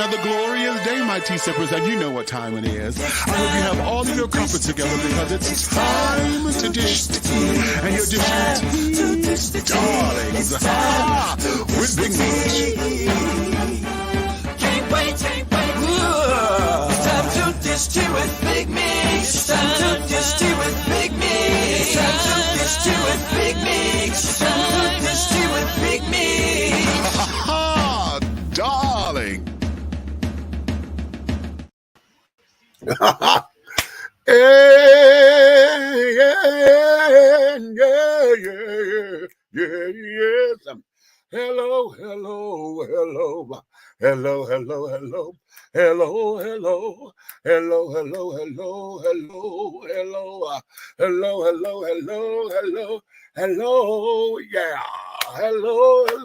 another glorious day, my tea sippers, and you know what time it is. I hope you have all of your crumpets together because it's time to dish tea. And you're dishing tea, darlings, with big meat. Can't wait. It's time to dish tea with big meat. It's time to dish tea with big meat. It's time to dish tea with big meat. It's time to dish tea with big meat. Darling. Yes. Hello. Yeah. Hello.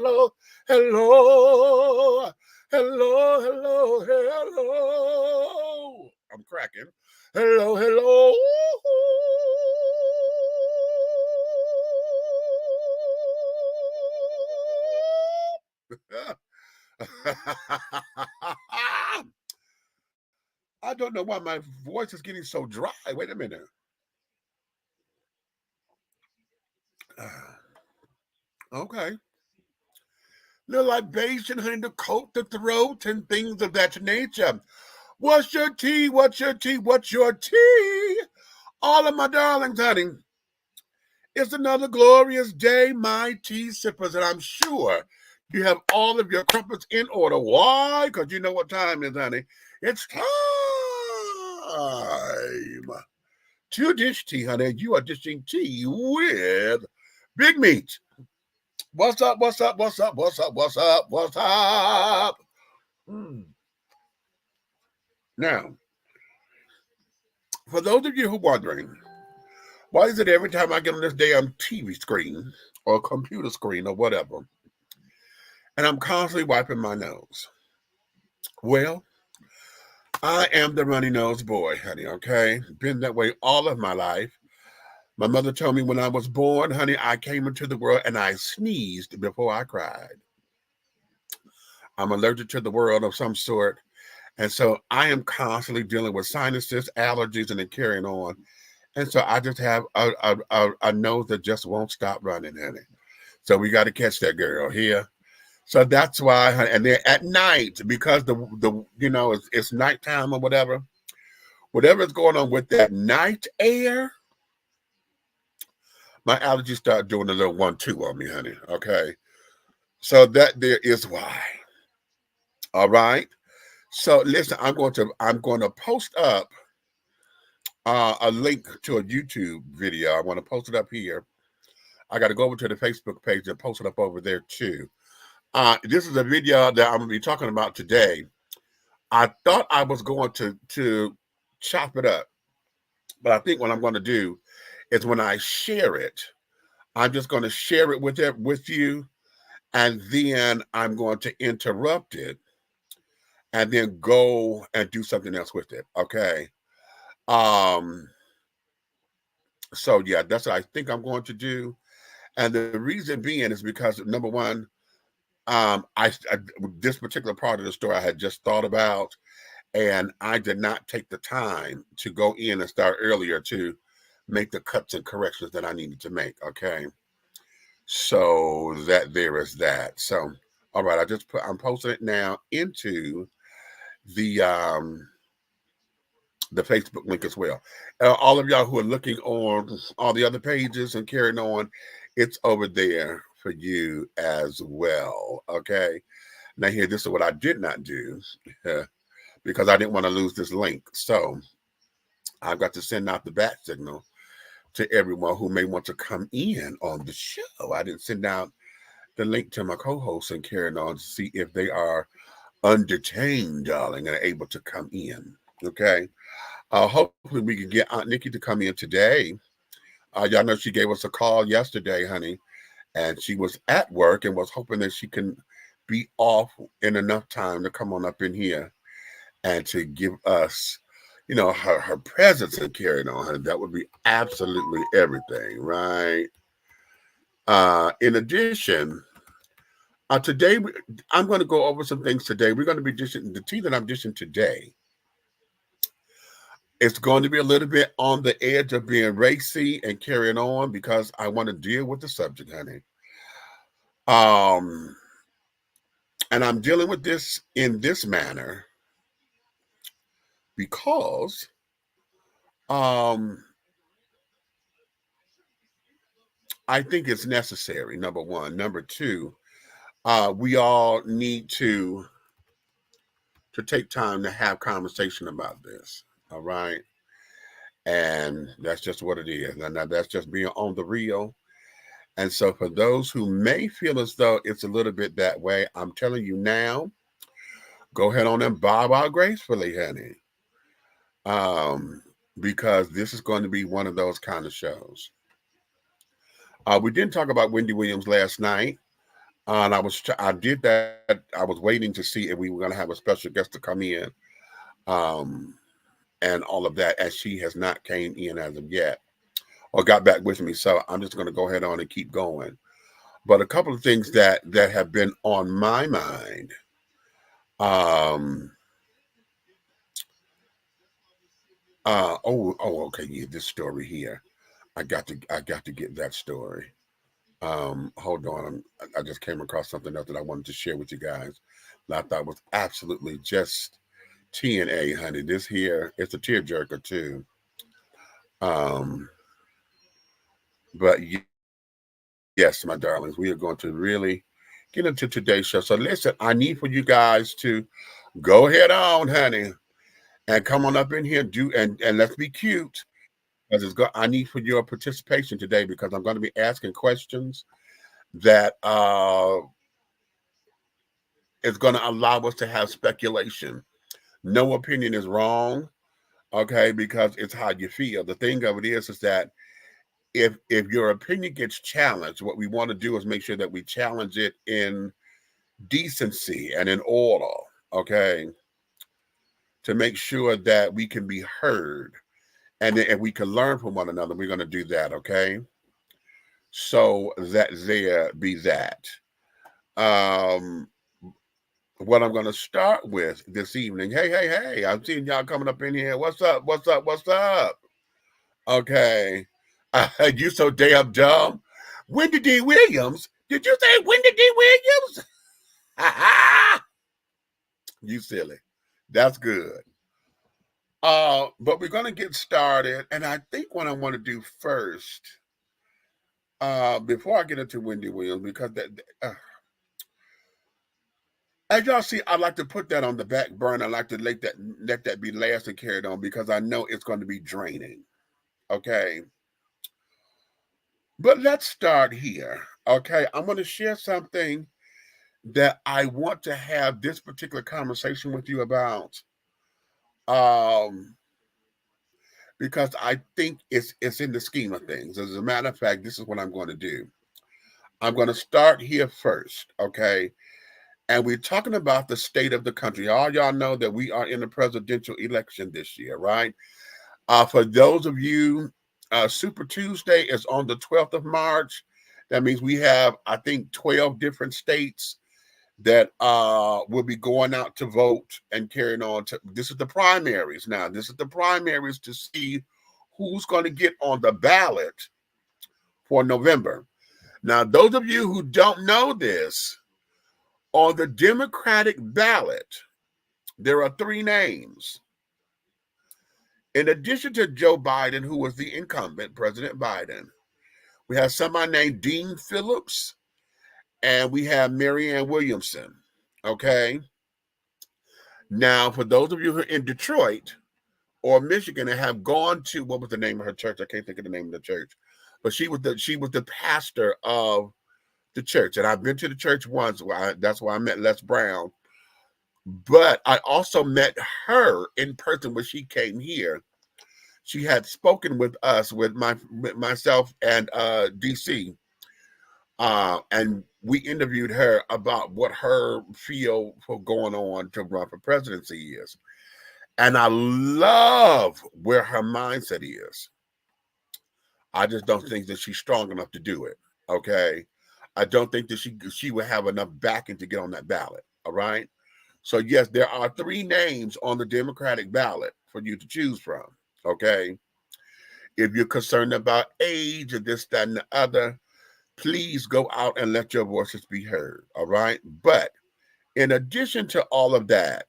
I'm cracking. Hello. I don't know why my voice is getting so dry. Wait a minute. Okay. Little libation, honey, to coat the throat and things of that nature. What's your tea? All of my darlings, honey. It's another glorious day, my tea sippers, and I'm sure you have all of your crumpets in order. Why? Because you know what time it is, honey. It's time to dish tea, honey. You are dishing tea with big meat. What's up? Now, for those of you who are wondering, why is it every time I get on this damn TV screen or computer screen or whatever, and I'm constantly wiping my nose? Well, I am the runny nose boy, honey, okay? Been that way all of my life. My mother told me when I was born, honey, I came into the world and I sneezed before I cried. I'm allergic to the world of some sort. And so I am constantly dealing with sinuses, allergies, and then carrying on. And so I just have a nose that just won't stop running, honey. So we got to catch that girl here. So that's why, honey, and then at night, because it's nighttime or whatever is going on with that night air, my allergies start doing a little 1-2 on me, honey. Okay. So that there is why. All right. So listen, I'm going to post up a link to a YouTube video. I want to post it up here. I got to go over to the Facebook page and post it up over there too. This is a video that I'm going to be talking about today. I thought I was going to chop it up, but I think what I'm going to do is when I share it, I'm just going to share it with you, and then I'm going to interrupt it and then go and do something else with it. Okay. So yeah, that's what I think I'm going to do. And the reason being is because, number one, this particular part of the story I had just thought about, and I did not take the time to go in and start earlier to make the cuts and corrections that I needed to make. Okay. So that there is that. So, all right, I'm posting it now into the Facebook link as well. All of y'all who are looking on all the other pages and carrying on, it's over there for you as well. Okay. Now here, this is what I did not do because I didn't want to lose this link. So I've got to send out the bat signal to everyone who may want to come in on the show. I didn't send out the link to my co-hosts and carrying on to see if they are undetained, darling, and able to come in. Okay. Hopefully we can get Aunt Nikki to come in today. Y'all know she gave us a call yesterday, honey, and she was at work and was hoping that she can be off in enough time to come on up in here and to give us, her presence and carrying on. Honey. That would be absolutely everything, right? In addition, Today, I'm going to go over some things today. We're going to be dishing the tea that I'm dishing today. It's going to be a little bit on the edge of being racy and carrying on because I want to deal with the subject, honey. Um, and I'm dealing with this in this manner because um, I think it's necessary. Number one, number two, we all need to take time to have conversation about this. All right. And that's just what it is. And that's just being on the real. And so for those who may feel as though it's a little bit that way, I'm telling you now, go ahead on and bow out gracefully, honey. Um, because this is going to be one of those kind of shows. We didn't talk about Wendy Williams last night. And I did that. I was waiting to see if we were going to have a special guest to come in. Um, and all of that, as she has not came in as of yet or got back with me. So I'm just going to go ahead on and keep going. But a couple of things that have been on my mind. Um, okay, yeah, this story here. I got to get that story. Hold on, I just came across something else that I wanted to share with you guys. That I thought was absolutely just TNA, honey. This here, it's a tearjerker too. Um, but yes, my darlings, we are going to really get into today's show. So listen, I need for you guys to go ahead on, honey, and come on up in here, and let's be cute. Because I need for your participation today because I'm going to be asking questions that is going to allow us to have speculation. No opinion is wrong, okay, because it's how you feel. The thing of it is that if your opinion gets challenged, what we want to do is make sure that we challenge it in decency and in order, okay, to make sure that we can be heard and if we can learn from one another, we're going to do that, okay? So that there be that. Um, what I'm going to start with this evening. Hey! I'm seeing y'all coming up in here. What's up? What's up? What's up? Okay. You so damn dumb. Wendy D. Williams. Did you say Wendy D. Williams? You silly. That's good. But we're gonna get started, and I think what I want to do first, before I get into Wendy Williams, because as y'all see, I like to put that on the back burner. I like to let that be last and carried on because I know it's going to be draining. Okay. But let's start here. Okay. I'm going to share something that I want to have this particular conversation with you about. Um, because I think it's in the scheme of things. As a matter of fact, this is what I'm going to do. I'm going to start here first. Okay. And we're talking about the state of the country. All y'all know that we are in a presidential election this year, right? For those of you, Super Tuesday is on the 12th of March. That means we have, I think, 12 different states that will be going out to vote and carrying on. This is the primaries now. This is the primaries to see who's going to get on the ballot for November. Now, those of you who don't know this, on the Democratic ballot, there are three names. In addition to Joe Biden, who was the incumbent, President Biden, we have somebody named Dean Phillips, and we have Marianne Williamson. Okay. Now, for those of you who are in Detroit or Michigan and have gone to, what was the name of her church? I can't think of the name of the church, but she was the pastor of the church, and I've been to the church once. That's why I met Les Brown. But I also met her in person when she came here. She had spoken with us, with myself and DC, and we interviewed her about what her feel for going on to run for presidency is. And I love where her mindset is. I just don't think that she's strong enough to do it. Okay. I don't think that she will have enough backing to get on that ballot. All right. So yes, there are 3 names on the Democratic ballot for you to choose from. Okay. If you're concerned about age or this, that, and the other, please go out and let your voices be heard. All right. But in addition to all of that,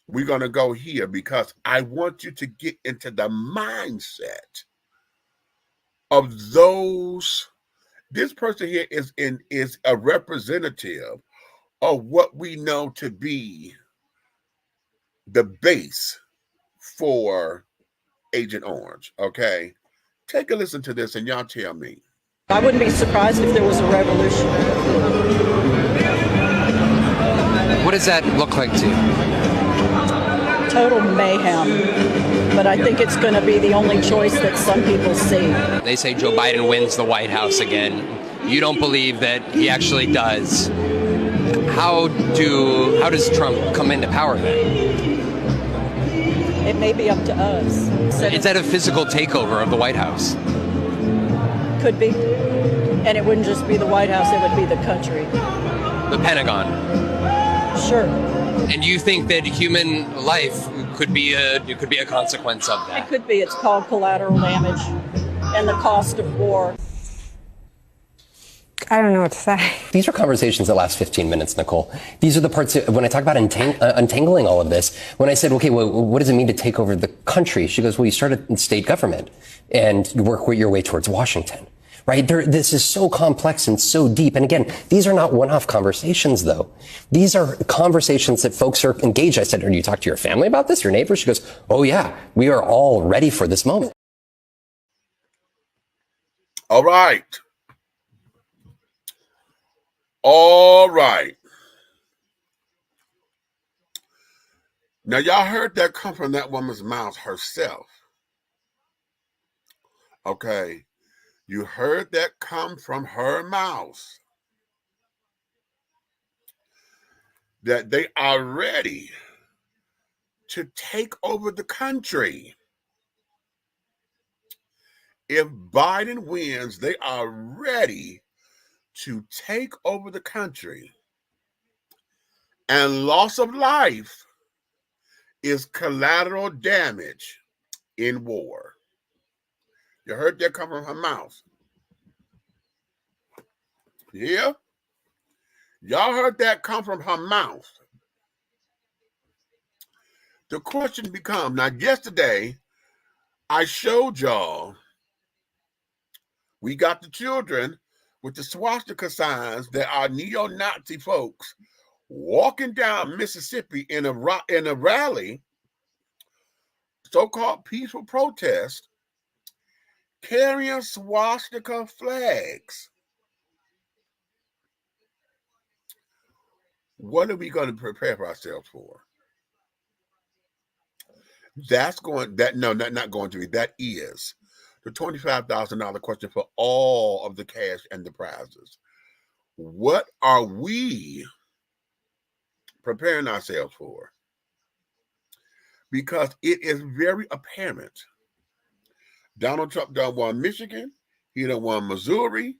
we're going to go here because I want you to get into the mindset of those. This person here is a representative of what we know to be the base for Agent Orange. Okay. Take a listen to this and y'all tell me. I wouldn't be surprised if there was a revolution. What does that look like to you? Total mayhem. But I think it's going to be the only choice that some people see. They say Joe Biden wins the White House again. You don't believe that he actually does. How does Trump come into power then? It may be up to us. Is that a physical takeover of the White House? Could be. And it wouldn't just be the White House, it would be the country. The Pentagon? Sure. And you think that human life could be a consequence of that? It could be. It's called collateral damage and the cost of war. I don't know what to say. These are conversations that last 15 minutes, Nicole. These are the parts when I talk about untangling all of this. When I said, okay, well, what does it mean to take over the country? She goes, well, you start in state government and you work your way towards Washington. Right? This is so complex and so deep. And again, these are not one-off conversations, though. These are conversations that folks are engaged. I said, do you talk to your family about this, your neighbors? She goes, oh, yeah, we are all ready for this moment. All right. All right. Now, y'all heard that come from that woman's mouth herself. Okay. You heard that come from her mouth. That they are ready to take over the country. If Biden wins, they are ready to take over the country. And loss of life is collateral damage in war. You heard that come from her mouth. Yeah? Y'all heard that come from her mouth. The question becomes, now yesterday, I showed y'all, we got the children with the swastika signs that are neo-Nazi folks walking down Mississippi in a rally, so-called peaceful protest, carrying swastika flags. What are we going to prepare for ourselves for? That is the $25,000 question for all of the cash and the prizes. What are we preparing ourselves for? Because it is very apparent. Donald Trump done won Michigan. He done won Missouri.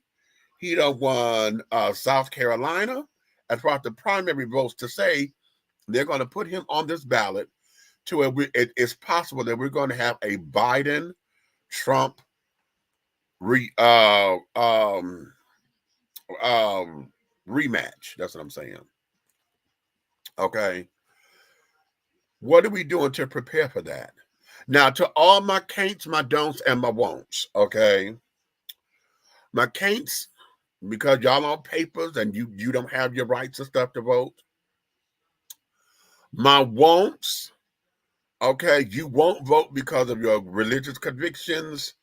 He done won South Carolina. As far as the primary votes, to say they're going to put him on this ballot to where it's possible that we're going to have a Biden-Trump rematch. That's what I'm saying. Okay. What are we doing to prepare for that? Now, to all my can'ts, my don'ts, and my won'ts, okay? My can'ts, because y'all on papers and you don't have your rights and stuff to vote. My won'ts, okay, you won't vote because of your religious convictions.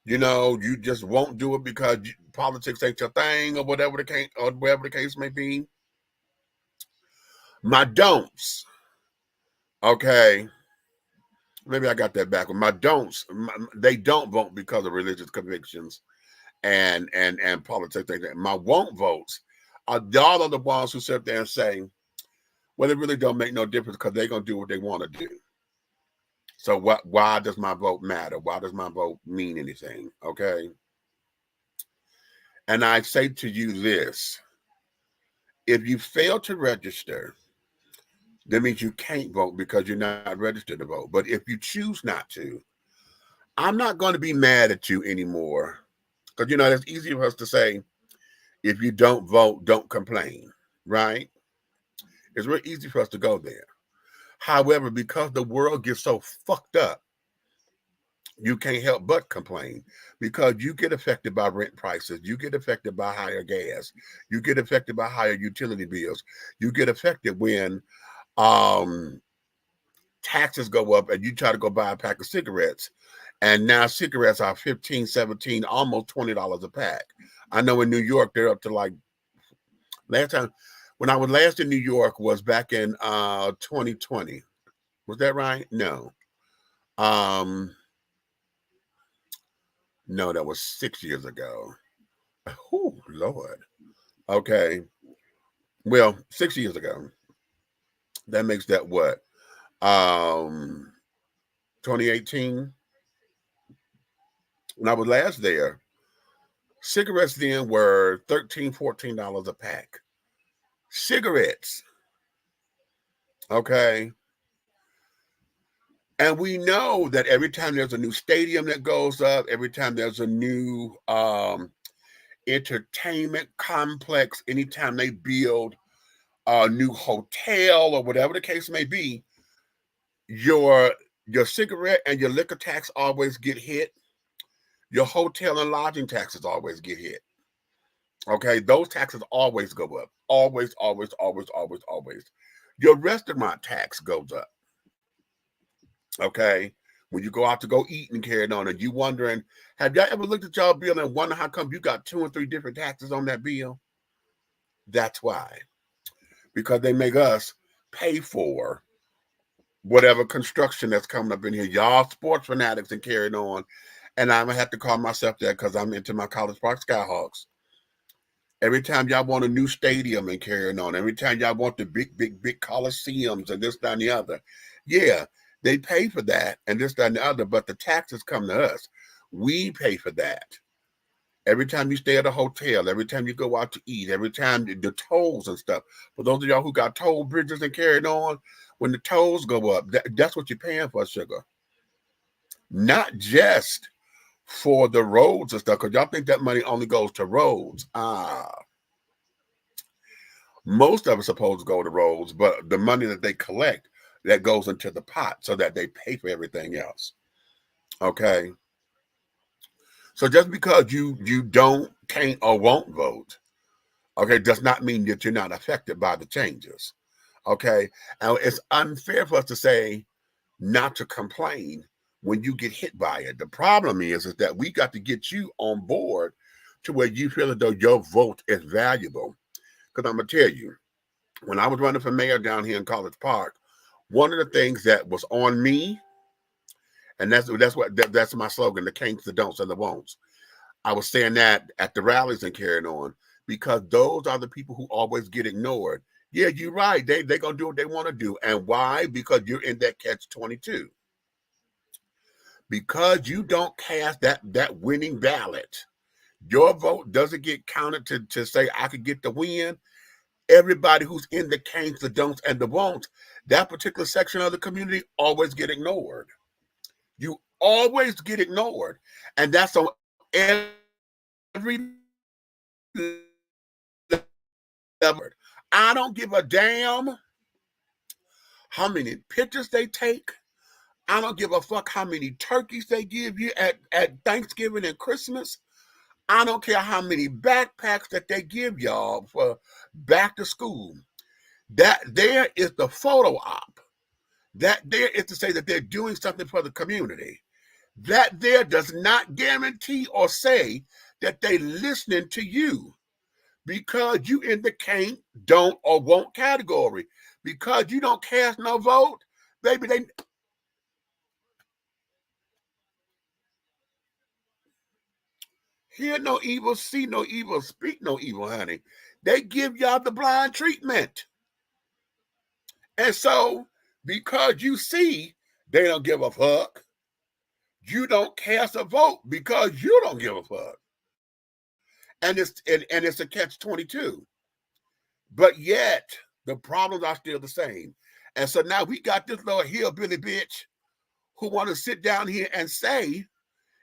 You know, you just won't do it because politics ain't your thing, or whatever the case may be. My don'ts, okay, maybe I got that backward. My don'ts, they don't vote because of religious convictions and politics. My won't votes are y'all are the ones who sit there and say, well, it really don't make no difference because they're gonna do what they want to do. So why does my vote matter? Why does my vote mean anything? Okay. And I say to you this, if you fail to register, that means you can't vote because you're not registered to vote. But if you choose not to, I'm not going to be mad at you anymore. Because, you know, it's easy for us to say, if you don't vote, don't complain, right? It's real easy for us to go there. However, because the world gets so fucked up, you can't help but complain because you get affected by rent prices. You get affected by higher gas. You get affected by higher utility bills. You get affected when taxes go up and you try to go buy a pack of cigarettes. And now cigarettes are 15, 17, almost $20 a pack. I know in New York, they're up to like, last time, when I was last in New York was back in 2020. Was that right? No. No, that was 6 years ago. Oh, Lord. Okay. Well, 6 years ago. That makes that what? 2018. When I was last there, cigarettes then were $13, $14 a pack. Cigarettes. Okay. And we know that every time there's a new stadium that goes up, every time there's a new entertainment complex, anytime they build a new hotel or whatever the case may be, your cigarette and your liquor tax always get hit. Your hotel and lodging taxes always get hit. Okay, those taxes always go up. Always, always, always, always, always. Your restaurant tax goes up. Okay, when you go out to go eat and carry it on, and you wondering, have y'all ever looked at y'all bill and wonder how come you got 2 or 3 different taxes on that bill? That's why. Because they make us pay for whatever construction that's coming up in here. Y'all sports fanatics and carrying on. And I'm going to have to call myself that because I'm into my College Park Skyhawks. Every time y'all want a new stadium and carrying on, every time y'all want the big, big, big coliseums and this, that, and the other. Yeah, they pay for that and this, that, and the other, but the taxes come to us. We pay for that. Every time you stay at a hotel, every time you go out to eat, every time the tolls and stuff. For those of y'all who got toll bridges and carried on, when the tolls go up, that's what you're paying for, sugar. Not just for the roads and stuff, because y'all think that money only goes to roads. Most of it's supposed to go to roads, but the money that they collect, that goes into the pot so that they pay for everything else. Okay? So just because you don't, can't, or won't vote, okay, does not mean that you're not affected by the changes. Okay? And it's unfair for us to say not to complain when you get hit by it. The problem is that we got to get you on board to where you feel as though your vote is valuable. Because I'm going to tell you, when I was running for mayor down here in College Park, one of the things that was on me, and that's my slogan, the can'ts, the don'ts, and the won'ts. I was saying that at the rallies and carrying on, because those are the people who always get ignored. Yeah, you're right. They're going to do what they want to do. And why? Because you're in that catch-22. Because you don't cast that winning ballot, your vote doesn't get counted to say I could get the win. Everybody who's in the can'ts, the don'ts, and the won'ts, that particular section of the community always get ignored. You always get ignored. And that's on every level. I don't give a damn how many pictures they take. I don't give a fuck how many turkeys they give you at Thanksgiving and Christmas. I don't care how many backpacks that they give y'all for back to school. That there is the photo op. That there is to say that they're doing something for the community. That there does not guarantee or say that they listening to you. Because you in the can't, don't, or won't category. Because you don't cast no vote, baby, they... Hear no evil, see no evil, speak no evil, honey. They give y'all the blind treatment. And so, because you see they don't give a fuck, you don't cast a vote because you don't give a fuck. and it's a catch-22. But yet the problems are still the same. And so now we got this little hillbilly bitch who want to sit down here and say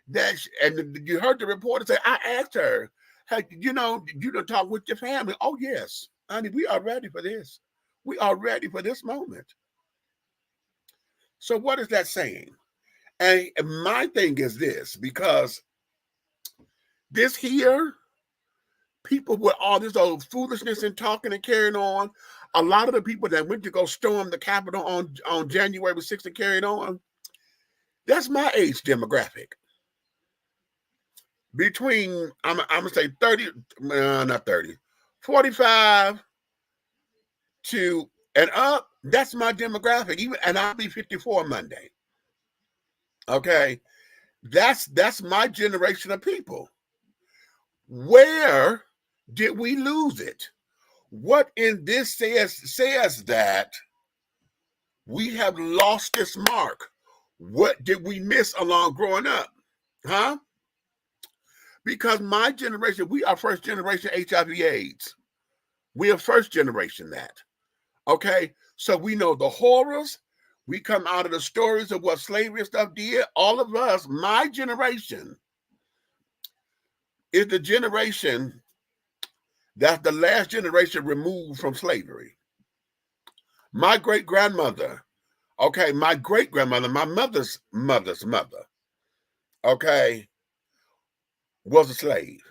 that, and you heard the reporter say, I asked her, hey, you don't talk with your family. Oh, yes, honey, we are ready for this. We are ready for this moment. So what is that saying? And my thing is this, because this here, people with all this old foolishness and talking and carrying on, a lot of the people that went to go storm the Capitol on January 6th and carried on, that's my age demographic. Between, I'm going to say 30, not 30, 45 to and up, that's my demographic. Even, and I'll be 54 Monday. Okay. That's my generation of people. Where did we lose it? What in this says that we have lost this mark? What did we miss along growing up? Huh? Because my generation, we are first generation HIV AIDS. We are first generation that. Okay? So we know the horrors. We come out of the stories of what slavery and stuff did. All of us, my generation, is the generation that's the last generation removed from slavery. My great-grandmother, okay, my great-grandmother, my mother's mother's mother, okay, was a slave,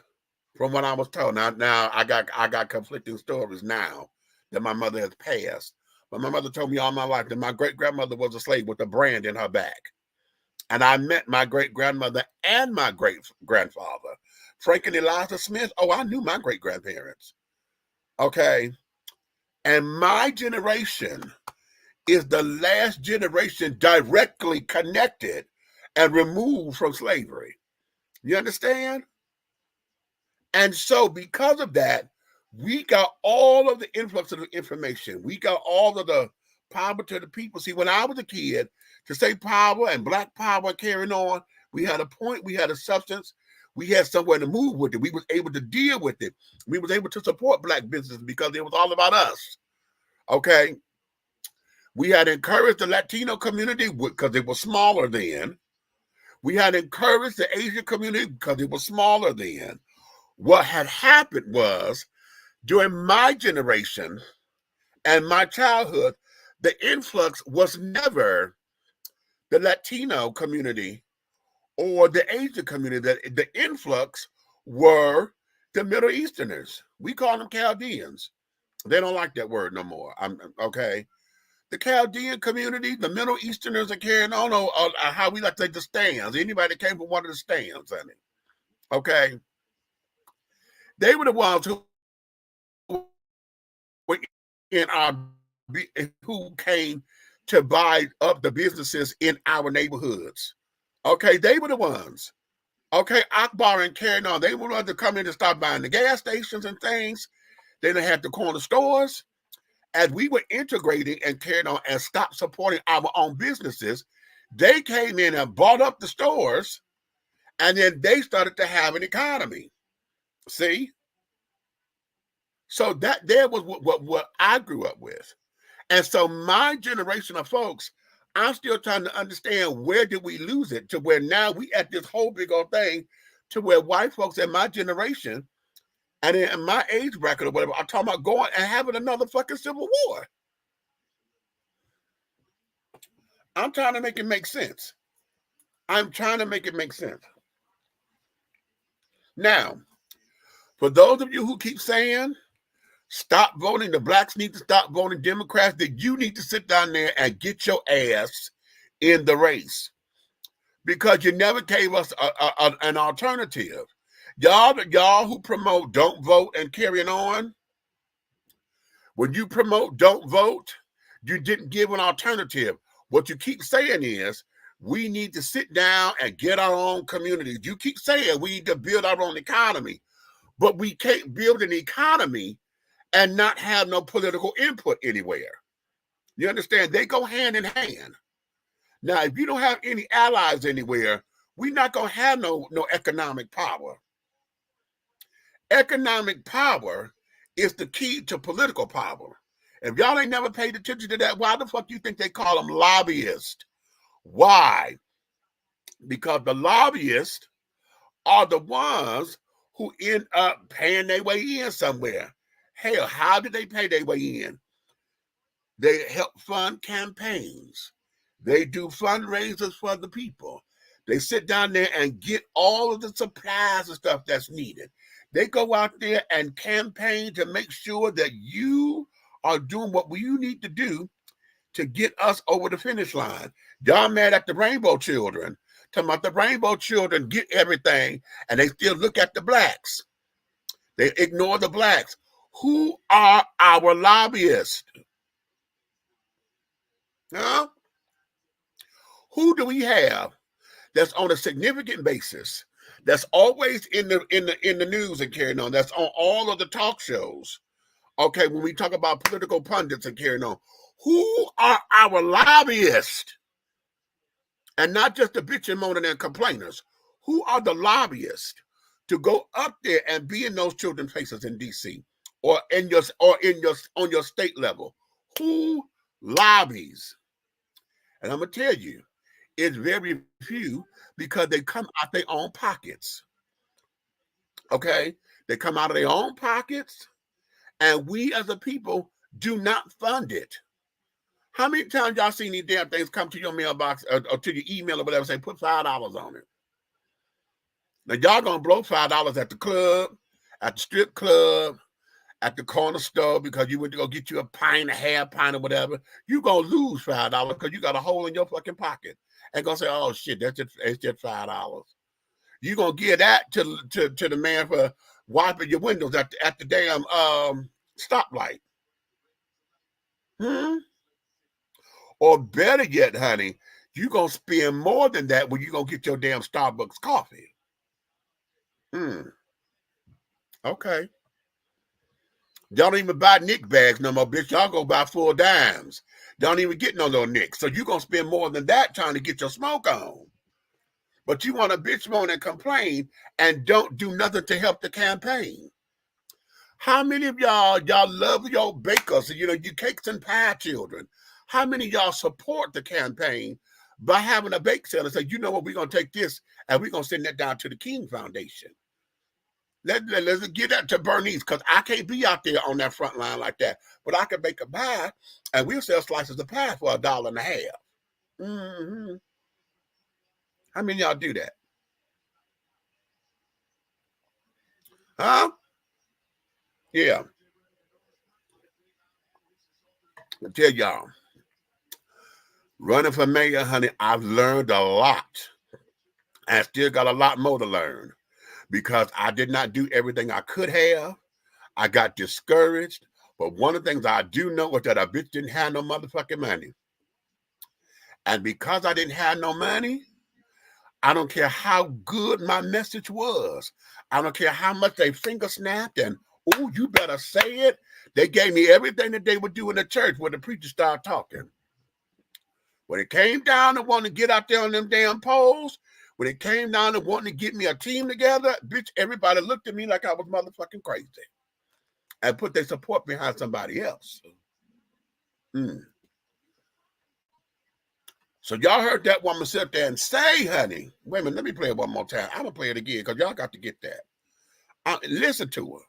from what I was told. Now I got conflicting stories now that my mother has passed. But my mother told me all my life that my great-grandmother was a slave with a brand in her back. And I met my great-grandmother and my great-grandfather. Frank and Eliza Smith, oh, I knew my great-grandparents. Okay. And my generation is the last generation directly connected and removed from slavery. You understand? And so because of that, we got all of the influx of the information. We got all of the power to the people. See, when I was a kid, to say power and black power carrying on, we had a point, we had a substance, we had somewhere to move with it. We was able to deal with it. We was able to support black business because it was all about us. Okay? We had encouraged the Latino community because it was smaller then. We had encouraged the Asian community because it was smaller then. What had happened was, during my generation and my childhood, the influx was never the Latino community or the Asian community. The influx were the Middle Easterners. We call them Chaldeans. They don't like that word no more. Okay. The Chaldean community, the Middle Easterners are carrying on, how we like to say the stands. Anybody that came from one of the stands, honey. Okay. They were the ones who were who came to buy up the businesses in our neighborhoods. Okay, they were the ones. Okay, Akbar and carrying on. They were the ones to come in and start buying the gas stations and things. Then they had the corner stores. As we were integrating and carrying on and stopped supporting our own businesses, they came in and bought up the stores, and then they started to have an economy. See? So that there was what I grew up with. And so my generation of folks, I'm still trying to understand, where did we lose it to where now we at this whole big old thing to where white folks in my generation and in my age bracket or whatever are talking about going and having another fucking civil war. I'm trying to make it make sense. I'm trying to make it make sense. Now, for those of you who keep saying, stop voting, the blacks need to stop voting Democrats, that you need to sit down there and get your ass in the race, because you never gave us an alternative. Y'all who promote don't vote and carrying on, when you promote don't vote, you didn't give an alternative. What you keep saying is, we need to sit down and get our own communities. You keep saying we need to build our own economy, but we can't build an economy and not have no political input anywhere. You understand? They go hand in hand. Now, if you don't have any allies anywhere, we're not going to have no economic power. Economic power is the key to political power. If y'all ain't never paid attention to that, why the fuck you think they call them lobbyists? Why? Because the lobbyists are the ones who end up paying their way in somewhere. Hell, how did they pay their way in? They help fund campaigns. They do fundraisers for the people. They sit down there and get all of the supplies and stuff that's needed. They go out there and campaign to make sure that you are doing what you need to do to get us over the finish line. Y'all mad at the Rainbow Children. Talking about the Rainbow Children get everything and they still look at the blacks. They ignore the blacks. Who are our lobbyists? Huh? Who do we have that's on a significant basis, that's always in the news and carrying on, that's on all of the talk shows? Okay, when we talk about political pundits and carrying on, who are our lobbyists? And not just the bitching, moaning, and complainers. Who are the lobbyists to go up there and be in those children's faces in DC or on your state level? Who lobbies? And I'm gonna tell you, it's very few because they come out their own pockets. Okay, they come out of their own pockets, and we as a people do not fund it. How many times y'all seen these damn things come to your mailbox or to your email or whatever, say put $5 on it? Now y'all gonna blow $5 at the club, at the strip club, at the corner store because you went to go get you a pint, a half pint or whatever. You gonna lose $5 because you got a hole in your fucking pocket. And gonna say, oh shit, it's just $5. You gonna give that to the man for wiping your windows at the damn stoplight. Or better yet, honey, you gonna spend more than that when you gonna get your damn Starbucks coffee. Okay. Y'all don't even buy Nick bags no more, bitch. Y'all go buy full dimes. Don't even get no little Nicks. So you gonna spend more than that trying to get your smoke on. But you want to bitch, moan, and complain and don't do nothing to help the campaign. How many of y'all love your bakers, your cakes and pie children? How many of y'all support the campaign by having a bake sale and say, you know what, we're going to take this and we're going to send that down to the King Foundation? Let's get that to Bernice, because I can't be out there on that front line like that. But I can bake a pie and we'll sell slices of pie for $1.50. How many of y'all do that? Huh? Yeah. I tell y'all, running for mayor, honey, I've learned a lot. I still got a lot more to learn because I did not do everything I could have. I got discouraged. But one of the things I do know is that a bitch didn't have no motherfucking money. And because I didn't have no money, I don't care how good my message was. I don't care how much they finger snapped and, oh, you better say it. They gave me everything that they would do in the church when the preacher started talking. When it came down to wanting to get out there on them damn poles, when it came down to wanting to get me a team together, bitch, everybody looked at me like I was motherfucking crazy and put their support behind somebody else. So y'all heard that woman sit there and say, honey, wait a minute, let me play it one more time. I'm going to play it again because y'all got to get that. Listen to her.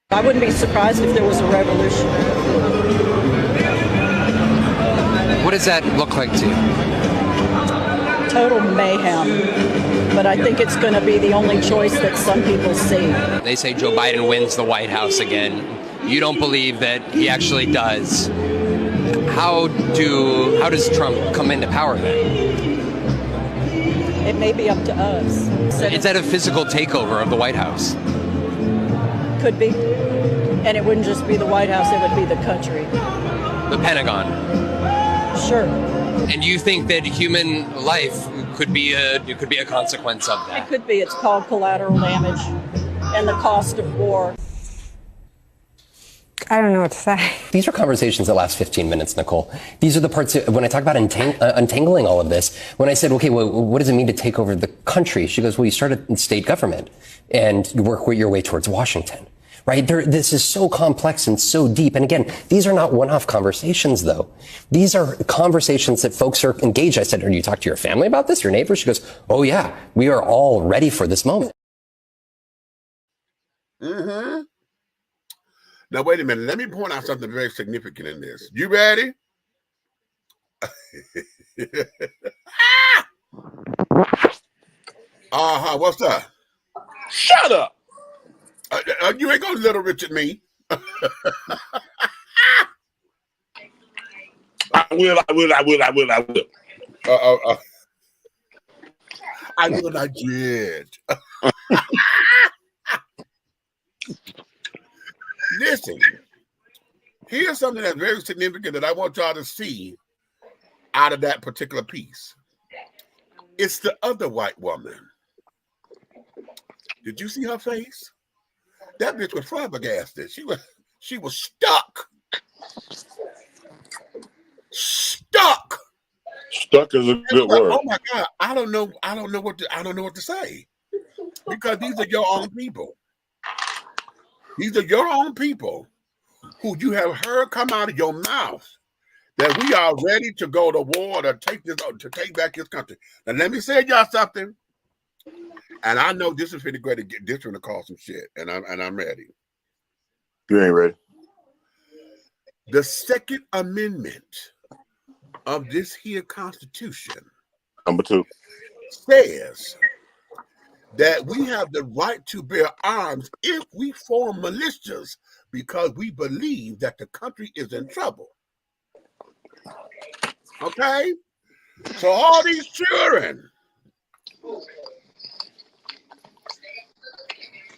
I wouldn't be surprised if there was a revolution. What does that look like to you? Total mayhem. But I think it's going to be the only choice that some people see. They say Joe Biden wins the White House again. You don't believe that he actually does. How does Trump come into power then? It may be up to us. Is that a physical takeover of the White House? Could be. And it wouldn't just be the White House, it would be the country. The Pentagon? Sure. And you think that human life could be a consequence of that? It could be. It's called collateral damage and the cost of war. I don't know what to say. These are conversations that last 15 minutes, Nicole. These are the parts when I talk about untangling all of this. When I said, okay, well, what does it mean to take over the country? She goes, well, you start in state government and you work your way towards Washington. Right? This is so complex and so deep. And again, these are not one-off conversations, though. These are conversations that folks are engaged. I said, "Are you talk to your family about this, your neighbors?" She goes, "Oh, yeah, we are all ready for this moment." Mm-hmm. Now, wait a minute. Let me point out something very significant in this. You ready? What's up? Shut up. You ain't gonna little Richard me. I will. I will not judge. Listen, here's something that's very significant that I want y'all to see out of that particular piece. It's the other white woman. Did you see her face? That bitch was flabbergasted. She was stuck. Stuck. Stuck is a good word. Oh my God. I don't know what to say. Because these are your own people. These are your own people who you have heard come out of your mouth that we are ready to go to war to take back this country. Now let me say y'all something. And I know this is pretty great to get this one to call some shit. And I'm ready. You ain't ready. The Second Amendment of this here Constitution Number 2 says that we have the right to bear arms if we form militias because we believe that the country is in trouble. Okay? So all these children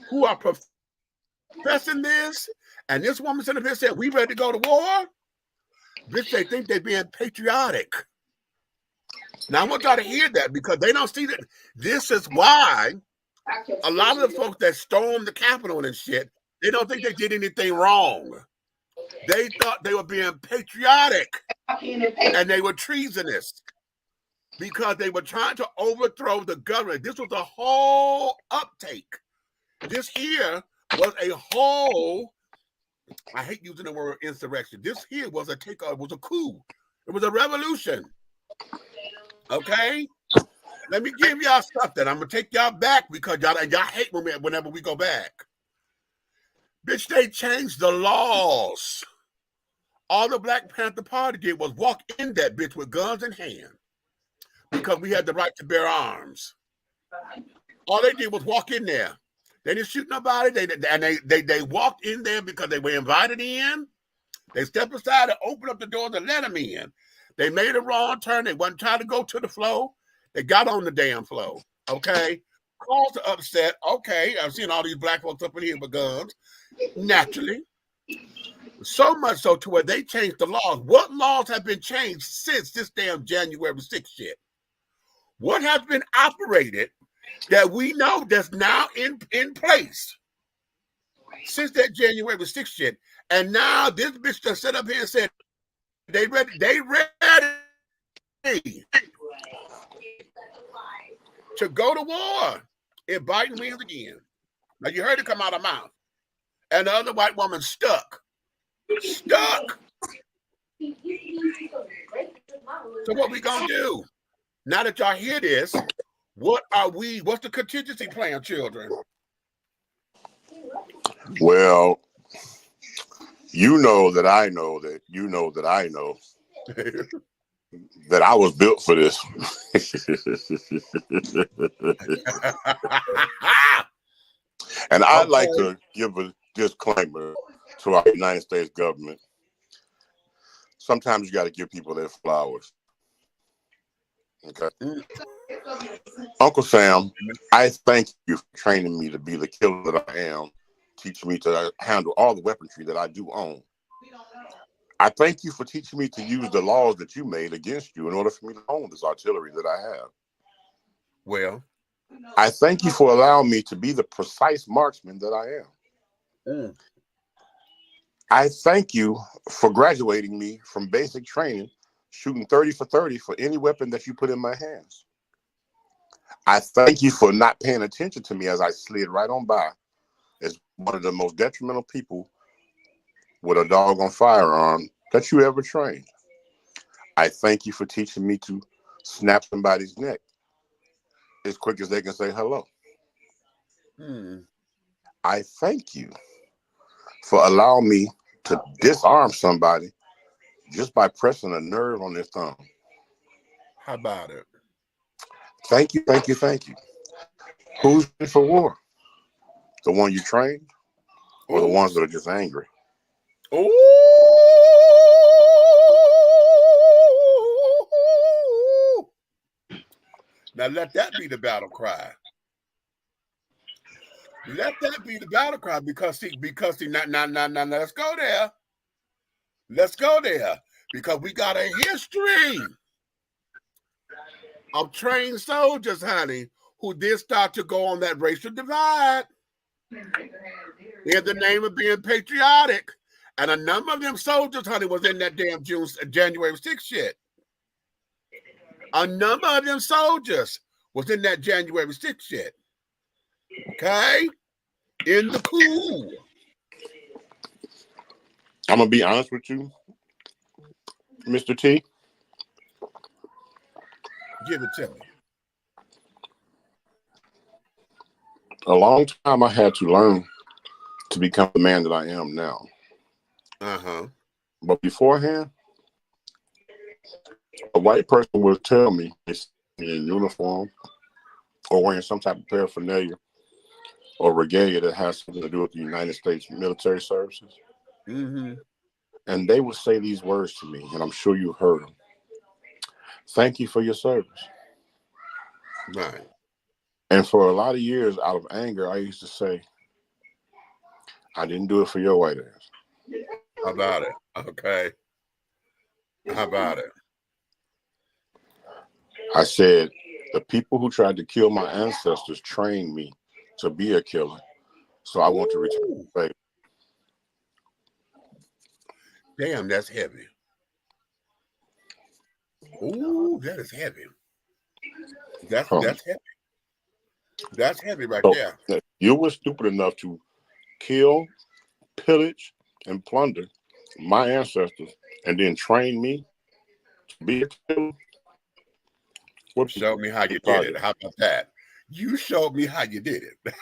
who are professing this, and this woman sitting up here said, we ready to go to war? Bitch, they think they're being patriotic. Now, I want y'all to hear that because they don't see that. This is why a lot of the folks that stormed the Capitol and shit, they don't think they did anything wrong. They thought they were being patriotic and they were treasonous because they were trying to overthrow the government. This was a whole uptake. This here was a whole, I hate using the word insurrection. This here was a takeover, it was a coup. It was a revolution. Okay? Let me give y'all something. I'm going to take y'all back because y'all hate whenever we go back. Bitch, they changed the laws. All the Black Panther Party did was walk in that bitch with guns in hand because we had the right to bear arms. All they did was walk in there. They didn't shoot nobody. They walked in there because they were invited in. They stepped aside and opened up the doors and let them in. They made a wrong turn. They wasn't trying to go to the flow. They got on the damn flow. Okay? Caused the upset. Okay, I've seen all these black folks up in here with guns. Naturally. So much so to where they changed the laws. What laws have been changed since this damn January 6th shit? What has been operated that we know that's now in place since that January 6th shit? And now this bitch just sat up here and said, they ready to go to war if Biden wins again. Now you heard it come out of mouth. And the other white woman stuck. Stuck. So what we gonna do? Now that y'all hear this, what's the contingency plan, children? Well, you know that I know that you know that I know that I was built for this. And I'd like to give a disclaimer to our United States government. Sometimes you got to give people their flowers. Okay. Uncle Sam, I thank you for training me to be the killer that I am, teaching me to handle all the weaponry that I do own. I thank you for teaching me to use the laws that you made against you in order for me to own this artillery that I have. Well, I thank you for allowing me to be the precise marksman that I am. I thank you for graduating me from basic training, shooting 30 for 30 for any weapon that you put in my hands. I thank you for not paying attention to me as I slid right on by as one of the most detrimental people with a doggone firearm that you ever trained. I thank you for teaching me to snap somebody's neck as quick as they can say hello. I thank you for allowing me to disarm somebody just by pressing a nerve on their thumb. How about it? Thank you, thank you, thank you. Who's ready for war? The one you trained or the ones that are just angry? Ooh. Now let that be the battle cry. Let that be the battle cry because see, now, let's go there. Let's go there. Because we got a history of trained soldiers, honey, who did start to go on that racial divide in the name of being patriotic. And a number of them soldiers, honey, was in that damn January 6th shit. A number of them soldiers was in that January 6th shit. Okay? In the cool. I'm going to be honest with you, Mr. T. Give it to me. A long time I had to learn to become the man that I am now. But beforehand, a white person would tell me it's in uniform or wearing some type of paraphernalia or regalia that has something to do with the United States military services. And they would say these words to me, and I'm sure you heard them. Thank you for your service. Right. And for a lot of years, out of anger, I used to say, I didn't do it for your white ass. How about it? Okay. How about it? I said, the people who tried to kill my ancestors trained me to be a killer. So I want to return the favor. Damn, that's heavy. Ooh, that is heavy. That's heavy. That's heavy right there. You were stupid enough to kill, pillage, and plunder my ancestors and then train me to be a killer. Show me how you did it. How about that? You showed me how you did it.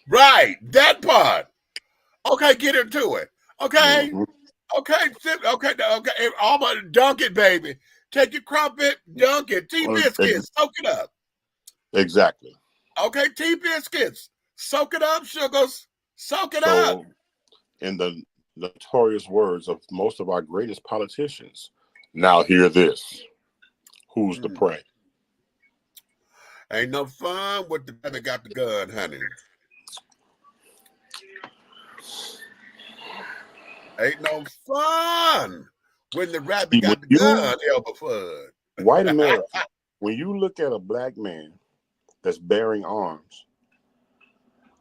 Right, that part. Okay, get into it. Okay, okay. All my dunk it, baby. Take your crumpet, dunk it. T-biscuits, soak it up. Exactly. Okay, T-biscuits, soak it up, sugars. Soak it up. In the notorious words of most of our greatest politicians, now hear this. Who's the prey? Ain't no fun with the guy that got the gun, honey. Ain't no fun when the rabbit got the gun, Elba Fudd. White America, when you look at a black man that's bearing arms,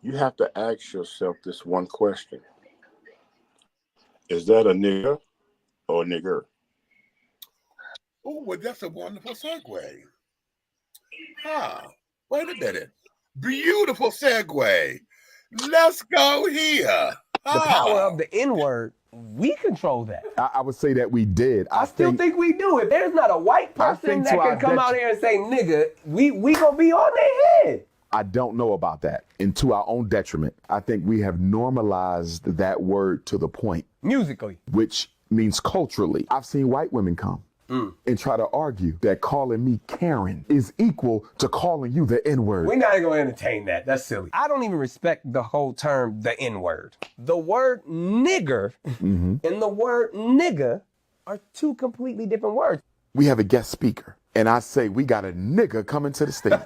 you have to ask yourself this one question. Is that a nigger or a nigger? Oh, well, that's a wonderful segue. Wait a minute. Beautiful segue. Let's go here. The power of the N-word, we control that. I would say that we did. I still think we do. If there's not a white person that can come out here and say nigga, we gonna be on their head. I don't know about that. And to our own detriment, I think we have normalized that word to the point. Musically. Which means culturally. I've seen white women come and try to argue that calling me Karen is equal to calling you the N-word. We're not going to entertain that. That's silly. I don't even respect the whole term, the N-word. The word nigger and the word nigga are two completely different words. We have a guest speaker and I say, we got a nigga coming to the stage.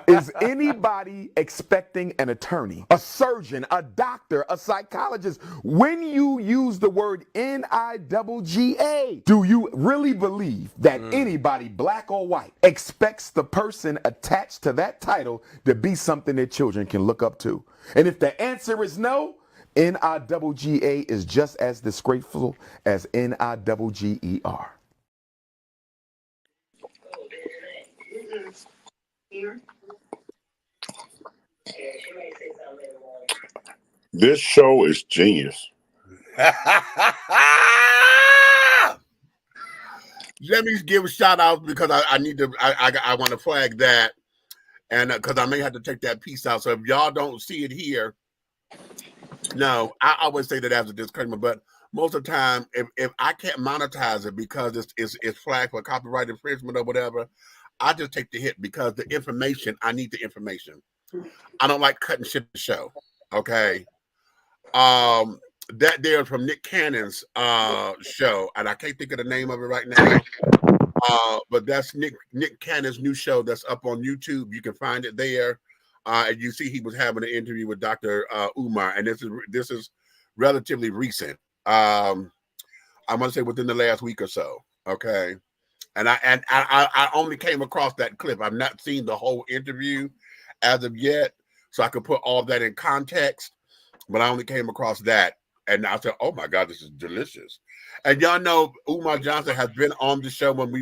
Is anybody expecting an attorney, a surgeon, a doctor, a psychologist? When you use the word NIGGA, do you really believe that anybody, black or white, expects the person attached to that title to be something their children can look up to? And if the answer is no, NIGGA is just as disgraceful as NIGGER. This show is genius. Let me give a shout out because I need to. I want to flag that, and because I may have to take that piece out. So if y'all don't see it here, no, I always say that as a disclaimer. But most of the time, if I can't monetize it because it's flagged for copyright infringement or whatever, I just take the hit because the information, I need the information. I don't like cutting shit to show. Okay. That there from Nick Cannon's show, and I can't think of the name of it right now. But that's Nick Cannon's new show that's up on YouTube. You can find it there. And you see he was having an interview with Dr. Umar, and this is relatively recent. I want to say within the last week or so. Okay. And I only came across that clip. I've not seen the whole interview as of yet, so I could put all that in context. But I only came across that, and I said, "Oh my God, this is delicious!" And y'all know Umar Johnson has been on the show when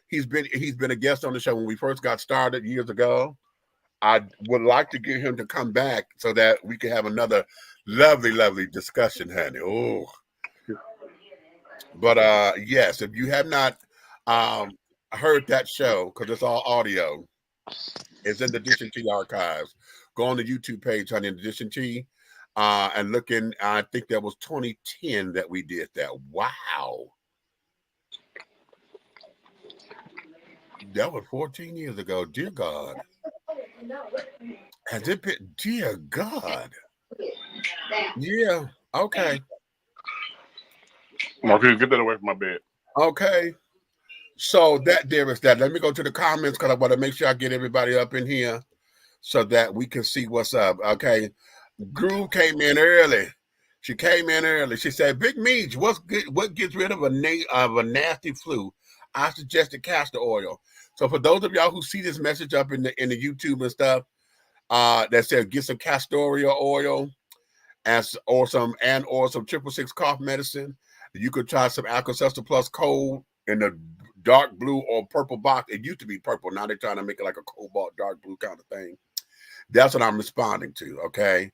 he's been a guest on the show when we first got started years ago. I would like to get him to come back so that we can have another lovely discussion, honey. Oh. But yes, if you have not heard that show, because it's all audio, it's in the Edition T archives. Go on the YouTube page, honey, in Edition T, and look in. I think that was 2010 that we did that. Wow, that was 14 years ago. Dear God, has it been? Dear God, yeah. Okay. Okay, get that away from my bed. Okay. So there is that. Let me go to the comments because I want to make sure I get everybody up in here so that we can see what's up. Okay. Groove came in early. She came in early. She said, Big Meech, what gets rid of a nasty flu? I suggested castor oil. So for those of y'all who see this message up in the YouTube and stuff, that says get some castor oil or some 666 cough medicine. You could try some Alka-Seltzer Plus Cold in the dark blue or purple box. It used to be purple. Now they're trying to make it like a cobalt dark blue kind of thing. That's what I'm responding to, okay?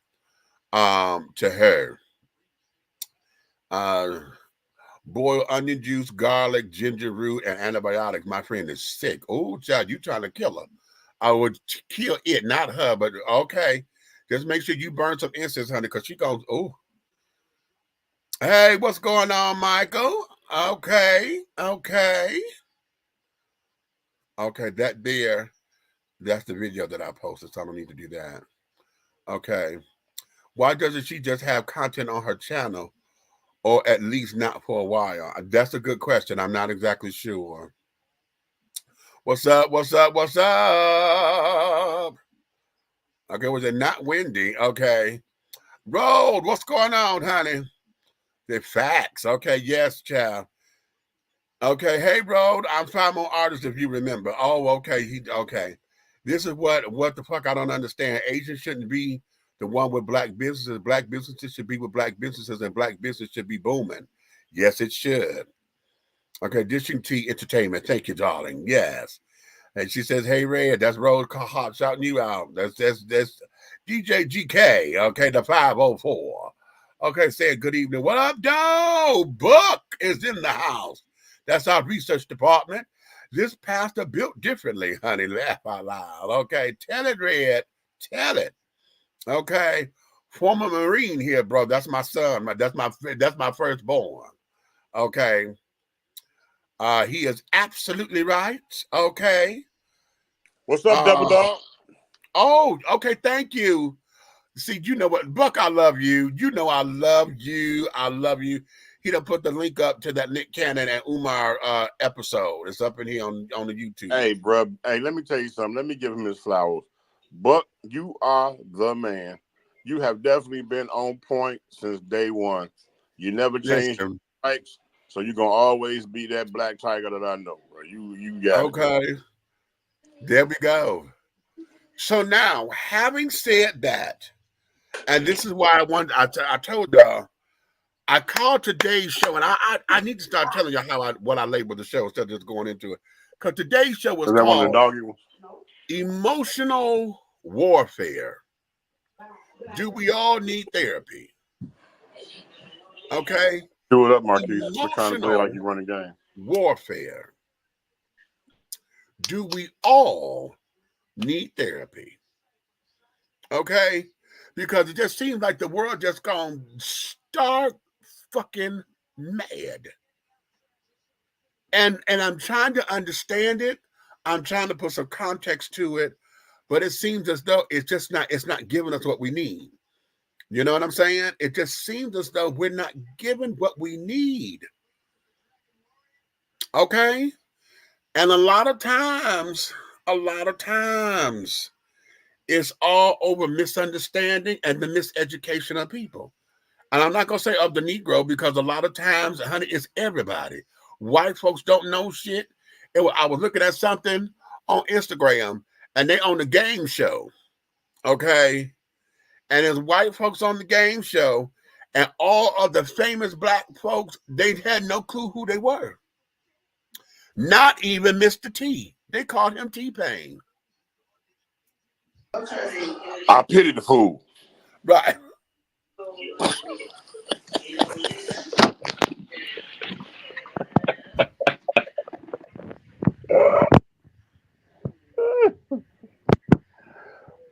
To her. Boiled onion juice, garlic, ginger root, and antibiotics. My friend is sick. Oh, child, you trying to kill her. I would kill it, not her, but okay. Just make sure you burn some incense, honey, because she goes, oh. Hey, what's going on, Michael? Okay. Okay, that's the video that I posted, so I don't need to do that. Okay. Why doesn't she just have content on her channel, or at least not for a while? That's a good question. I'm not exactly sure. What's up? Okay, was it not Wendy? Okay. Road, what's going on, honey? The facts. Okay, yes, child. Okay, hey, Road, I'm Fimo Artist, if you remember. Oh, okay, okay. This is what the fuck I don't understand. Asians shouldn't be the one with black businesses. Black businesses should be with black businesses, and black business should be booming. Yes, it should. Okay, Dishing T Entertainment. Thank you, darling. Yes. And she says, hey, Red, that's Road Hot shouting you out. That's DJ GK, okay, the 504. Okay, saying good evening. What up, dog? Book is in the house. That's our research department. This pastor built differently, honey. Laugh out loud. Okay, tell it, Red. Tell it. Okay, former Marine here, bro. That's my son. That's my firstborn. Okay. He is absolutely right. Okay. What's up, Double Dog? Oh, okay. Thank you. See, you know what, Buck, I love you. You know I love you. I love you. he done put the link up to that Nick Cannon and Umar episode. It's up in here on the YouTube. Hey, bro. Hey, let me tell you something. Let me give him his flowers. Buck, you are the man. You have definitely been on point since day one. You never changed your stripes, so you're gonna always be that black tiger that I know, bro. You got it. Okay. There we go. So now, having said that, and this is why I told y'all, I called today's show, and I need to start telling you what I labeled the show instead of just going into it. Because today's show was called one of the doggy ones? Emotional Warfare. Do we all need therapy? Okay. Do it up, Marquise. We're trying to play like you run a game. Warfare. Do we all need therapy? Okay. Because it just seems like the world just gone stark fucking mad. And I'm trying to understand it. I'm trying to put some context to it, but it seems as though it's not giving us what we need. You know what I'm saying? It just seems as though we're not given what we need. Okay? And a lot of times, it's all over misunderstanding and the miseducation of people. And I'm not going to say of the Negro, because a lot of times, honey, it's everybody. White folks don't know shit. I was looking at something on Instagram, and they on the game show, okay? And there's white folks on the game show, and all of the famous black folks, they had no clue who they were. Not even Mr. T. They called him T-Pain. I pity the fool. Right.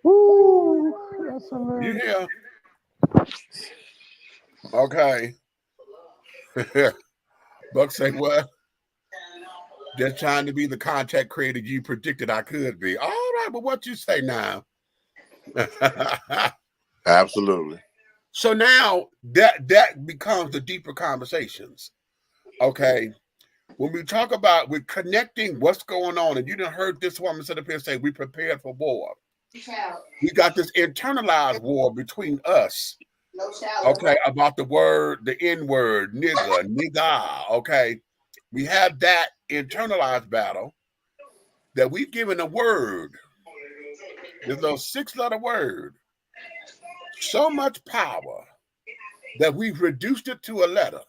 Ooh, that's You hear? Okay. Buck say what? Just trying to be the content creator you predicted I could be. All right, but what you say now? Absolutely. So now that becomes the deeper conversations. Okay. When we talk about we're connecting what's going on, and you done heard this woman sit up here and say we prepared for war. We got this internalized war between us. Okay, about the word, the N-word, nigga, okay. We have that internalized battle that we've given a word. This little 6-letter word. So much power that we've reduced it to a letter.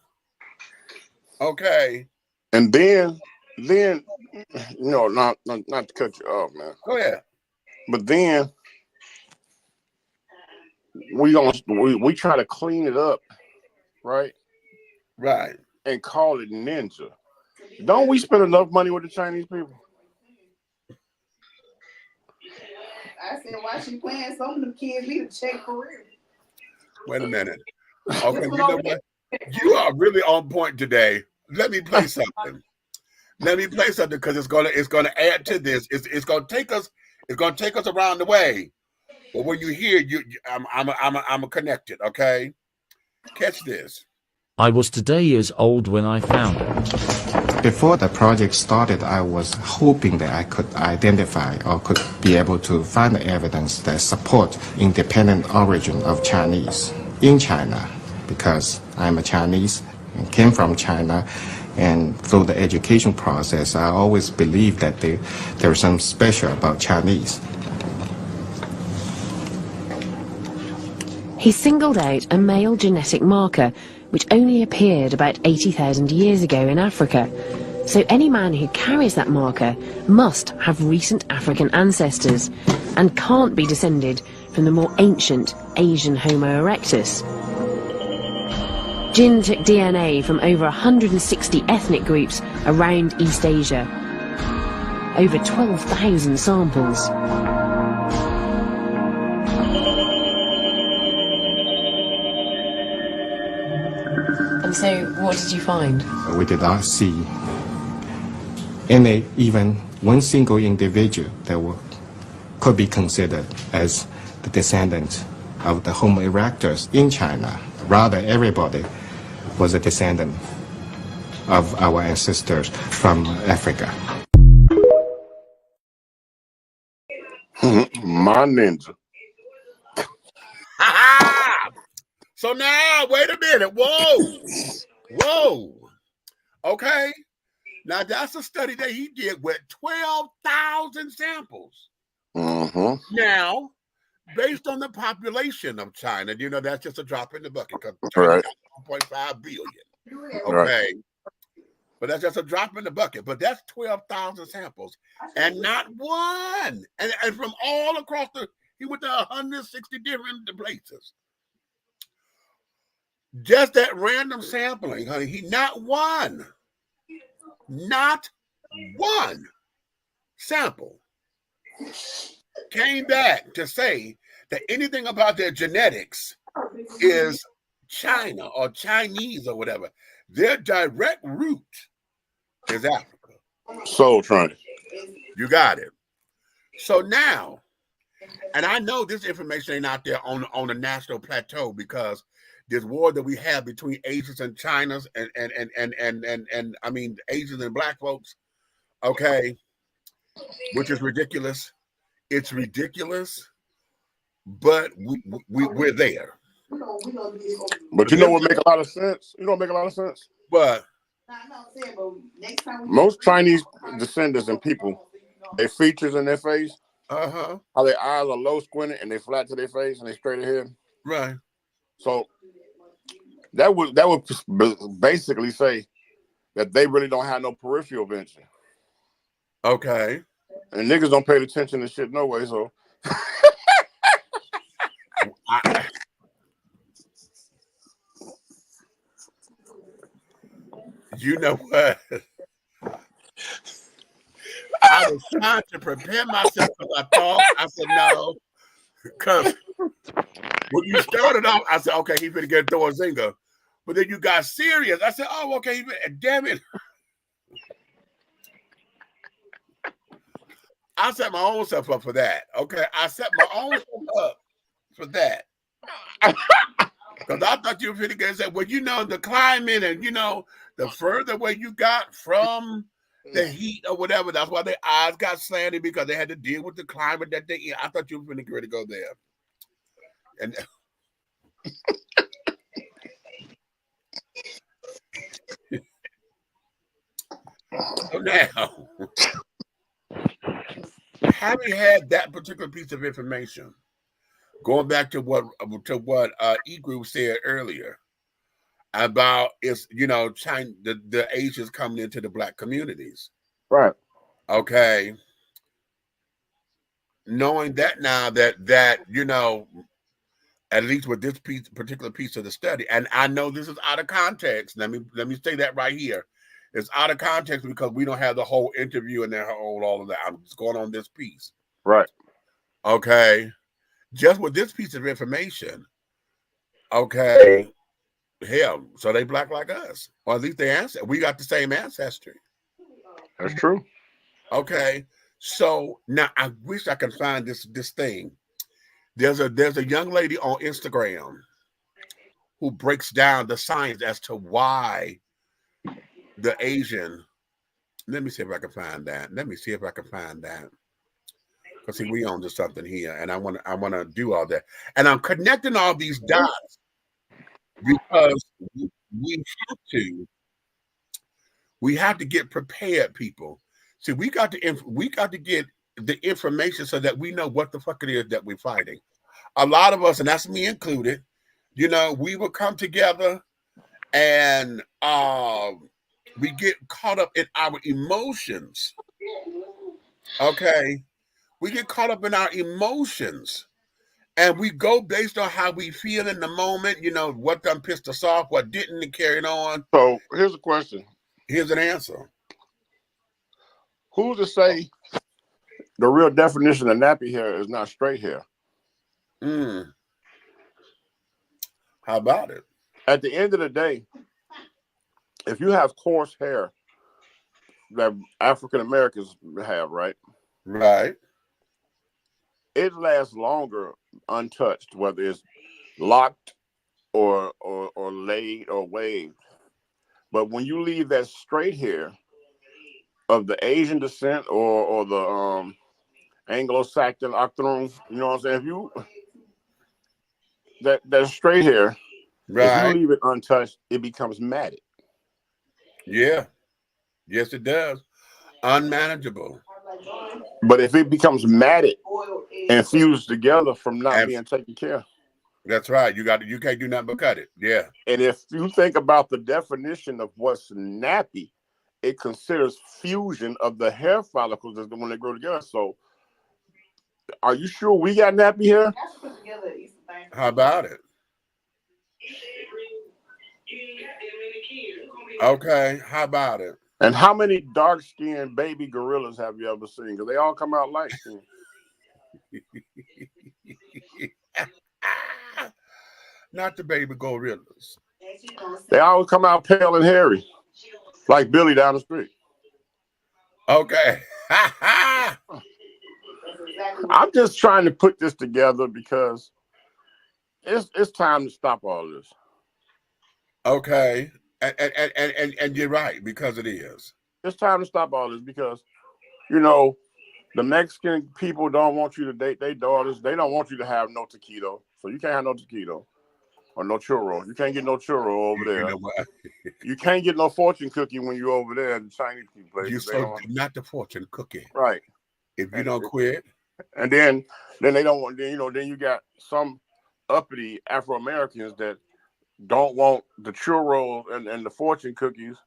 Okay. And then not to cut you off, man. Go ahead. But then we try to clean it up, right? Right. And call it ninja. Don't we spend enough money with the Chinese people? I said, why she playing? Some of them kids need to check for real. Wait a minute. Okay, you know what? You are really on point today. Let me play something. Because it's gonna add to this. It's gonna take us around the way. But when you hear I'm connected. Okay, catch this. I was today years old when I found it. Before the project started, I was hoping that I could identify or could be able to find evidence that support independent origin of Chinese in China, because I'm a Chinese and came from China, and through the education process, I always believed that there's something special about Chinese. He singled out a male genetic marker which only appeared about 80,000 years ago in Africa. So any man who carries that marker must have recent African ancestors and can't be descended from the more ancient Asian Homo erectus. Jin took DNA from over 160 ethnic groups around East Asia. Over 12,000 samples. And so, what did you find? We did not see even one single individual that could be considered as the descendant of the Homo erectus in China. Rather, everybody was a descendant of our ancestors from Africa. My ninja. So now, wait a minute. Whoa. Okay. Now, that's a study that he did with 12,000 samples. Now, based on the population of China, you know, that's just a drop in the bucket because China got 1.5 billion. Okay. But that's just a drop in the bucket. But that's 12,000 samples. And not one. And from all across he went to 160 different places. Just that random sampling, honey. Not one sample came back to say that anything about their genetics is China or Chinese or whatever. Their direct root is Africa. Soul Train. You got it. So now, and I know this information ain't out there on the national plateau because this war that we have between Asians and Chinas and I mean Asians and black folks, okay, which is ridiculous. It's ridiculous, but we're there. But you know what make a lot of sense? You know what make a lot of sense? But most Chinese descendants and people, their features in their face, how their eyes are low squinted and they flat to their face and they straight ahead. Right. So that would basically say that they really don't have no peripheral vision. Okay. And niggas don't pay attention to shit no way, so. You know what? I was trying to prepare myself because I said no. Because when you started off, I said, okay, he's going to get throw a zinger. But then you got serious. I said, oh, okay, damn it. I set my own self up for that. Okay, I set my own self up for that. Because I thought you were going to say, well, you know, the climate and, you know, the further away you got from the heat or whatever, that's why their eyes got slanted because they had to deal with the climate that they in. I thought you were going to get ready to go there. And so now, having had that particular piece of information, going back to what E-Group said earlier about China, the Asians coming into the black communities. Right. Okay. Knowing that now that at least with this particular piece of the study, and I know this is out of context. Let me say that right here. It's out of context because we don't have the whole interview and the whole all of that. I'm just going on this piece. Right. Okay. Just with this piece of information, okay, hell, so they black like us, or at least we got the same ancestry. That's true. Okay, so now I wish I could find this thing. There's a young lady on Instagram who breaks down the science as to why the Asian. Let me see if I can find that. Because see, we own to something here, and I want to do all that, and I'm connecting all these dots because we have to get prepared, people. See, we got to get the information so that we know what the fuck it is that we're fighting. A lot of us, and that's me included, we will come together and we get caught up in our emotions. Okay. We get caught up in our emotions and we go based on how we feel in the moment, what done pissed us off, what didn't, and carrying on. So here's a question. Here's an answer. Who's to say the real definition of nappy hair is not straight hair? How about it? At the end of the day, if you have coarse hair that African Americans have, right? Right. It lasts longer untouched, whether it's locked or laid or waved. But when you leave that straight hair of the Asian descent or the Anglo-Saxon octoroon, you know what I'm saying? If you that straight hair, if you Right. leave it untouched, it becomes matted. Yeah. Yes, it does. Unmanageable. But if it becomes matted and fused together from not being taken care of. That's right. You can't do nothing but cut it. Yeah. And if you think about the definition of what's nappy, it considers fusion of the hair follicles when they grow together. So are you sure we got nappy hair? How about it? Okay, how about it? And how many dark-skinned baby gorillas have you ever seen? Because they all come out light-skinned. Not the baby gorillas. They always come out pale and hairy, like Billy down the street. Okay. I'm just trying to put this together because it's time to stop all this. Okay. And you're right, because it is. It's time to stop all this because, you know, the Mexican people don't want you to date their daughters. They don't want you to have no taquito. So you can't have no taquito or no churro. You can't get no churro over there. You know what? You can't get no fortune cookie when you're over there in the Chinese place. Not the fortune cookie. Right. If you don't quit. And then they don't want, then you got some uppity Afro-Americans that don't want the churros and the fortune cookies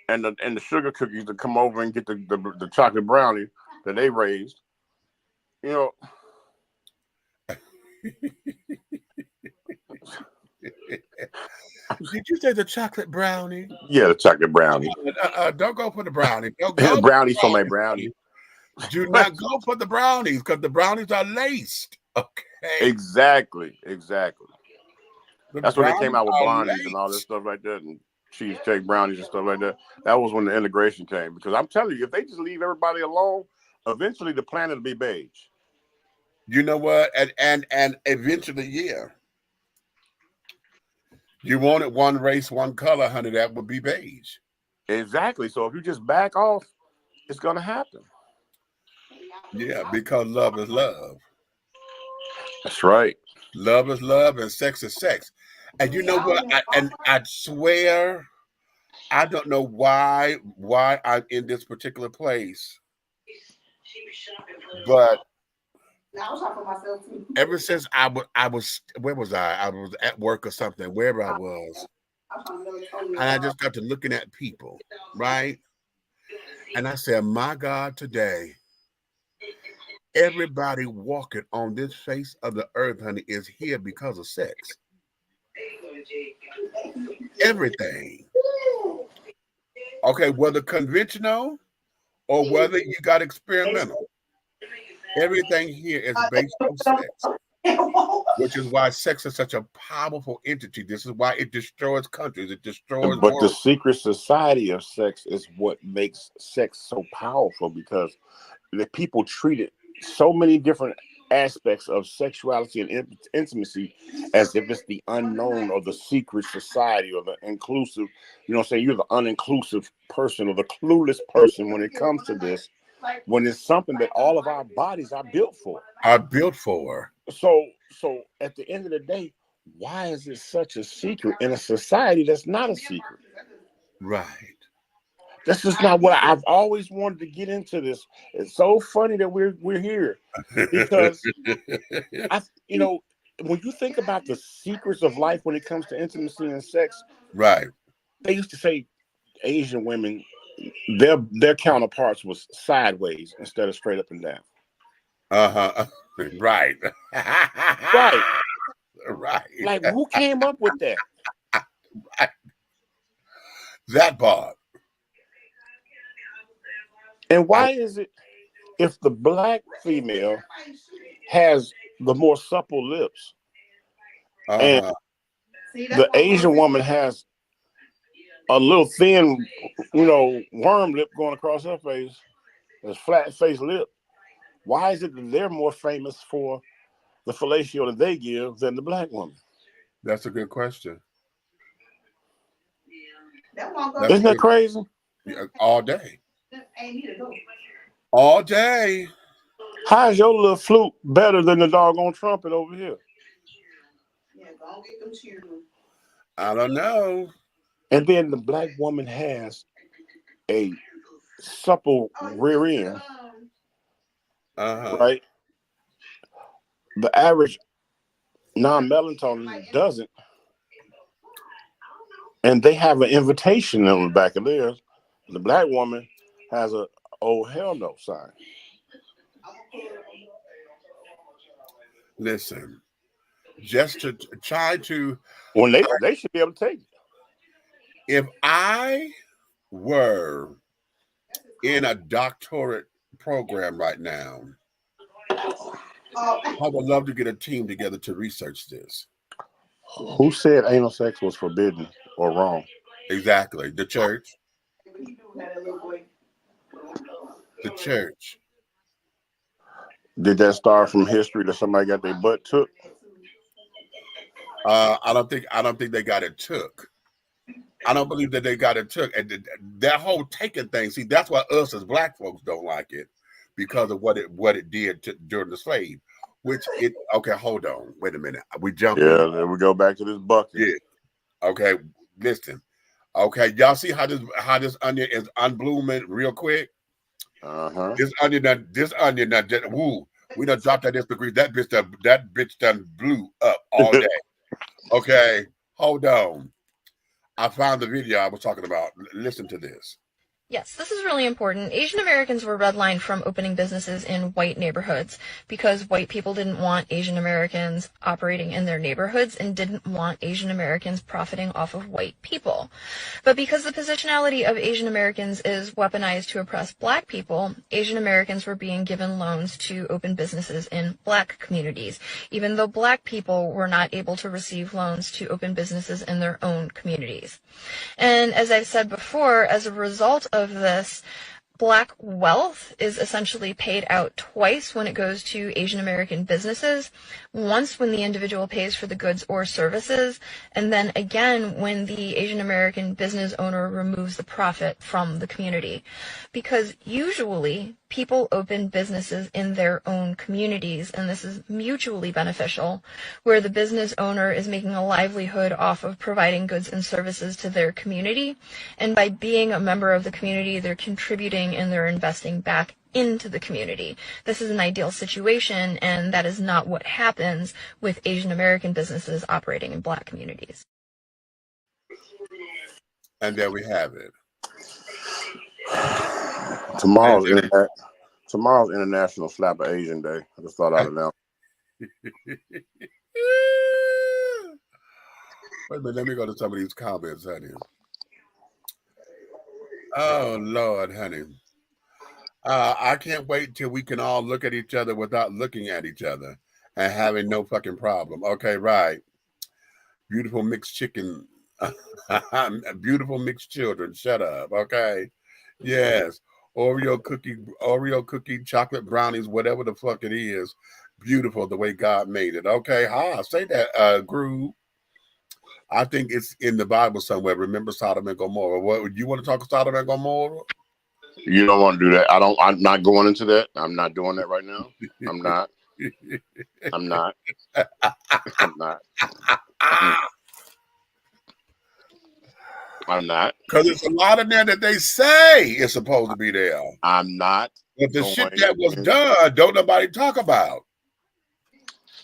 and the sugar cookies to come over and get the chocolate brownie that they raised. You know. Did you say the chocolate brownie? Yeah, the chocolate brownie. Don't go for the brownie. Don't go brownie for my brownie. Do not go for the brownies because the brownies are laced. Okay. Exactly. That's when they came out with blondies and all this stuff like that, and cheesecake brownies and stuff like that. That was when the integration came. Because I'm telling you, if they just leave everybody alone, eventually the planet will be beige. You know what? And eventually, yeah. You wanted one race, one color, honey. That would be beige. Exactly. So if you just back off, it's gonna happen. Yeah, because love is love. That's right. Love is love and sex is sex. And you know what? I swear, I don't know why I'm in this particular place, but ever since I was where was I? I was at work or something, wherever I was, and I just got to looking at people, right? And I said, my God, today, everybody walking on this face of the earth, honey, is here because of sex. Everything. Okay, whether conventional or whether you got experimental, everything here is based on sex, which is why sex is such a powerful entity. This is why it destroys countries. It destroys But worlds. the secret society of sex is what makes sex so powerful because the people treat it so many different aspects of sexuality and intimacy as if it's the unknown or the secret society or the inclusive, you know what I'm saying? You're the uninclusive person or the clueless person when it comes to this, when it's something that all of our bodies are built for. So at the end of the day, why is it such a secret in a society that's not a secret? Right. This is not what I've always wanted to get into this. It's so funny that we're here because when you think about the secrets of life when it comes to intimacy and sex, right? They used to say Asian women, their counterparts was sideways instead of straight up and down. Right. Right. Right. Like who came up with that? Right. That part. And why is it if the black female has the more supple lips and the Asian woman has a little thin, worm lip going across her face, this flat face lip, why is it that they're more famous for the fellatio that they give than the black woman? That's a good question. Isn't that crazy? All day. All day. How is your little flute better than the doggone trumpet over here? I don't know. And then the black woman has a supple rear end, right? The average non-melatonin doesn't. And they have an invitation on the back of theirs. The black woman has a oh hell no sign. Listen, just to try to. When they should be able to take it. If I were in a doctorate program right now, I would love to get a team together to research this. Who said anal sex was forbidden or wrong? Exactly. The church. The church. Did that start from history that somebody got their butt took? I don't think they got it took. I don't believe that they got it took. And that whole taking thing, see, that's why us as black folks don't like it, because of what it did during the slave. Okay, hold on. Wait a minute. We jump. Yeah, there we go back to this bucket. Yeah. Okay, listen. Okay, y'all see how this onion is unblooming real quick? This onion, woo, we done dropped that degree. That bitch done blew up all day. Okay, hold on. I found the video I was talking about. Listen to this. Yes, this is really important. Asian Americans were redlined from opening businesses in white neighborhoods because white people didn't want Asian Americans operating in their neighborhoods and didn't want Asian Americans profiting off of white people. But because the positionality of Asian Americans is weaponized to oppress black people, Asian Americans were being given loans to open businesses in black communities, even though black people were not able to receive loans to open businesses in their own communities. And as I've said before, as a result of this, black wealth is essentially paid out twice when it goes to Asian American businesses, once when the individual pays for the goods or services, and then again when the Asian American business owner removes the profit from the community. Because usually people open businesses in their own communities, and this is mutually beneficial, where the business owner is making a livelihood off of providing goods and services to their community, and by being a member of the community, they're contributing and they're investing back into the community. This is an ideal situation, and that is not what happens with Asian American businesses operating in black communities. And there we have it. Tomorrow's International Slap a Asian Day. I just thought I'd announce. Wait a minute, let me go to some of these comments, honey. Oh, Lord, honey. I can't wait till we can all look at each other without looking at each other and having no fucking problem. Okay, right. Beautiful mixed chicken. Beautiful mixed children. Shut up. Okay. Yes. Oreo cookie, chocolate brownies, whatever the fuck it is. Beautiful the way God made it. Okay. Say that, Groove. I think it's in the Bible somewhere. Remember Sodom and Gomorrah. What you want to talk Sodom and Gomorrah? You don't want to do that. I'm not going into that. I'm not doing that right now. I'm not. I'm not. I'm not. Because there's a lot in there that they say is supposed to be there. I'm not. But the shit that was done, don't nobody talk about.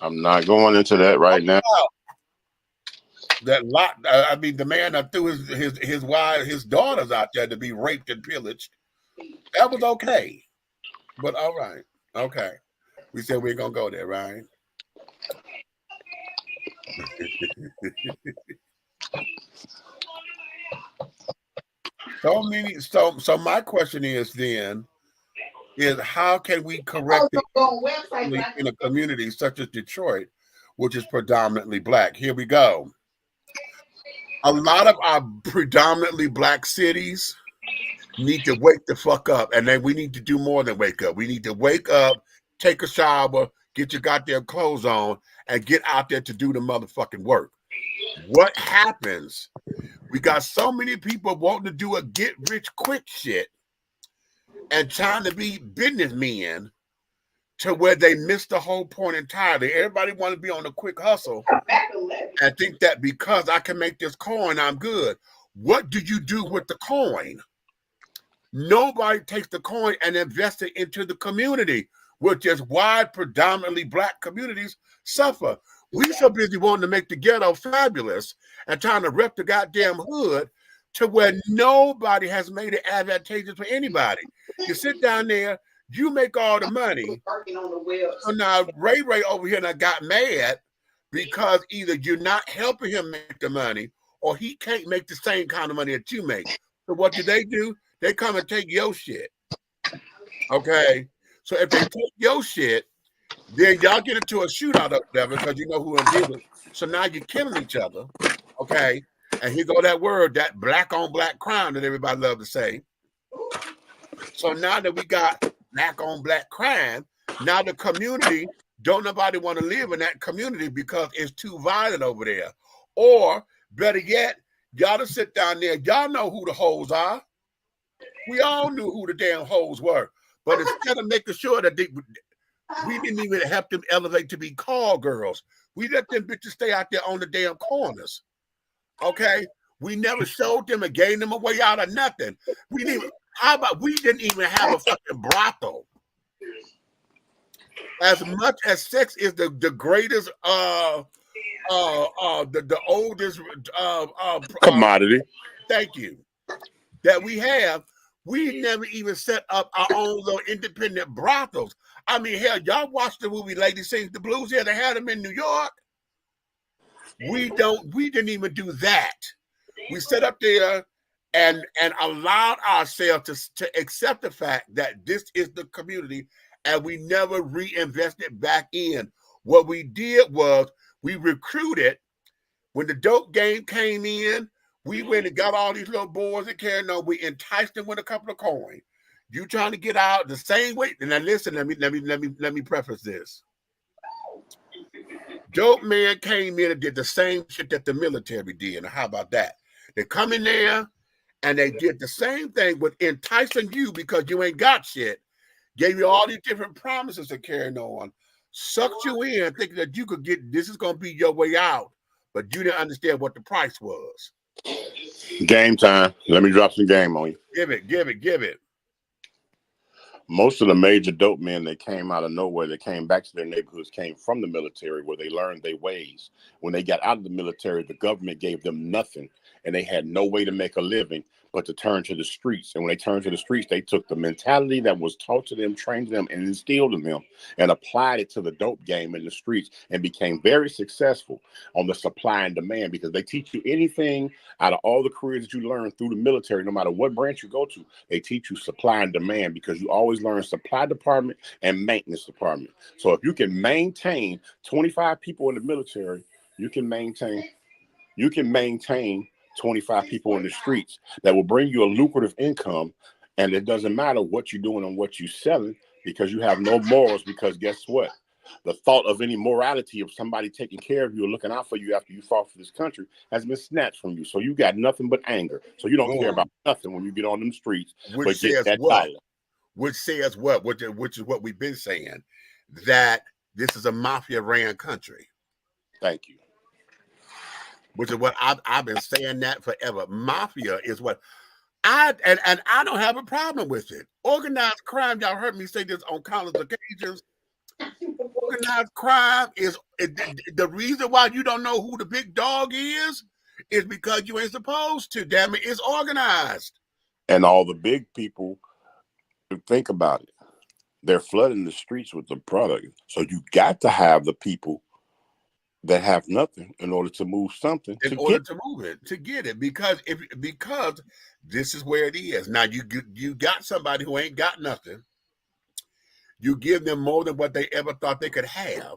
I'm not going into that right now. That lot. I mean, the man that threw his wife, his daughters out there to be raped and pillaged. That was okay. But all right. Okay. We said we ain't gonna go there, right? So my question is then, is how can we correct it in a community such as Detroit, which is predominantly black? Here we go. A lot of our predominantly black cities need to wake the fuck up, and then we need to do more than wake up. We need to wake up, take a shower, get your goddamn clothes on, and get out there to do the motherfucking work. What happens? We got so many people wanting to do a get-rich-quick shit and trying to be businessmen to where they miss the whole point entirely. Everybody want to be on a quick hustle and think that because I can make this coin, I'm good. What do you do with the coin? Nobody takes the coin and invests it into the community, which is why predominantly Black communities suffer. We so busy wanting to make the ghetto fabulous and trying to rep the goddamn hood to where nobody has made it advantageous for anybody. You sit down there, you make all the money. So now Ray over here and got mad because either you're not helping him make the money or he can't make the same kind of money that you make. So what do? They come and take your shit. Okay? So if they take your shit, then y'all get into a shootout up there because you know who did it. So now you're killing each other. Okay? And here go that word, that black on black crime that everybody loves to say. So now that we got black on black crime, now the community, don't nobody want to live in that community because it's too violent over there. Or better yet, y'all to sit down there, y'all know who the hoes are. We all knew who the damn hoes were. But instead of making sure that we didn't even help them elevate to be call girls, we let them bitches stay out there on the damn corners. Okay? We never showed them and gave them a way out of nothing. We didn't even have a fucking brothel. As much as sex is the greatest the oldest commodity. Thank you. That we have, we never even set up our own little independent brothels. I mean, hell, y'all watched the movie Lady Sings the Blues here. They had them in New York. We didn't even do that. We set up there and allowed ourselves to accept the fact that this is the community, and we never reinvested back in. What we did was we recruited. When the dope game came in, we went and got all these little boys that carried on. We enticed them with a couple of coins. You trying to get out the same way? And now listen, let me preface this. Dope man came in and did the same shit that the military did. Now, how about that? They come in there and they did the same thing with enticing you because you ain't got shit. Gave you all these different promises to carry on. Sucked you in thinking that you could get, this is going to be your way out. But you didn't understand what the price was. Game time. Let me drop some game on you. Give it. Most of the major dope men that came out of nowhere, that came back to their neighborhoods, came from the military where they learned their ways. When they got out of the military, the government gave them nothing, and they had no way to make a living but to turn to the streets. And when they turned to the streets, they took the mentality that was taught to them, trained them, and instilled in them, and applied it to the dope game in the streets, and became very successful on the supply and demand, because they teach you anything out of all the careers that you learn through the military, no matter what branch you go to, they teach you supply and demand, because you always learn supply department and maintenance department. So if you can maintain 25 people in the military, you can maintain 25 people in the streets that will bring you a lucrative income. And it doesn't matter what you're doing and what you're selling, because you have no morals. Because guess what? The thought of any morality of somebody taking care of you or looking out for you after you fought for this country has been snatched from you. So you got nothing but anger. So you don't care about nothing when you get on them streets. Which says what? Which is what we've been saying, that this is a mafia-ran country. Thank you. Which is what I've been saying that forever. Mafia is what I don't have a problem with it. Organized crime, y'all heard me say this on countless occasions. Organized crime is the reason why you don't know who the big dog is because you ain't supposed to. Damn it, it's organized. And all the big people, think about it, they're flooding the streets with the product. So you got to have the people that have nothing in order to move something. To get it, because this is where it is. Now you got somebody who ain't got nothing. You give them more than what they ever thought they could have.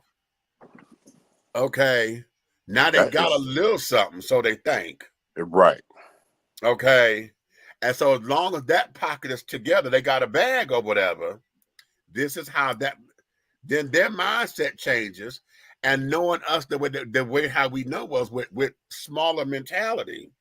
Okay. Now they got a little something, so they think. Right. Okay. And so as long as that pocket is together, they got a bag or whatever. This is how then their mindset changes. and knowing us the way how we know us with smaller mentality.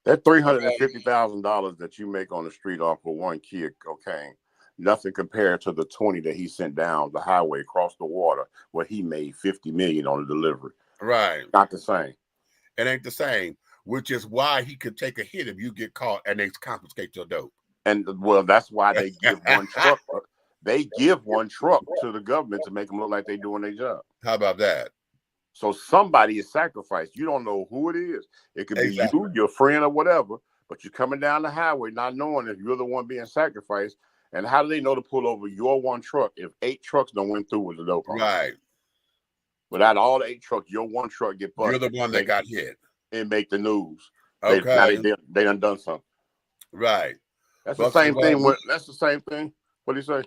That $350,000 that you make on the street off of one key of cocaine, nothing compared to the 20 that he sent down the highway across the water where he made 50 million on the delivery. Right. Not the same. It ain't the same, which is why he could take a hit if you get caught and they confiscate your dope. And well, that's why they give one truck. They give one truck to the government to make them look like they're doing their job. How about that? So somebody is sacrificed. You don't know who it is. It could be you, your friend, or whatever, but you're coming down the highway not knowing if you're the one being sacrificed. And how do they know to pull over your one truck if 8 trucks don't went through with the dope? Right. Without all the 8 trucks, your one truck get busted. You're the one that got hit. And make the news. Okay. They done something. Right. That's the same thing. That's the same thing. What do you say?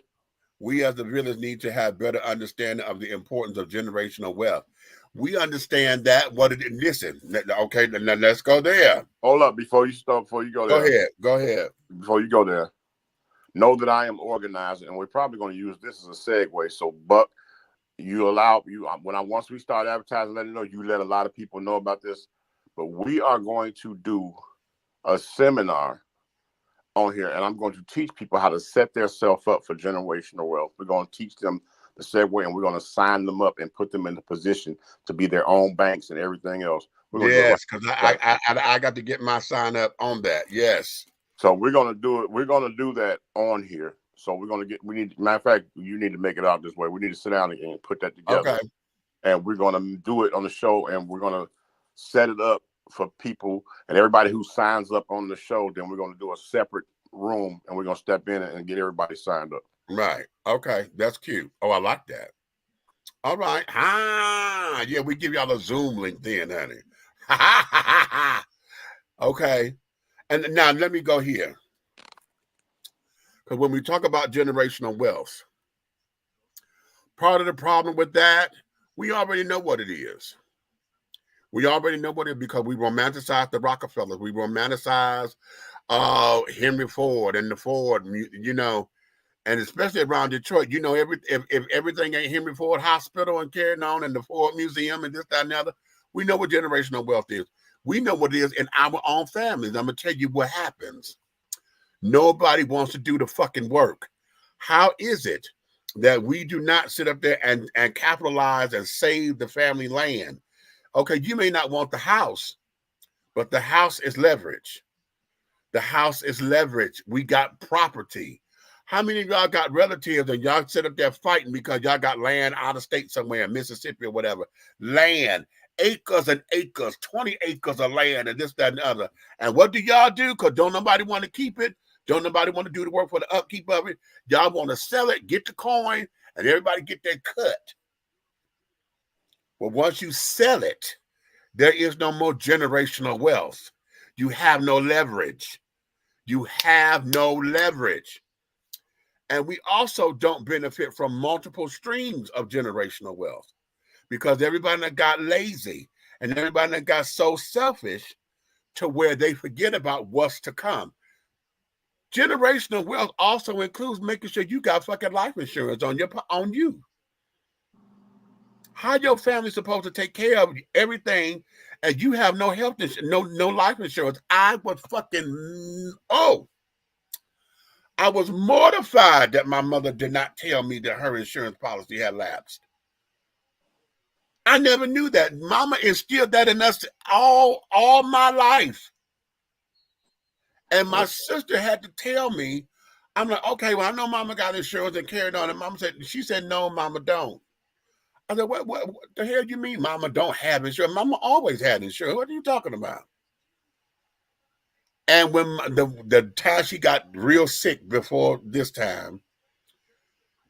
We as the realers need to have better understanding of the importance of generational wealth. We understand that. Listen, okay, now let's go there. Hold up before you start. Before you go there. Go ahead. Before you go there, know that I am organizing, and we're probably going to use this as a segue. So, Buck, once we start advertising, let it know. You let a lot of people know about this, but we are going to do a seminar on here, and I'm going to teach people how to set themselves up for generational wealth. We're going to teach them the segue, and we're going to sign them up and put them in the position to be their own banks and everything else. Yes, because I got to get my sign up on that. Yes. So we're going to do it. We're going to do that on here. So matter of fact, you need to make it out this way. We need to sit down and put that together. Okay. And we're going to do it on the show, and we're going to set it up for people and everybody who signs up on the show. Then we're going to do a separate room, and we're going to step in and get everybody signed up. Right. Okay. That's cute. Oh, I like that. All right. Yeah, we give y'all a Zoom link then, honey. Okay. And now let me go here. Because when we talk about generational wealth, part of the problem with that, we already know what it is. We already know what it is because we romanticize the Rockefellers. We romanticize Henry Ford and the Ford, and especially around Detroit, if everything ain't Henry Ford Hospital and carrying on and the Ford Museum and this, that, and the other, we know what generational wealth is. We know what it is in our own families. I'm going to tell you what happens. Nobody wants to do the fucking work. How is it that we do not sit up there and capitalize and save the family land? Okay, you may not want the house, but the house is leverage. The house is leverage. We got property. How many of y'all got relatives and y'all sit up there fighting because y'all got land out of state somewhere in Mississippi or whatever? Land, acres and acres, 20 acres of land and this, that, and the other. And what do y'all do? Because don't nobody want to keep it. Don't nobody want to do the work for the upkeep of it. Y'all want to sell it, get the coin, and everybody get their cut. Well, once you sell it, there is no more generational wealth. You have no leverage. You have no leverage. And we also don't benefit from multiple streams of generational wealth because everybody that got lazy and everybody that got so selfish to where they forget about what's to come. Generational wealth also includes making sure you got fucking life insurance on you. How your family supposed to take care of everything and you have no health insurance, no life insurance? I was I was mortified that my mother did not tell me that her insurance policy had lapsed. I never knew that. Mama instilled that in us all my life. And my sister had to tell me, I'm like, okay, well, I know Mama got insurance and carried on. And she said, no, Mama don't. I said, what the hell do you mean Mama don't have insurance? Mama always had insurance. What are you talking about? And when the time she got real sick before this time,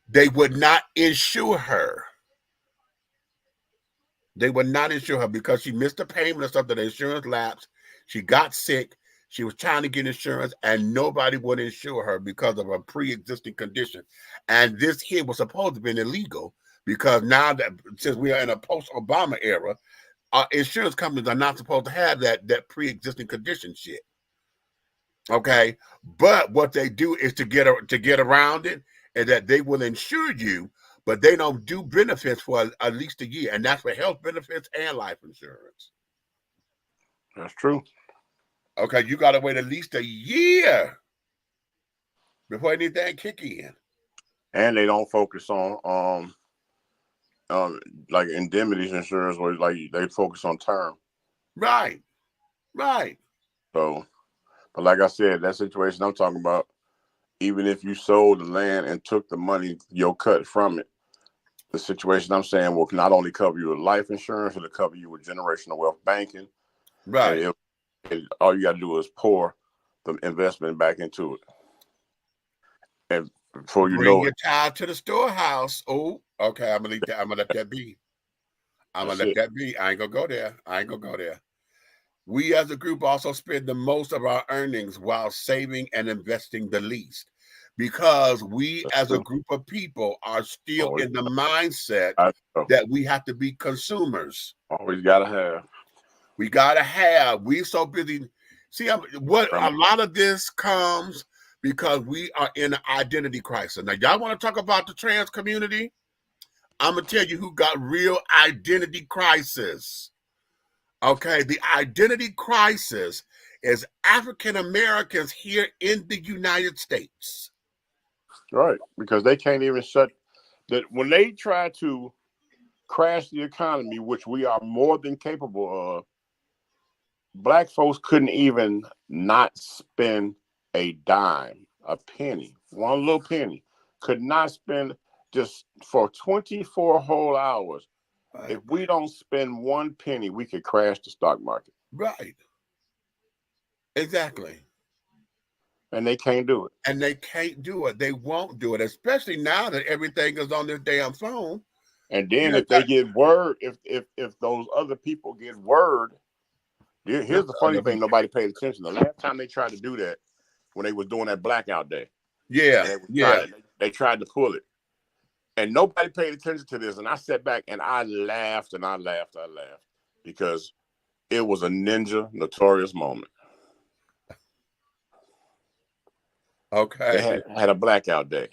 they would not insure her. They would not insure her because she missed a payment or something. The insurance lapsed. She got sick. She was trying to get insurance, and nobody would insure her because of a pre-existing condition. And this here was supposed to be illegal because now that since we are in a post-Obama era, our insurance companies are not supposed to have that pre-existing condition shit. Okay, but what they do is to get around it, and that they will insure you, but they don't do benefits for at least a year, and that's for health benefits and life insurance. That's true. Okay, you got to wait at least a year before anything kick in. And they don't focus on like indemnity insurance, where like they focus on term. Right. So, but like I said, that situation I'm talking about, even if you sold the land and took the money, your cut from it, the situation I'm saying will not only cover you with life insurance, it'll cover you with generational wealth banking. Right. And all you got to do is pour the investment back into it. And before you Bring know your it, child to the storehouse. Oh, okay. I'm gonna let that be. I'm gonna let that be. I ain't gonna go there. We as a group also spend the most of our earnings while saving and investing the least, because we as a group of people are still in the mindset that we have to be consumers. Always gotta have. We gotta have. We so busy. See, what a lot of this comes because we are in an identity crisis. Now, y'all want to talk about the trans community? I'm gonna tell you who got real identity crisis. Okay, the identity crisis is African Americans here in the United States. Right, because they can't even shut that when they try to crash the economy, which we are more than capable of. Black folks couldn't even not spend a dime, a penny, one little penny, could not spend just for 24 whole hours. Right. If we don't spend one penny, we could crash the stock market. Right. Exactly. And they can't do it. And they can't do it. They won't do it, especially now that everything is on their damn phone. And then if they get word, if those other people get word, here's the funny thing, nobody paid attention. The last time they tried to do that, when they was doing that blackout day. Yeah. They tried to pull it. And nobody paid attention to this. And I sat back and I laughed and I laughed. Because it was a ninja notorious moment. Okay. They had a blackout day.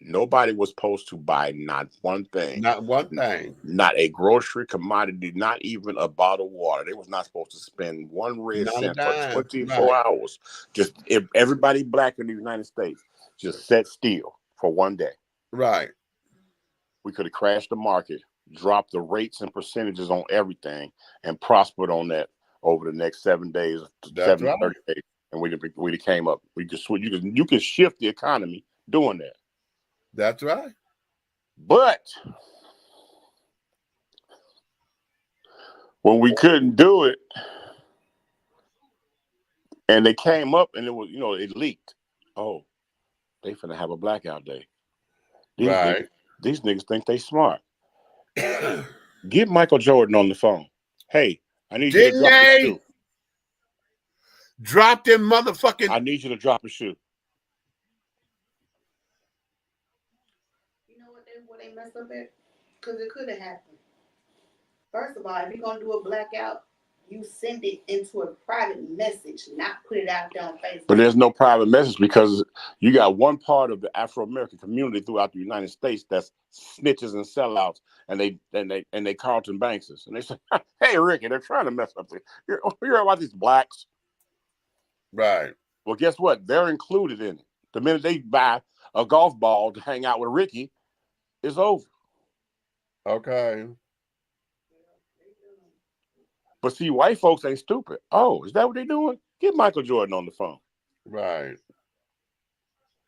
Nobody was supposed to buy not one thing. Not one thing. Not a grocery commodity, not even a bottle of water. They was not supposed to spend one red cent for 24 hours. Just if everybody black in the United States just sat still for one day. Right. We could have crashed the market, dropped the rates and percentages on everything, and prospered on that over the next 7 days, 30 days. And we came up. You could shift the economy doing that. That's right. But when we couldn't do it, and they came up and it was, it leaked. Oh, they finna have a blackout day. These niggas think they smart. Get Michael Jordan on the phone. Hey, I need you to drop a shoe. Drop them motherfucking. I need you to drop a shoe. What they messed up at? Because it could have happened. First of all, if you're going to do a blackout, you send it into a private message, not put it out there on Facebook. But there's no private message because you got one part of the Afro-American community throughout the United States that's snitches and sellouts, and they Carlton Bankses. And they say, hey, Ricky, they're trying to mess up. You hear about these blacks? Right. Well, guess what? They're included in it. The minute they buy a golf ball to hang out with Ricky, it's over. Okay. But see, white folks ain't stupid. Oh, is that what they're doing? Get Michael Jordan on the phone. Right.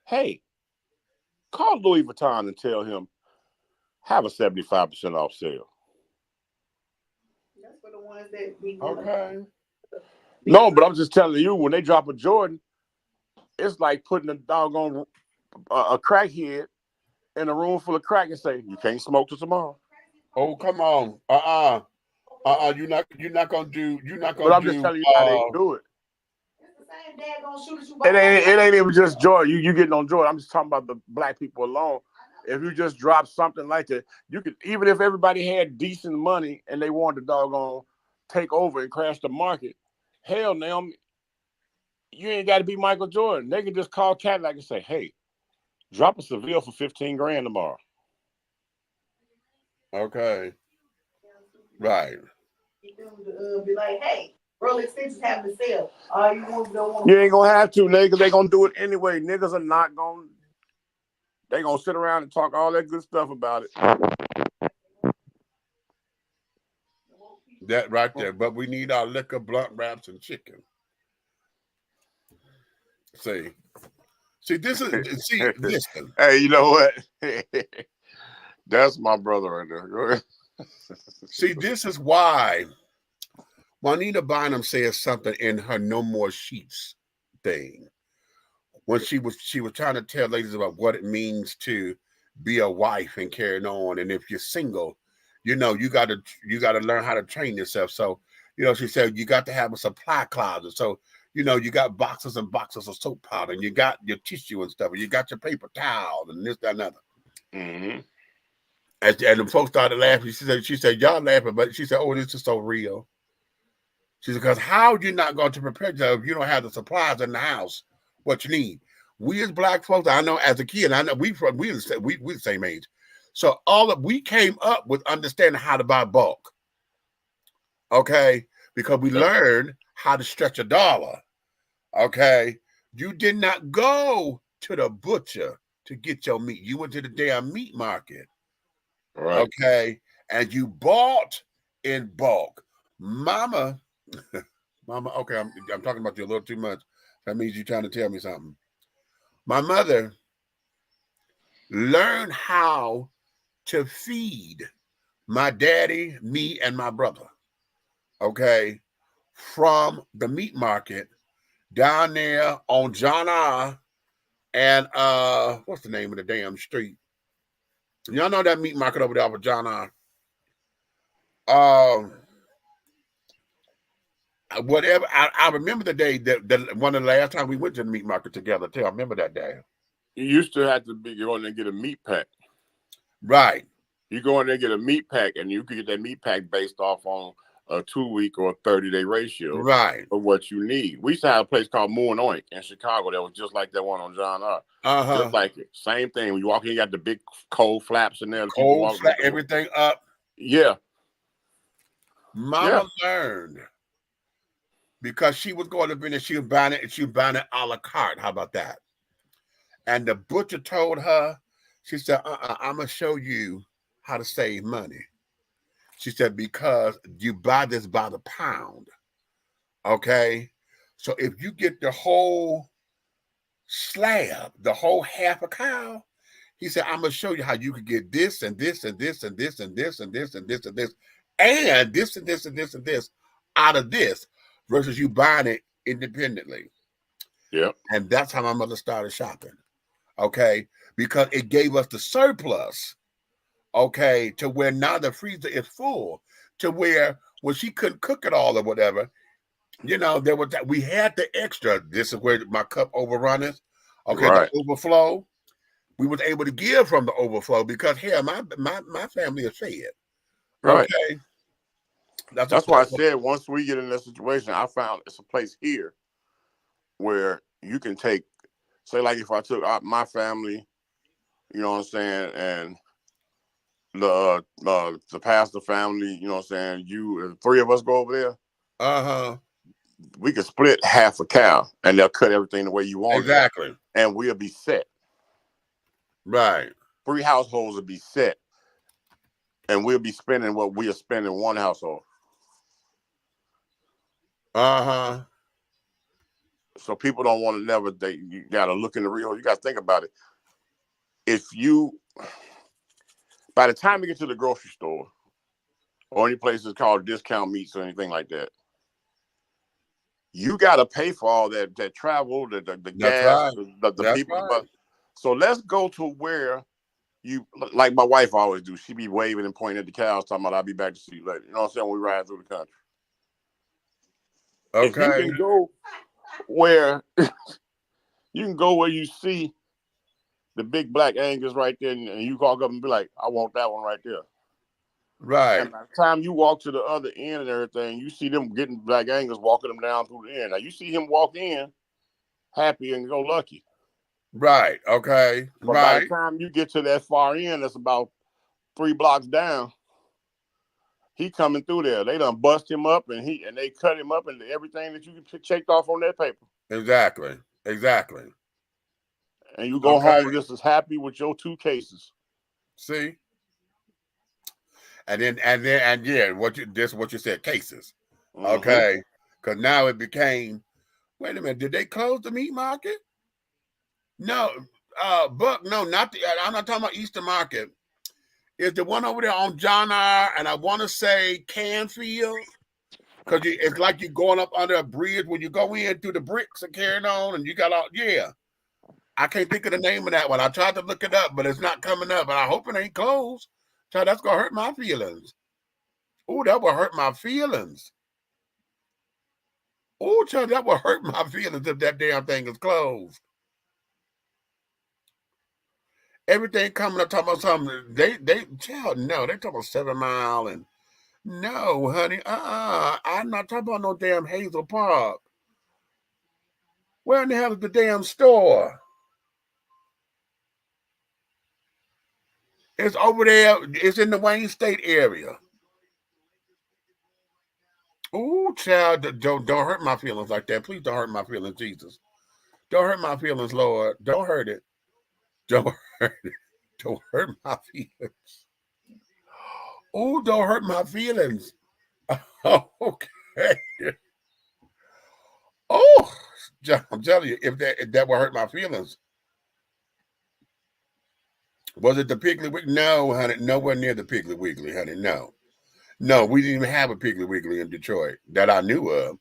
Hey, call Louis Vuitton and tell him, have a 75% off sale. That's for the ones that we okay. No, but I'm just telling you, when they drop a Jordan, it's like putting a doggone a crackhead in a room full of crack and say, you can't smoke till tomorrow. Oh, come on. You're not gonna do. But I'm just telling you how they do it. It ain't even just Jordan. You getting on Jordan. I'm just talking about the black people alone. If you just drop something like that, you could, even if everybody had decent money and they wanted to doggone take over and crash the market, hell, Naomi, you ain't got to be Michael Jordan. They can just call Cadillac and say, hey, drop a Seville for $15,000 tomorrow. Okay. Right. Be like, hey, roll extensions have to sell. All you want don't want. You ain't gonna have to, niggas. They gonna do it anyway. Niggas are not gonna. They gonna sit around and talk all that good stuff about it. That right there. But we need our liquor, blunt wraps, and chicken. See, this is listen. Hey, you know what? That's my brother right there. Go ahead. See, this is why Juanita Bynum says something in her No More Sheets thing. When she was trying to tell ladies about what it means to be a wife and carrying on. And if you're single, you gotta learn how to train yourself. So, she said you got to have a supply closet. So, you got boxes and boxes of soap powder, and you got your tissue and stuff, and you got your paper towel and this, that, and other. Mm-hmm. And the folks started laughing. She said, y'all laughing, but she said, oh, this is so real. She said, because how are you not going to prepare yourself if you don't have the supplies in the house, what you need? We as black folks, I know as a kid, I know we the same age. So we came up with understanding how to buy bulk. Okay? Because we learned how to stretch a dollar. Okay? You did not go to the butcher to get your meat. You went to the damn meat market. Right. Okay? And you bought in bulk. Mama, okay, I'm talking about you a little too much. That means you're trying to tell me something. My mother learned how to feed my daddy, me, and my brother, okay, from the meat market down there on John R. and what's the name of the damn street? Y'all know that meat market over there off of John R. Whatever. I remember the day that one of the last time we went to the meat market together too. I remember that day. You used to have to go in there and get a meat pack. Right. You go in there and get a meat pack, and you could get that meat pack based off on a 2-week or a 30-day ratio. Right. Of what you need. We used to have a place called Moo and Oink in Chicago that was just like that one on John R. Just like it. Same thing. When you walk in, you got the big cold flaps in there. Cold flap, everything up. Yeah. Mama learned. Because she was going to be there, she was buying it a la carte. How about that? And the butcher told her, she said, I'm going to show you how to save money. She said, because you buy this by the pound. Okay? So if you get the whole slab, the whole half a cow, he said, I'm going to show you how you could get this and this and this and this and this and this and this and this and this and this and this and this out of this. Versus you buying it independently. Yeah. And that's how my mother started shopping. Okay. Because it gave us the surplus. Okay. To where now the freezer is full. To where when she couldn't cook it all or whatever, there was that we had the extra. This is where my cup overrunneth. Okay. Right. The overflow. We was able to give from the overflow because here my family is fed. Right. Okay. That's why I said once we get in that situation, I found it's a place here where you can take, say, like if I took my family, you know what I'm saying, and the pastor family, you know what I'm saying, you 3 of us go over there. We could split half a cow, and they'll cut everything the way you want. Exactly. And we'll be set. Right. 3 households will be set, and we'll be spending what we are spending one household. So people don't want to you got to look in the real. You got to think about it. By the time you get to the grocery store or any places called discount meats or anything like that, you got to pay for all that travel, the gas, right. the people. Right. So let's go to where like my wife always do. She be waving and pointing at the cows, talking about I'll be back to see you later. You know what I'm saying? When we ride through the country. Okay. If you can go where you see the big black Angus right there, and you walk up and be like, I want that one right there. Right. And by the time you walk to the other end and everything, you see them getting black Angus, walking them down through the end. Now you see him walk in happy and go lucky. Right. Okay. But by the time you get to that far end, that's about 3 blocks down. He coming through there. They done bust him up, and they cut him up into everything that you can check off on that paper. Exactly. And you go home just as happy with your 2 cases. See? And yeah, what you said, cases. Okay. Because now it became, wait a minute, did they close the meat market? No, Buck, no, I'm not talking about Eastern Market. Is the one over there on John R. and I want to say Canfield? Because it's like you're going up under a bridge when you go in through the bricks and carrying on, and you got all, yeah. I can't think of the name of that one. I tried to look it up, but it's not coming up. But I hope it ain't closed. Child, that's going to hurt my feelings. Oh, that will hurt my feelings. Oh, child, that will hurt my feelings if that damn thing is closed. Everything coming up talking about something. Child, no, they talking about 7 Mile and no, honey. I'm not talking about no damn Hazel Park. Where in the hell is the damn store? It's over there. It's in the Wayne State area. Oh, child, don't hurt my feelings like that. Please don't hurt my feelings, Jesus. Don't hurt my feelings, Lord. Don't hurt it. Don't hurt it. Don't hurt my feelings. Oh, don't hurt my feelings. Okay. Oh, I'm telling you, if that will hurt my feelings. Was it the Piggly Wiggly? No, honey, nowhere near the Piggly Wiggly, honey. No, we didn't even have a Piggly Wiggly in Detroit that I knew of.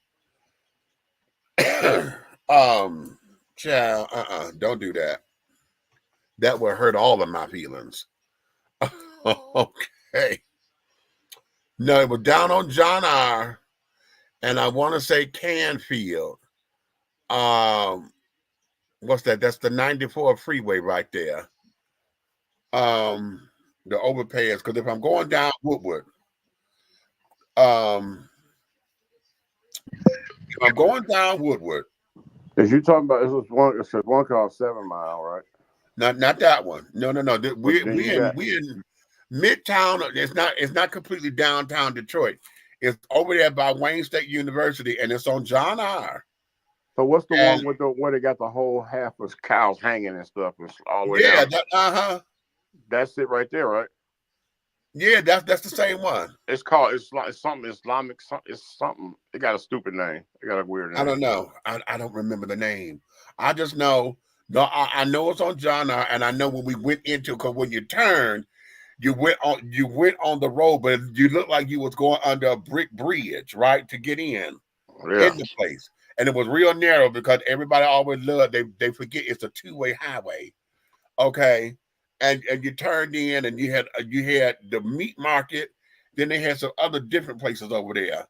Child, don't do that. That will hurt all of my feelings. Okay. No, it was down on John R. And I want to say Canfield. What's that? That's the 94 freeway right there. The overpass. Because if I'm going down Woodward, if I'm going down Woodward. Is you talking about it's one called 7 Mile, right? Not that one. No. We in Midtown. It's not completely downtown Detroit. It's over there by Wayne State University, and it's on John R. So what's the one with where they got the whole half of cows hanging and stuff and all the way down? That's it right there, right? Yeah, that's the same one. It's something Islamic. It's something. It got a stupid name. It got a weird name. I don't know. I don't remember the name. I just know. No, I know it's on John R. And I know when we went into, because when you turned, you went on the road, but you looked like you was going under a brick bridge, right, to get in the place. And it was real narrow because everybody always loved. They forget it's a 2-way highway. Okay. And you turned in and you had the meat market, then they had some other different places over there.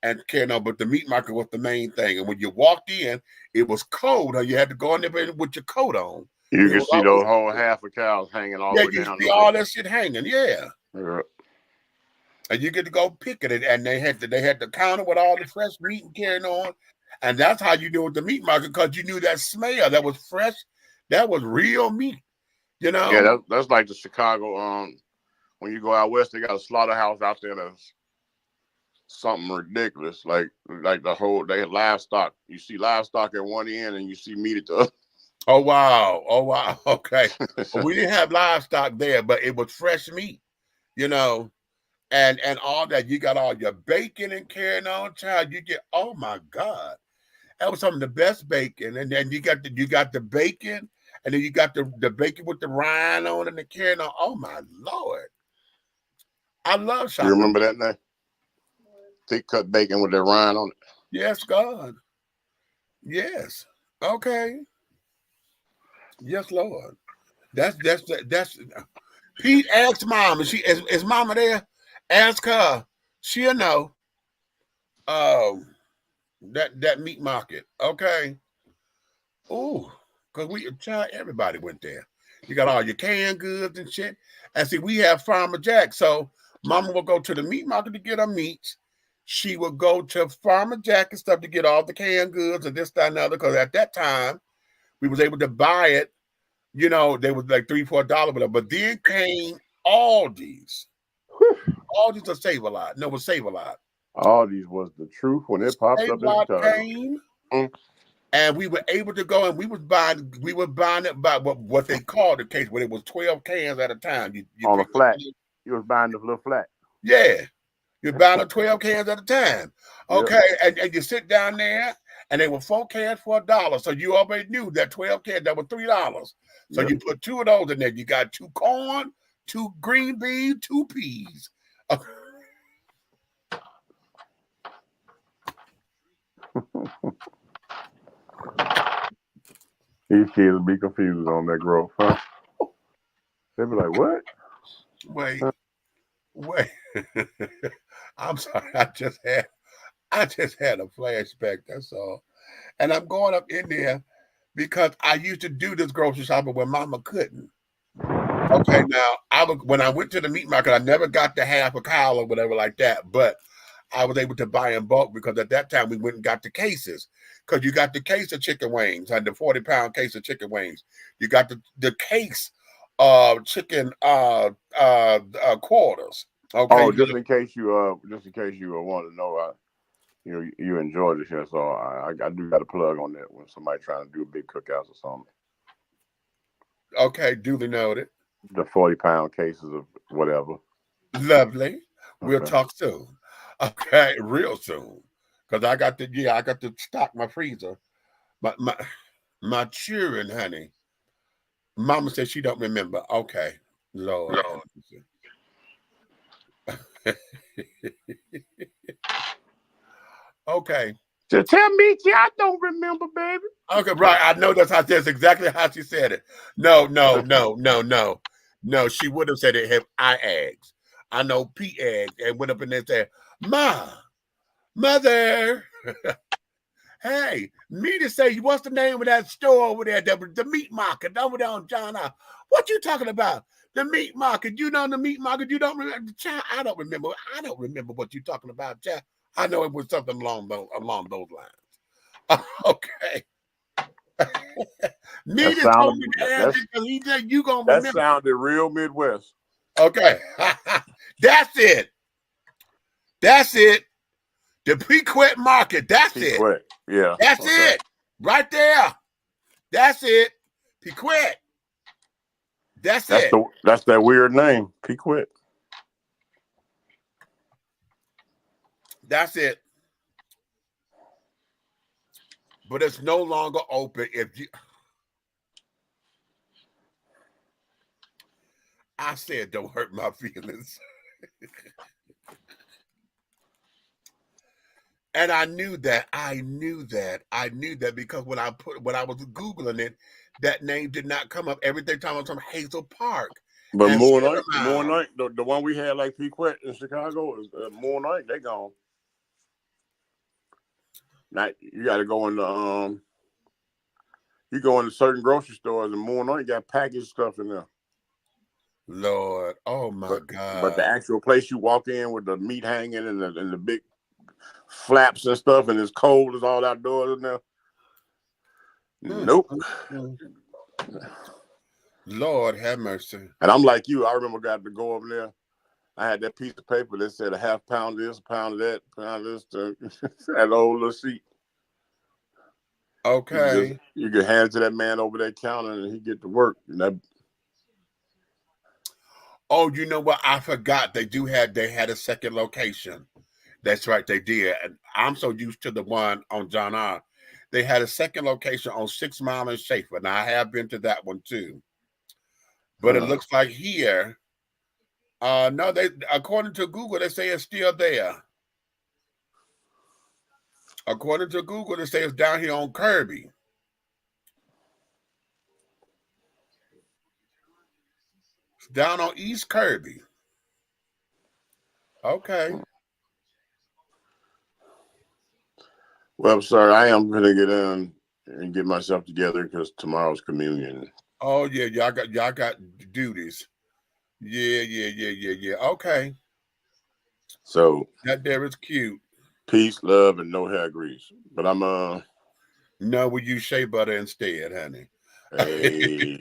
And but the meat market was the main thing. And when you walked in, it was cold. You had to go in there with your coat on. You can see those whole half of cows hanging all the way down. Yeah, you see all that shit hanging. Yeah. And you get to go picking it, and they had the counter with all the fresh meat and carrying on. And that's how you do with the meat market, because you knew that smell. That was fresh. That was real meat. You know? Yeah, that's like the Chicago. When you go out west, they got a slaughterhouse out there that's something ridiculous. Like they have livestock. You see livestock at one end, and you see meat at the other. Oh wow. Okay. Well, we didn't have livestock there, but it was fresh meat. You know, and all that. You got all your bacon and carrying on, child. You get, oh my God, that was some of the best bacon. And then you got the bacon. And then you got the bacon with the rind on and the carrying on. Oh, my Lord. I love shopping. You remember that name? Thick cut bacon with the rind on it. Yes, God. Yes. Okay. Yes, Lord. That's Pete asked Mom. Is Mama there? Ask her. She'll know. That meat market. Okay. Ooh. Because everybody went there. You got all your canned goods and shit. And see, we have Farmer Jack. So Mama will go to the meat market to get her meats. She will go to Farmer Jack and stuff to get all the canned goods and this, that, and the other. Because at that time, we was able to buy it. You know, they was like $3-4, whatever. But then came Aldi's. All these are Save a Lot. No, it was Save a Lot. All these was the truth when it popped Save up a in Lot Chicago. came, and we were able to go, and we were buying it by what they called the case, but it was 12 cans at a time. You On a flat. You was buying the little flat. Yeah. You're buying 12 cans at a time. Okay. Yep. And you sit down there, and they were 4 cans for $1. So you already knew that 12 cans, that was $3. So you put 2 of those in there. You got 2 corn, 2 green beans, 2 peas. These kids will be confused on that growth, huh? They'll be like, what? Wait. I'm sorry. I just had a flashback. That's all. And I'm going up in there because I used to do this grocery shopping when Mama couldn't. Okay, now when I went to the meat market, I never got the half a cow or whatever like that, but I was able to buy in bulk because at that time we went and got the cases. Because you got the case of chicken wings and the 40-pound case of chicken wings. You got the case of chicken quarters. Okay. Oh, just in case you want to know, you enjoy this here, so I do got a plug on that when somebody trying to do a big cookouts or something. Okay, duly noted. The 40-pound cases of whatever. Lovely. We'll talk soon. Okay, real soon. Because I got to stock my freezer. But my children, honey. Mama said she don't remember. Okay. Lord. Okay. So tell me, I don't remember, baby. Okay, right. I know that's exactly how she said it. No. She would have said it if I asked. I know Pete asked and went up in there and said, Mother. Hey, me to say, what's the name of that store over there? The meat market over there on John R. What you talking about? The meat market. You know the meat market. You don't remember? Child, I don't remember. I don't remember what you talking about, child. I know it was something along those lines. Okay. Me just told me to ask it because he said you gonna remember. That sounded real Midwest. Okay. That's it. The BREWERS market. That's it. Yeah. That's it. Right there. That's it. BREWERS. That's it. That's that weird name. BREWERS. That's it. But it's no longer open if you. I said, don't hurt my feelings. And I knew that because when I was Googling it, that name did not come up. Everything time I was from Hazel Park. But Moore Night, the one we had like BREWERS in Chicago is Moore Night. They gone. Now you got to go into you go into certain grocery stores and Moore Night got packaged stuff in there. Lord, oh my God! But the actual place you walk in with the meat hanging and the big flaps and stuff, and it's cold as all outdoors in there. Nope. Lord have mercy. And I'm like you. I remember got to go over there. I had that piece of paper that said a half pound of this, a pound of that, a pound of this, that old little sheet. Okay. You could hand it to that man over that counter and he get to work. Oh, you know what? I forgot they had a second location. That's right, they did. And I'm so used to the one on John R. They had a second location on 6 Mile and Schaefer. Now I have been to that one too. But it looks like here, no, according to Google, they say it's still there. According to Google, they say it's down here on Kirby. It's down on East Kirby. Okay. Well, sir, I am going to get in and get myself together because tomorrow's communion. Oh yeah, y'all got duties. Yeah. Okay. So that there is cute. Peace, love, and no hair grease. But I'm No, we use shea butter instead, honey. Hey,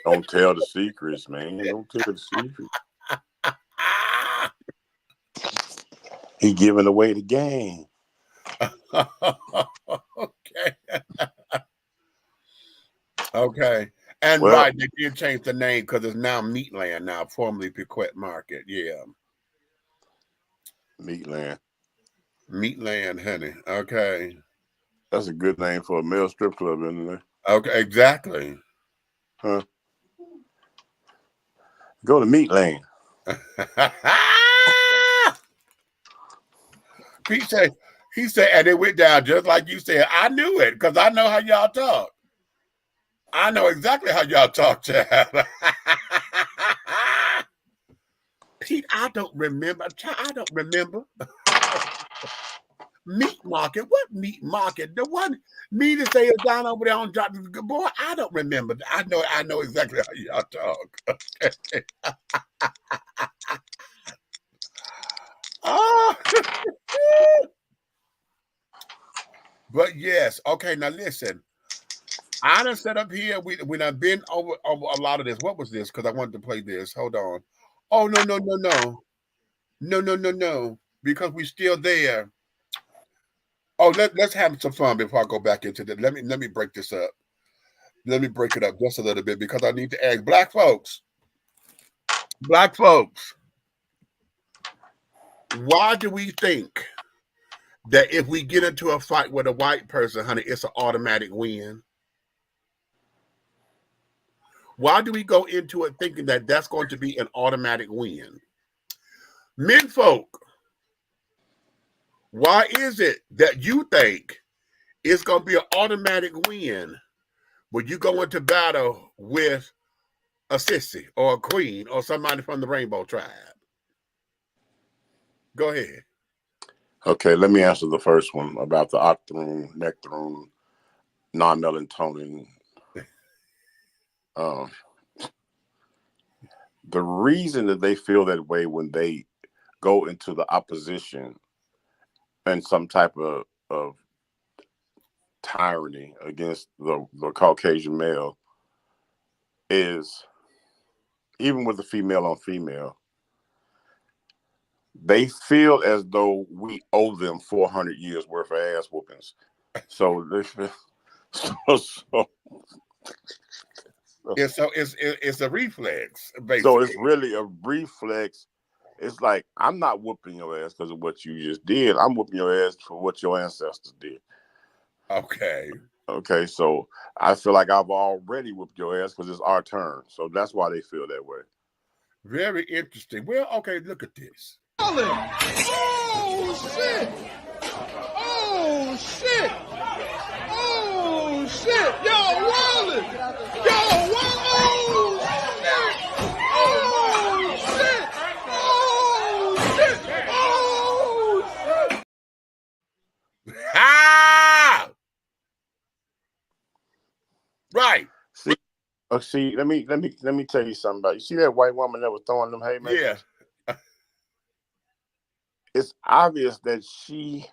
don't tell the secrets, man. Don't tell the secrets. He giving away the game. Okay. Okay. And Well, right, they did change the name because it's now Meatland now, formerly BISCUITS Market. Yeah. Meatland. Meatland, honey. Okay. That's a good name for a male strip club, isn't it? Okay, exactly. Huh? Go to Meatland. he said, and it went down just like you said. I knew it because I know how y'all talk. I know exactly how y'all talk, Chad. Pete, I don't remember. I don't remember. Meat market. What meat market? The one me to say is down over there on Johnson. Boy, I don't remember. I know exactly how y'all talk. Oh. But yes, okay. Now listen, I done set up here. We done been over a lot of this. What was this? Because I wanted to play this. Hold on. Oh no. Because we still there. Oh, let's have some fun before I go back into this. Let me break this up. Let me break it up just a little bit because I need to ask black folks. Black folks, why do we think that if we get into a fight with a white person, honey, it's an automatic win? Why do we go into it thinking that that's going to be an automatic win? Men folk, why is it that you think it's going to be an automatic win when you go into battle with a sissy or a queen or somebody from the Rainbow Tribe? Go ahead. Okay, let me answer the first one about the octoroon, nectarine, non-melatonin. The reason that they feel that way when they go into the opposition and some type of tyranny against the Caucasian male is, even with the female on female, they feel as though we owe them 400 years worth of ass whoopings. So it's a reflex, basically. So it's really a reflex. It's like, I'm not whooping your ass because of what you just did. I'm whooping your ass for what your ancestors did. Okay. Okay, so I feel like I've already whooped your ass because it's our turn. So that's why they feel that way. Very interesting. Well, okay, look at this. Oh, shit! Oh, shit! Oh, shit! Y'all wildin'! Y'all wildin'! Oh, shit! Oh, shit! Oh, shit! Ah! Right. See, let me tell you something about. You see that white woman that was throwing them haymakers? Yeah. It's obvious that she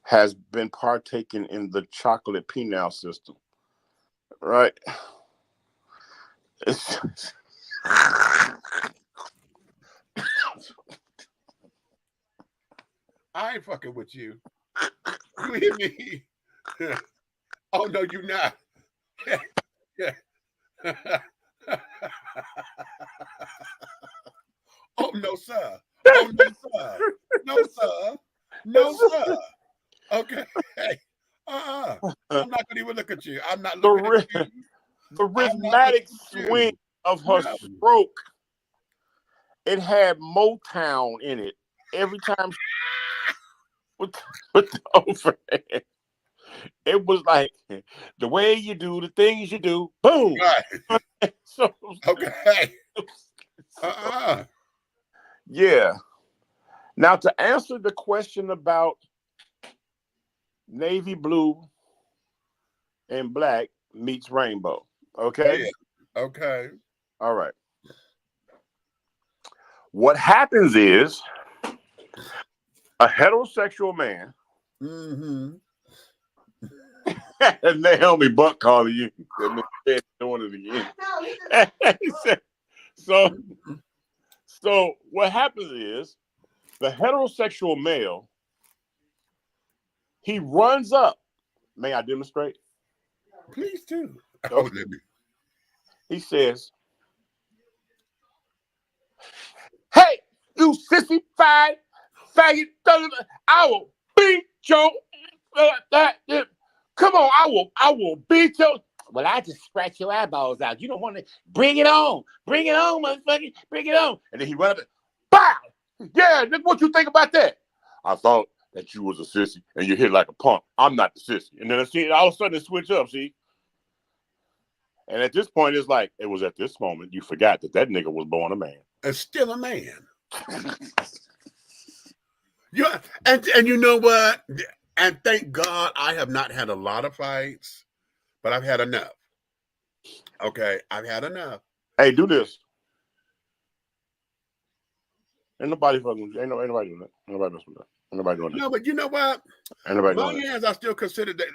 has been partaking in the chocolate penal system, right? I ain't fucking with you. You hear me? Oh no, you're not. Yeah. Oh no, sir. Oh no, sir. No, sir. No, sir. Okay. I'm not gonna even look at you. I'm not looking at you. The rhythmic swing of her stroke, it had Motown in it every time with the overhead. It was like the way you do the things you do. Boom. Right. So, okay. Yeah. Now, to answer the question about navy blue and black meets rainbow. Okay. Yeah. Okay. All right. What happens is a heterosexual man. Mm-hmm. And Naomi Buck calling you. Doing it again. So what happens is The heterosexual male, he runs up. May I demonstrate? Please do. Okay. He says, "Hey, you sissy faggot, I will beat your come on, I will beat your." Well, I just scratch your eyeballs out. You don't want to bring it on, motherfucker, bring it on. And then he run up and bow. Yeah, what you think about that? I thought that you was a sissy and you hit like a punk. I'm not the sissy. And then I see all of a sudden it switch up, see? And at this point, it's like, it was at this moment you forgot that nigga was born a man. And still a man. Yeah, and you know what? And thank God I have not had a lot of fights, but I've had enough. Okay, I've had enough. Hey, do this. Ain't nobody doing that. Ain't nobody doing that. Ain't nobody doing that. No, but you know what? My hands, I still consider that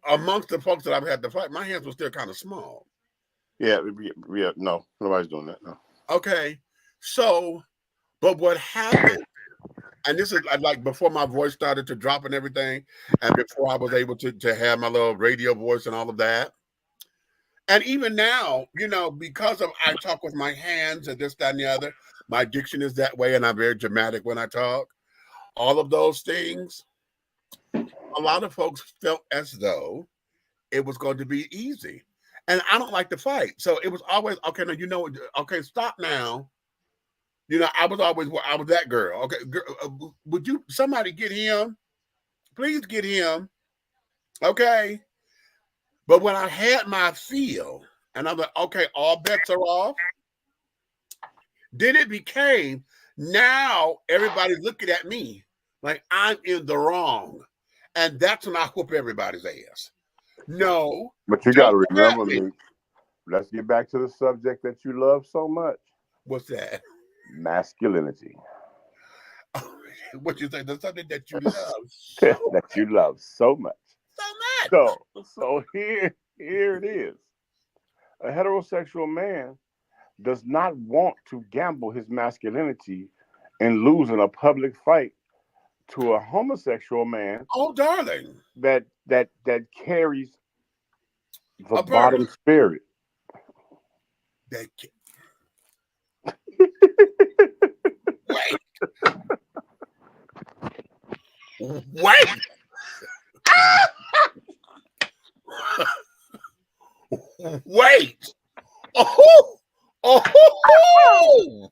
amongst the folks that I've had to fight, my hands were still kind of small. Yeah, no, nobody's doing that. No. Okay, so, but what happened, and this is like before my voice started to drop and everything, and before I was able to have my little radio voice and all of that. And even now, you know, because of I talk with my hands and this, that, and the other, my diction is that way, and I'm very dramatic when I talk. All of those things, a lot of folks felt as though it was going to be easy. And I don't like to fight. So it was always, okay, no, you know, okay, stop now. You know, I was that girl. Okay, girl, would you, somebody get him? Please get him. Okay. But when I had my feel, and I'm like, okay, all bets are off. Then it became, now everybody's looking at me like I'm in the wrong. And that's when I whoop everybody's ass. No. But you got to remember me. Let's get back to the subject that you love so much. What's that? Masculinity. What you say? The subject that you love. That you love so much. So much. So here it is. A heterosexual man does not want to gamble his masculinity and lose in a public fight to a homosexual man. Oh, darling. That carries the bottom spirit. Wait. Wait. Oh. Oh.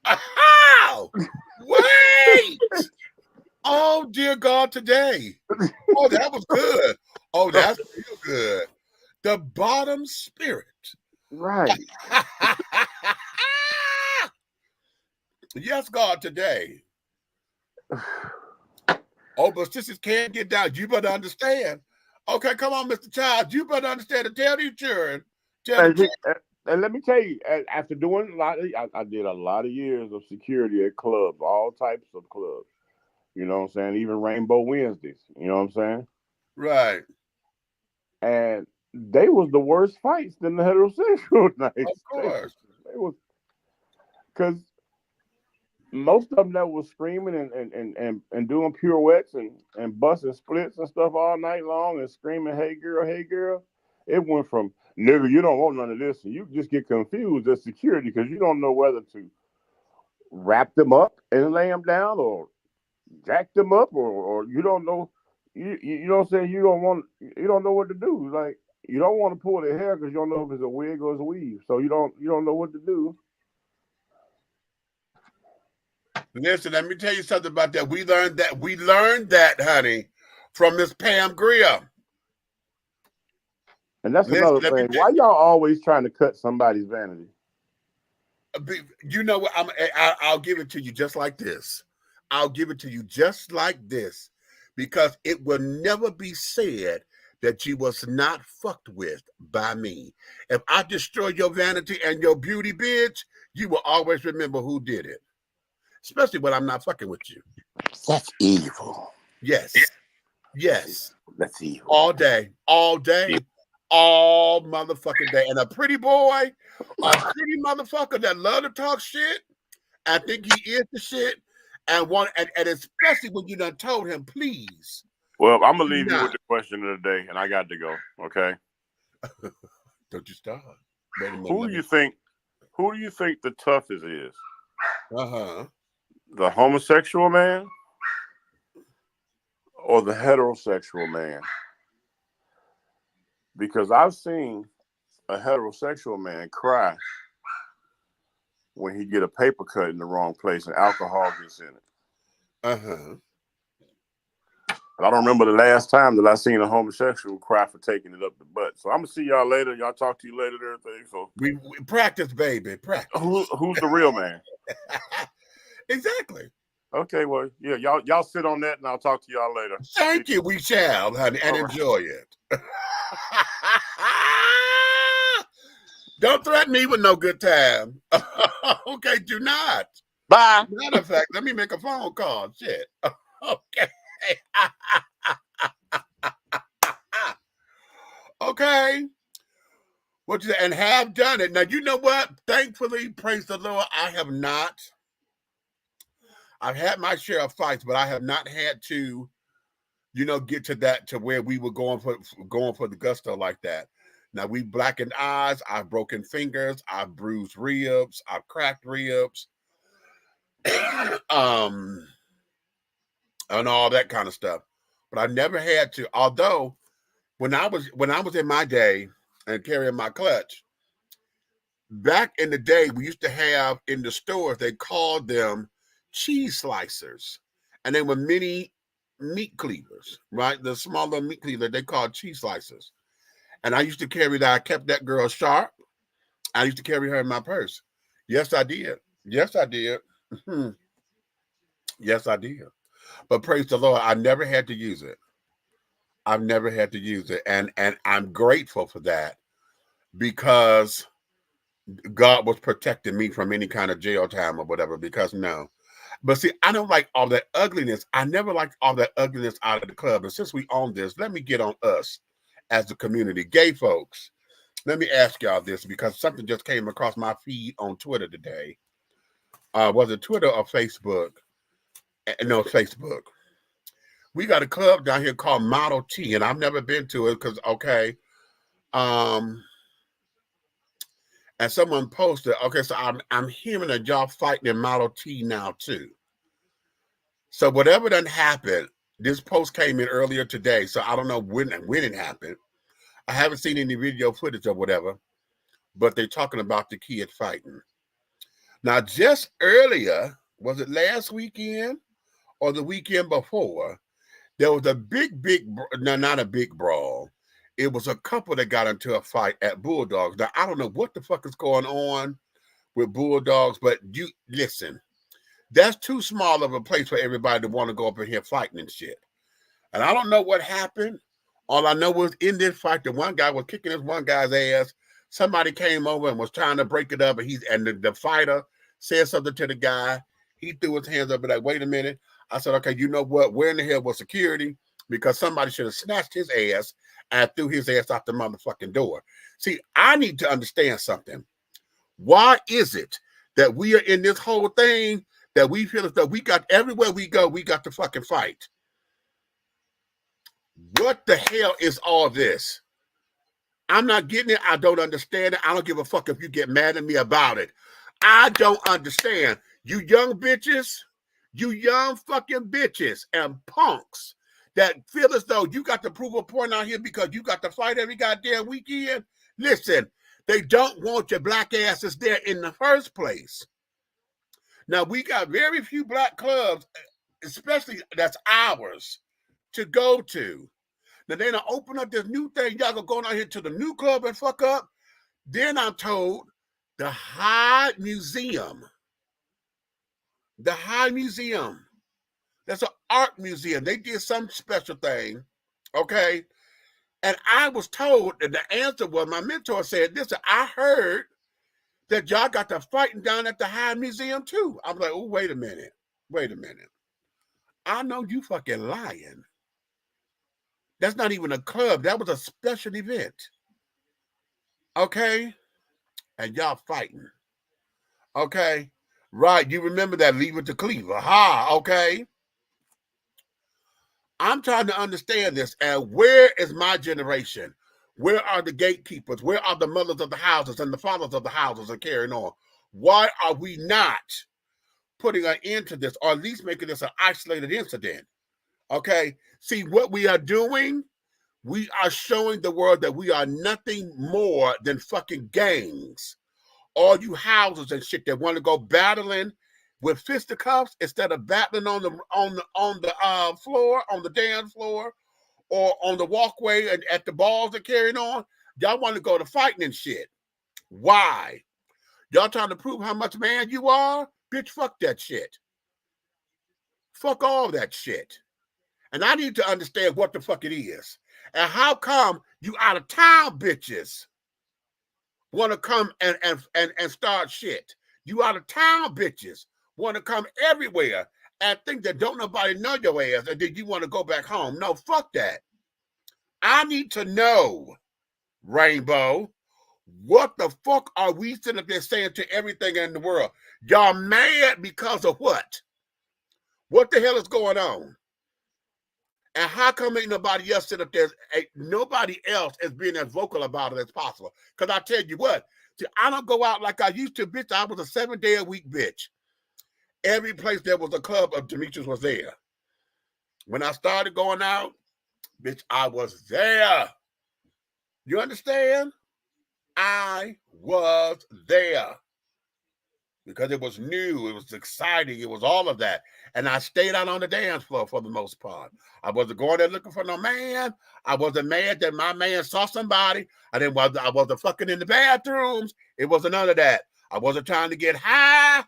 Ow! Wait! Oh, dear God, today. Oh, that was good. Oh, that's real good. The bottom spirit. Right. Yes, God, today. Oh, but sisters can't get down. You better understand. Okay, come on, Mr. Child. You better understand and tell the children. And let me tell you, after doing I did a lot of years of security at clubs, all types of clubs. You know what I'm saying? Even Rainbow Wednesdays. You know what I'm saying? Right. And they was the worst fights than the heterosexual nights. Of course. They was, because most of them that was screaming and doing pirouettes and busting splits and stuff all night long and screaming, hey girl. It went from, nigga, you don't want none of this. And you just get confused as security because you don't know whether to wrap them up and lay them down or jack them up or you don't know. You know what I'm saying? You don't know what to do. Like, you don't want to pull their hair because you don't know if it's a wig or it's a weave. So you don't know what to do. Listen, let me tell you something about that. We learned that, honey, from Miss Pam Grier. And that's another thing. Why y'all always trying to cut somebody's vanity? You know what? I'll give it to you just like this. I'll give it to you just like this, because it will never be said that you was not fucked with by me. If I destroy your vanity and your beauty, bitch, you will always remember who did it. Especially when I'm not fucking with you. That's evil. Yes. Yes. Let's see. All day. All day. All motherfucking day. And a pretty boy, a pretty motherfucker that love to talk shit. I think he is the shit. And especially when you done told him, please. Well, I'm gonna leave you with the question of the day, and I got to go. Okay. Don't you start. Wait a minute. Who do you think the toughest is? Uh-huh. The homosexual man or the heterosexual man? Because I've seen a heterosexual man cry when he get a paper cut in the wrong place and alcohol gets in it. Uh-huh. But I don't remember the last time that I seen a homosexual cry for taking it up the butt. So I'm gonna see y'all later. Y'all talk to you later and everything. So we practice, baby. Practice. Who's the real man? Exactly. Okay, well, yeah, y'all sit on that and I'll talk to y'all later. Thank you. We shall, honey, and enjoy it. Don't threaten me with no good time. Okay, do not. Bye. Matter of fact, let me make a phone call. Shit. Okay. Okay. What you say? And have done it. Now, you know what? Thankfully, praise the Lord, I have not. I've had my share of fights, but I have not had to, get to where we were going for the gusto like that. Now, we blackened eyes, I've broken fingers, I've bruised ribs, I've cracked ribs, and all that kind of stuff. But I never had to, although when I was in my day and carrying my clutch, back in the day, we used to have in the stores, they called them cheese slicers, and they were mini meat cleavers, right? The smaller meat cleaver they called cheese slicers. And I used to carry that. I kept that girl sharp. I used to carry her in my purse. Yes, I did. Yes, I did. Yes, I did. But praise the Lord, I never had to use it. I've never had to use it. And I'm grateful for that, because God was protecting me from any kind of jail time or whatever, because no. But see, I don't like all that ugliness. I never liked all that ugliness out of the club. And since we own this, let me get on us as the community. Gay folks, let me ask y'all this, because something just came across my feed on Twitter today. Was it Twitter or Facebook? No, Facebook. We got a club down here called Model T, and I've never been to it because, okay. And someone posted, okay, so I'm hearing that y'all fighting in Model T now too. So whatever done happened, this post came in earlier today, so I don't know when it happened. I haven't seen any video footage or whatever, but they're talking about the kid fighting. Now, just earlier, was it last weekend or the weekend before, there was a not a big brawl. It was a couple that got into a fight at Bulldogs. Now, I don't know what the fuck is going on with Bulldogs, but you listen, that's too small of a place for everybody to want to go up in here fighting and shit. And I don't know what happened. All I know was in this fight, the one guy was kicking this one guy's ass. Somebody came over and was trying to break it up, and the fighter said something to the guy. He threw his hands up and like, wait a minute. I said, okay, you know what? Where in the hell was security? Because somebody should have snatched his ass and threw his ass out the motherfucking door. See, I need to understand something. Why is it that we are in this whole thing that we feel as though we got everywhere we go, we got to fucking fight? What the hell is all this? I'm not getting it. I don't understand it. I don't give a fuck if you get mad at me about it. I don't understand. You young bitches, you young fucking bitches and punks that feel as though you got to prove a point out here because you got to fight every goddamn weekend. Listen, they don't want your black asses there in the first place. Now, we got very few black clubs, especially that's ours, to go to. Now, they don't open up this new thing. Y'all gonna go down here to the new club and fuck up. Then I'm told the High Museum. The High Museum. That's an art museum. They did some special thing, okay? And I was told that the answer was, my mentor said, listen, I heard that y'all got to fighting down at the High Museum too. I'm like, oh, wait a minute. Wait a minute. I know you fucking lying. That's not even a club. That was a special event. Okay? And y'all fighting. Okay? Right. You remember that Leave It to Cleaver. Ha. Okay? I'm trying to understand this. And where is my generation? Where are the gatekeepers? Where are the mothers of the houses and the fathers of the houses and carrying on? Why are we not putting an end to this, or at least making this an isolated incident? Okay? See, what we are doing, we are showing the world that we are nothing more than fucking gangs. All you houses and shit that want to go battling with fisticuffs instead of battling on the floor, on the dance floor, or on the walkway and at the balls and carrying on. Y'all want to go to fighting and shit. Why? Y'all trying to prove how much man you are? Bitch, fuck that shit. Fuck all that shit. And I need to understand what the fuck it is. And how come you out of town bitches want to come and start shit? You out of town bitches want to come everywhere and think that don't nobody know your ass and then you want to go back home. No, fuck that. I need to know, Rainbow, what the fuck are we sitting up there saying to everything in the world? Y'all mad because of what? What the hell is going on? And how come ain't nobody else sit up there? Nobody else is being as vocal about it as possible. Because I tell you what, see, I don't go out like I used to, bitch. I was a 7-day-a-week bitch. Every place there was a club of Demetrius was there. When I started going out, bitch, I was there. You understand? I was there. Because it was new, it was exciting, it was all of that. And I stayed out on the dance floor for the most part. I wasn't going there looking for no man. I wasn't mad that my man saw somebody. I wasn't fucking in the bathrooms. It wasn't none of that. I wasn't trying to get high.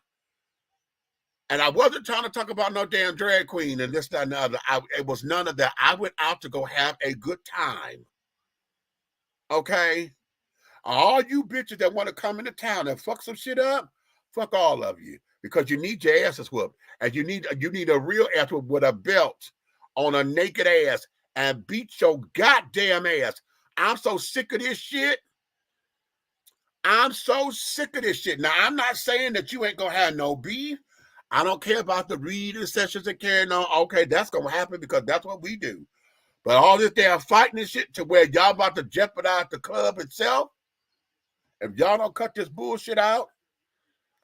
And I wasn't trying to talk about no damn drag queen and this, that, and the other. It was none of that. I went out to go have a good time. Okay? All you bitches that want to come into town and fuck some shit up, fuck all of you, because you need your asses whooped, and you need a real ass whoop with a belt on a naked ass and beat your goddamn ass. I'm so sick of this shit. I'm so sick of this shit. Now, I'm not saying that you ain't gonna have no beef. I don't care about the reading sessions and carrying on. Okay, that's gonna happen because that's what we do. But all this damn fighting and shit to where y'all about to jeopardize the club itself, if y'all don't cut this bullshit out,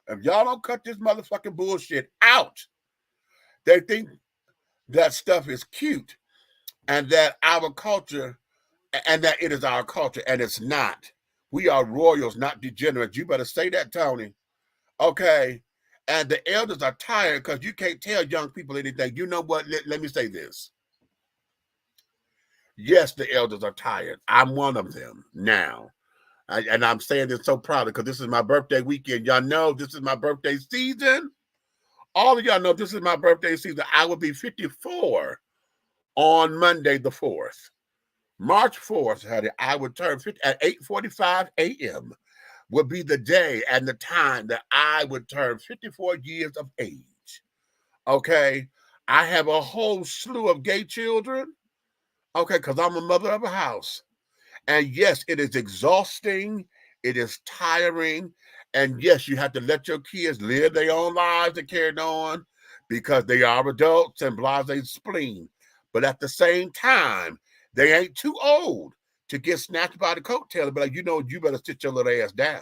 if y'all don't cut this motherfucking bullshit out, they think that stuff is cute and that our culture, and that it is our culture, and it's not. We are royals, not degenerates. You better say that, Tony. Okay? And the elders are tired because you can't tell young people anything. You know what? Let me say this. Yes, the elders are tired. I'm one of them now. And I'm saying this so proudly because this is my birthday weekend. Y'all know this is my birthday season. All of y'all know this is my birthday season. I will be 54 on Monday the 4th. March 4th, honey, I would turn 50 at 8:45 a.m. would be the day and the time that I would turn 54 years of age. Okay? I have a whole slew of gay children. Okay, because I'm a mother of a house. And yes, it is exhausting. It is tiring. And yes, you have to let your kids live their own lives and carry on because they are adults and blase spleen. But at the same time, they ain't too old to get snatched by the coattail and be like, you know, you better sit your little ass down.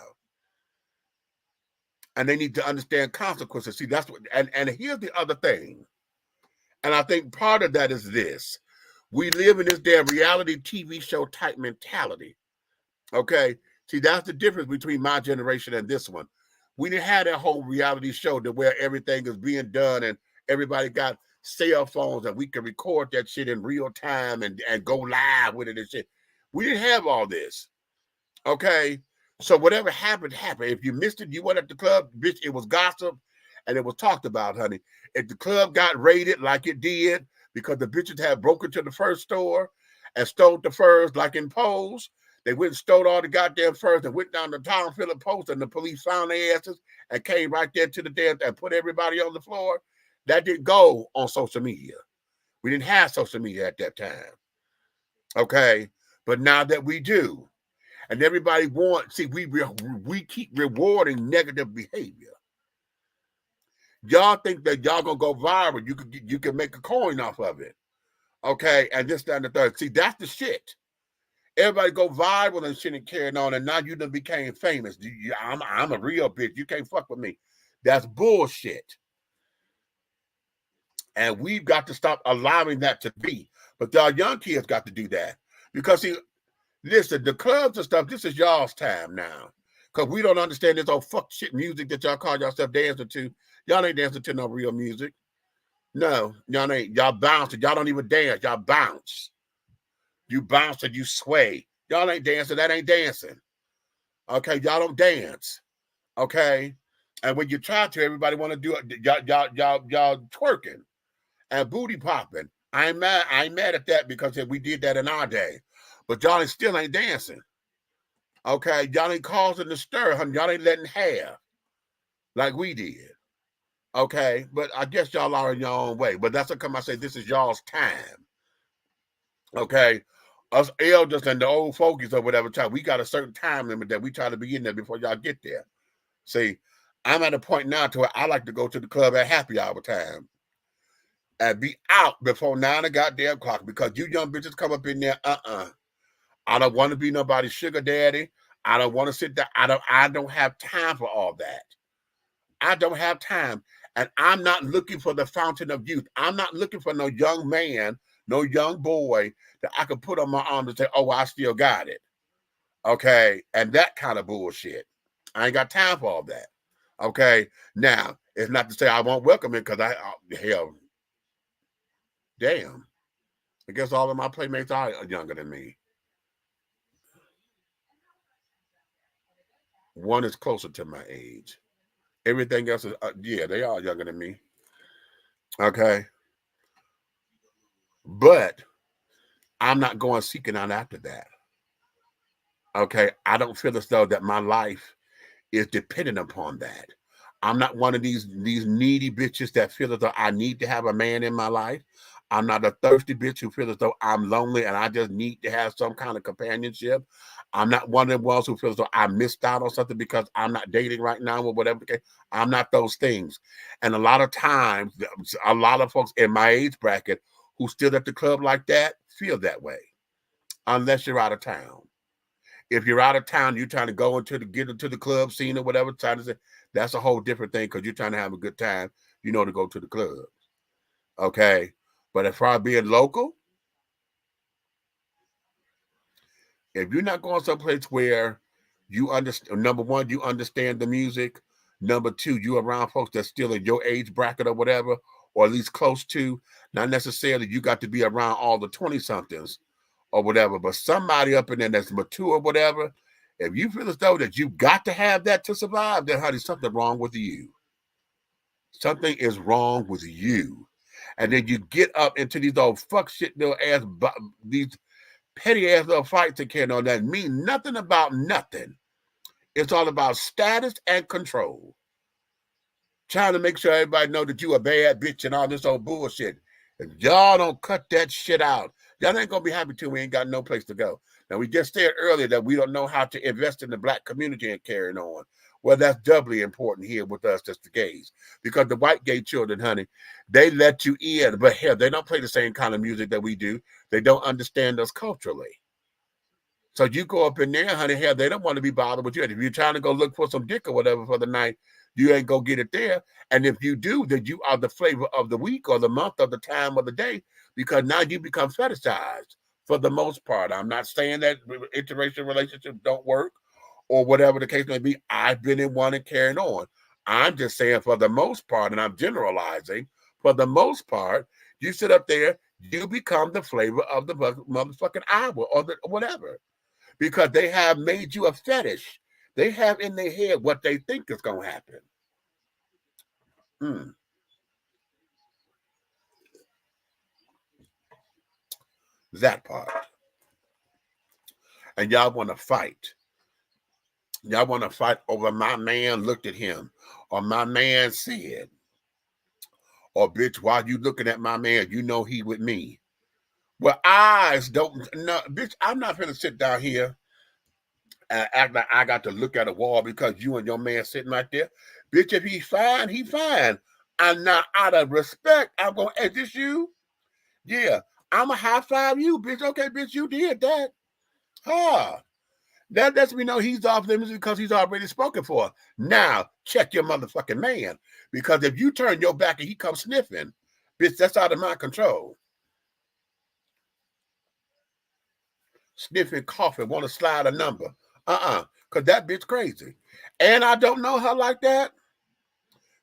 And they need to understand consequences. See, that's what, and here's the other thing. And I think part of that is this. We live in this damn reality TV show type mentality. Okay? See, that's the difference between my generation and this one. We didn't have that whole reality show to where everything is being done and everybody got cell phones and we can record that shit in real time and go live with it and shit. We didn't have all this. Okay? So whatever happened, happened. If you missed it, you went at the club, bitch, it was gossip and it was talked about, honey. If the club got raided like it did, because the bitches had broken to the fur store and stole the furs like in Pose. They went and stole all the goddamn furs and went down to Tom Phillip Post and the police found their asses and came right there to the dance and put everybody on the floor. That didn't go on social media. We didn't have social media at that time. Okay, but now that we do, and everybody wants, see, we keep rewarding negative behavior. Y'all think that y'all gonna go viral. You can make a coin off of it. Okay, and this, that, and the third. See, that's the shit. Everybody go viral and shit and carrying on, and now you done became famous. I'm a real bitch. You can't fuck with me. That's bullshit. And we've got to stop allowing that to be. But y'all young kids got to do that. Because, see, listen, the clubs and stuff, this is y'all's time now. Because we don't understand this old fuck shit music that y'all call yourself dancing to. Y'all ain't dancing to no real music. No, y'all ain't. Y'all bouncing. Y'all don't even dance. Y'all bounce. You bounce and you sway. Y'all ain't dancing. That ain't dancing. Okay, y'all don't dance. Okay, and when you try to, everybody want to do it. Y'all twerking and booty popping. I ain't mad at that because we did that in our day. But y'all still ain't dancing. Okay, y'all ain't causing the stir, honey. Y'all ain't letting have like we did. Okay, but I guess y'all are in your own way. But that's how come I say this is y'all's time. Okay, us elders and the old fogies or whatever time, we got a certain time limit that we try to be in there before y'all get there. See, I'm at a point now to where I like to go to the club at happy hour time and be out before 9 o'clock because you young bitches come up in there. I don't want to be nobody's sugar daddy. I don't want to sit there. I don't have time for all that. I don't have time. And I'm not looking for the fountain of youth. I'm not looking for no young man, no young boy that I can put on my arm and say, oh, I still got it. Okay. And that kind of bullshit. I ain't got time for all that. Okay. Now, it's not to say I won't welcome it because hell, damn. I guess all of my playmates are younger than me. One is closer to my age. Everything else is, yeah, they are younger than me. Okay. But I'm not going seeking out after that. Okay. I don't feel as though that my life is dependent upon that. I'm not one of these needy bitches that feel as though I need to have a man in my life. I'm not a thirsty bitch who feels as though I'm lonely and I just need to have some kind of companionship. I'm not one of the ones who feels as though I missed out on something because I'm not dating right now or whatever. I'm not those things. And a lot of times, a lot of folks in my age bracket who still at the club like that feel that way, unless you're out of town. If you're out of town, you're trying to get into the club scene or whatever, trying to say, that's a whole different thing because you're trying to have a good time, to go to the club. Okay. But as far as being local, if you're not going someplace where you understand, number one, you understand the music. Number two, you around folks that's still in your age bracket or whatever, or at least close to, not necessarily you got to be around all the 20-somethings or whatever, but somebody up in there that's mature or whatever, if you feel as though that you got to have that to survive, then honey, something wrong with you. Something is wrong with you. And then you get up into these old fuck shit little ass, these petty ass little fights that can't on that mean nothing about nothing. It's all about status and control. Trying to make sure everybody know that you a bad bitch and all this old bullshit. If y'all don't cut that shit out, y'all ain't gonna be happy till we ain't got no place to go. Now, we just said earlier that we don't know how to invest in the black community and carrying on. Well, that's doubly important here with us, just the gays. Because the white gay children, honey, they let you in, but hell, they don't play the same kind of music that we do. They don't understand us culturally. So you go up in there, honey, hell, they don't want to be bothered with you. And if you're trying to go look for some dick or whatever for the night, you ain't gonna get it there. And if you do, then you are the flavor of the week or the month or the time of the day, because now you become fetishized for the most part. I'm not saying that interracial relationships don't work or whatever the case may be. I've been in one and carrying on. I'm just saying for the most part, and I'm generalizing, for the most part, you sit up there, you become the flavor of the motherfucking hour or the whatever. Because they have made you a fetish. They have in their head what they think is going to happen. That part. And y'all want to fight. Y'all want to fight over my man looked at him, or my man said, Or bitch, why you looking at my man? You know he with me. Well, eyes don't no, bitch. I'm not gonna sit down here and act like I got to look at a wall because you and your man sitting right there. Bitch, if he's fine, he fine. And now out of respect, I'm gonna, hey, this you? Yeah, I'm a high five you, bitch. Okay, bitch, you did that. Huh. That lets me know he's off limits because he's already spoken for. Now, check your motherfucking man. Because if you turn your back and he comes sniffing, bitch, that's out of my control. Sniffing, coughing, want to slide a number. Because that bitch crazy. And I don't know her like that.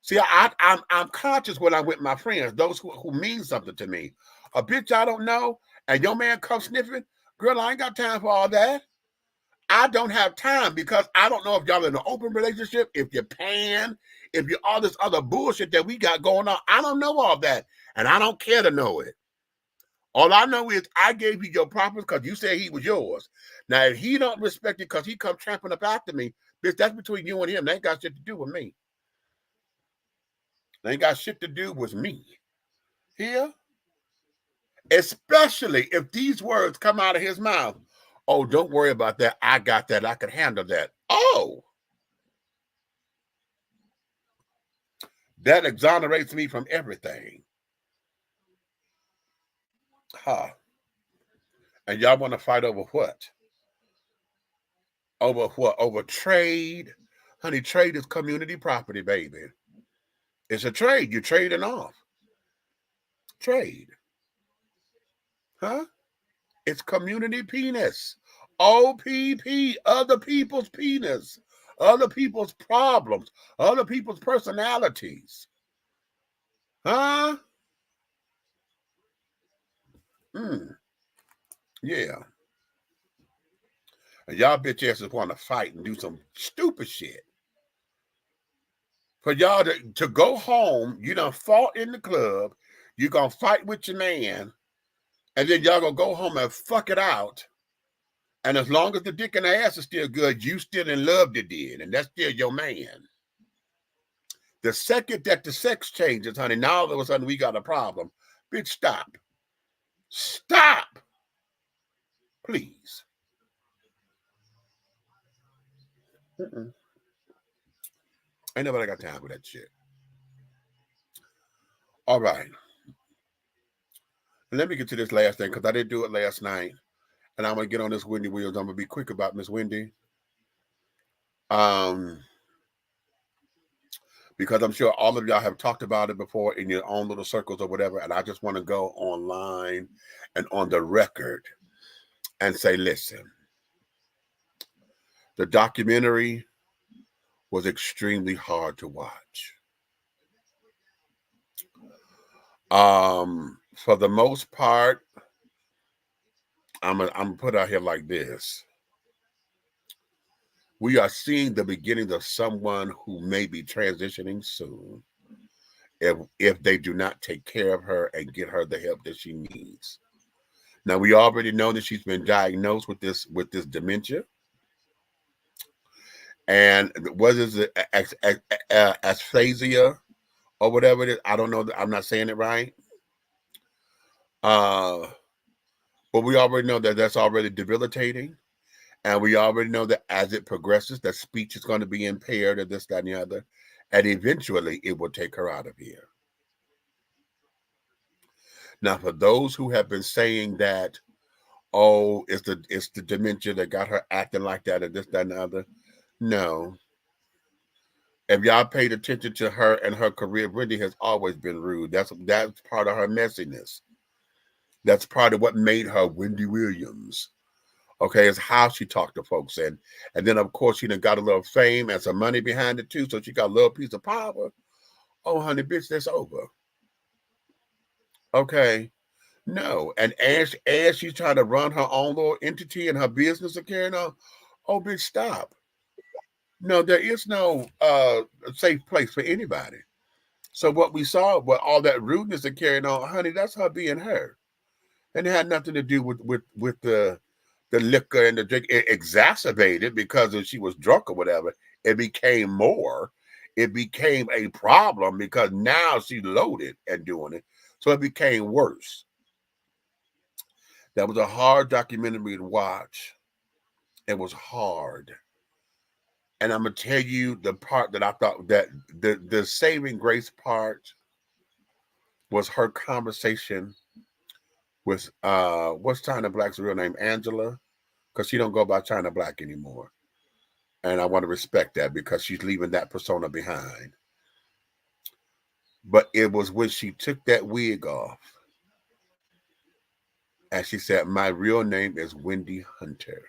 See, I'm conscious when I'm with my friends, those who mean something to me. A bitch I don't know, and your man comes sniffing, girl, I ain't got time for all that. I don't have time because I don't know if y'all in an open relationship, if you're paying, if you're all this other bullshit that we got going on. I don't know all that, and I don't care to know it. All I know is I gave you your property because you said he was yours. Now, if he don't respect it because he come tramping up after me, bitch, that's between you and him. They ain't got shit to do with me. They ain't got shit to do with me. Here? Especially if these words come out of his mouth. Oh, don't worry about that. I got that. I can handle that. Oh. That exonerates me from everything. Huh. And y'all want to fight over what? Over what? Over trade? Honey, trade is community property, baby. It's a trade. You're trading off. Trade. Huh? It's community penis. OPP, other people's penis. Other people's problems. Other people's personalities. Huh? Yeah. And y'all bitch asses want to fight and do some stupid shit. For y'all to go home, you done fought in the club, you gonna fight with your man, and then y'all gonna go home and fuck it out. And as long as the dick and the ass is still good, you still in love to did, and that's still your man. The second that the sex changes, honey, now all of a sudden we got a problem. Bitch, stop. Stop. Please. Ain't nobody got time for that shit. All right. Let me get to this last thing because I didn't do it last night. And I'm going to get on this Wendy Williams. I'm going to be quick about Miss Wendy. Because I'm sure all of y'all have talked about it before in your own little circles or whatever. And I just want to go online and on the record and say, listen, the documentary was extremely hard to watch. For the most part, I'm gonna put out here like this. We are seeing the beginnings of someone who may be transitioning soon if they do not take care of her and get her the help that she needs. Now, we already know that she's been diagnosed with this dementia. And what is it, aphasia or whatever it is? I don't know. I'm not saying it right. But we already know that that's already debilitating. And we already know that as it progresses, that speech is going to be impaired or this, that, and the other. And eventually it will take her out of here. Now, for those who have been saying that, oh, it's the dementia that got her acting like that or this, that, and the other. No. If y'all paid attention to her and her career, Wendy has always been rude. That's part of her messiness. That's part of what made her Wendy Williams. Okay, it's how she talked to folks. And then, of course, she done got a little fame and some money behind it, too. So she got a little piece of power. Oh, honey, bitch, that's over. Okay. No. And as she's trying to run her own little entity and her business and carrying on, oh, bitch, stop. No, there is no safe place for anybody. So what we saw, what all that rudeness and carrying on, honey, that's her being her. And it had nothing to do with the liquor and the drink. It exacerbated because if she was drunk or whatever, it became more. it became a problem because now she's loaded and doing it. So it became worse. That was a hard documentary to watch. It was hard. And I'm gonna tell you the part that I thought that the saving grace part was her conversation with what's China Black's real name? Angela, because she don't go by China Black anymore. And I want to respect that because she's leaving that persona behind. But it was when she took that wig off and she said, "My real name is Wendy Hunter.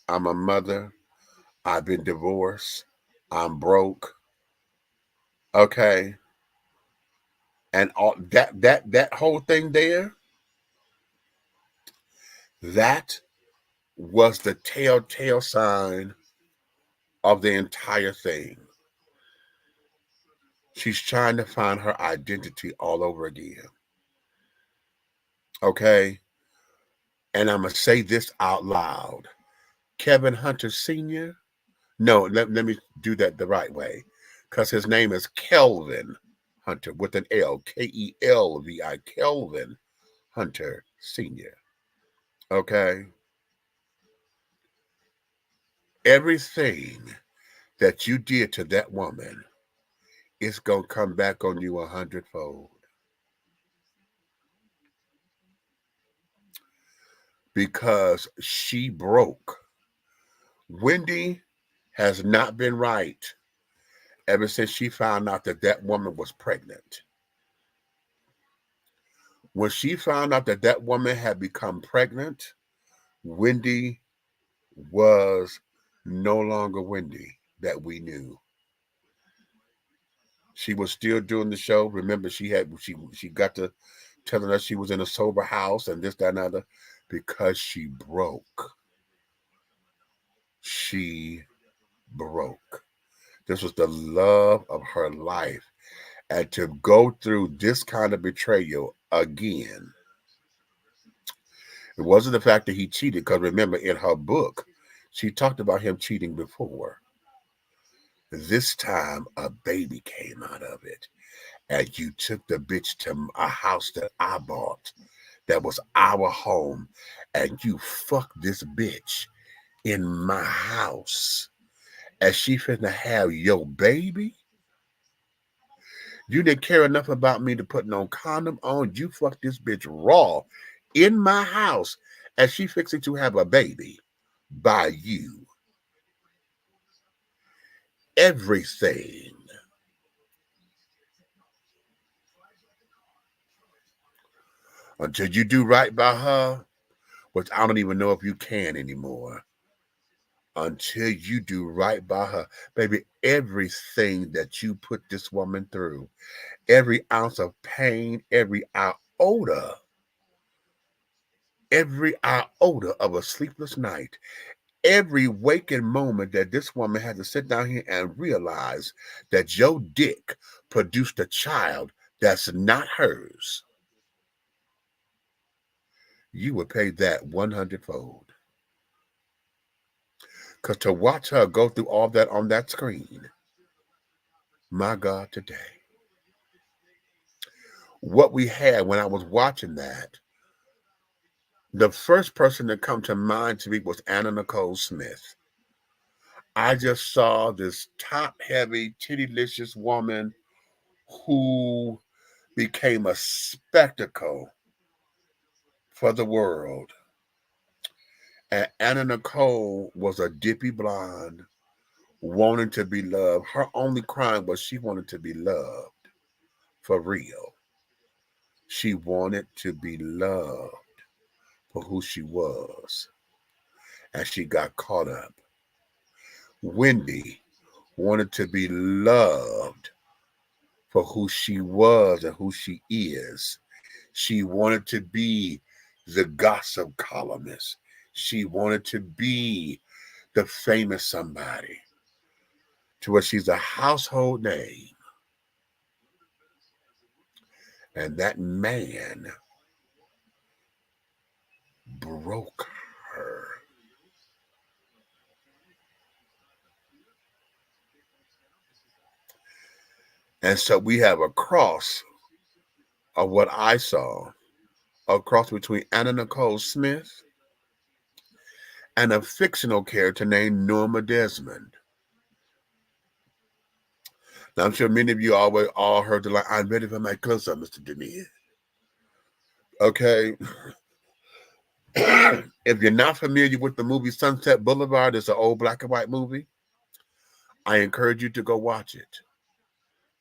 I'm a mother. I've been divorced. I'm broke." Okay. And all that whole thing there, that was the telltale sign of the entire thing. She's trying to find her identity all over again. Okay? And I'm going to say this out loud. Kevin Hunter Sr., no, let me do that the right way, because his name is Kelvin Hunter with an L, Kelvi, Kelvin Hunter Sr. Okay? Everything that you did to that woman, it's going to come back on you 100-fold. Because she broke. Wendy has not been right ever since she found out that that woman was pregnant. When she found out that that woman had become pregnant, Wendy was no longer Wendy that we knew. She was still doing the show. Remember, she got to telling us she was in a sober house and this, that, and other, because she broke. She broke. This was the love of her life. And to go through this kind of betrayal again, it wasn't the fact that he cheated, because remember, in her book, she talked about him cheating before. This time, a baby came out of it. And you took the bitch to a house that I bought, that was our home, and you fucked this bitch in my house. And she finna have your baby? You didn't care enough about me to put no condom on. You fucked this bitch raw in my house, and she fixing to have a baby by you. Everything. Until you do right by her, which I don't even know if you can anymore. Until you do right by her, baby, everything that you put this woman through, every ounce of pain, every iota of a sleepless night, every waking moment that this woman had to sit down here and realize that your dick produced a child that's not hers, you would pay that 100-fold. Because to watch her go through all that on that screen, my God, today. What we had when I was watching that, the first person that come to mind to me was Anna Nicole Smith. I just saw this top-heavy, titty-licious woman who became a spectacle for the world. And Anna Nicole was a dippy blonde, wanting to be loved. Her only crime was she wanted to be loved for real. She wanted to be loved for who she was. And she got caught up. Wendy wanted to be loved for who she was and who she is. She wanted to be the gossip columnist. She wanted to be the famous somebody, to where she's a household name. And that man broke her. And so we have a cross of what I saw, a cross between Anna Nicole Smith and a fictional character named Norma Desmond. Now, I'm sure many of you all heard the line, "I'm ready for my close-up, Mr. Denis." Okay. If you're not familiar with the movie Sunset Boulevard, it's an old black and white movie. I encourage you to go watch it.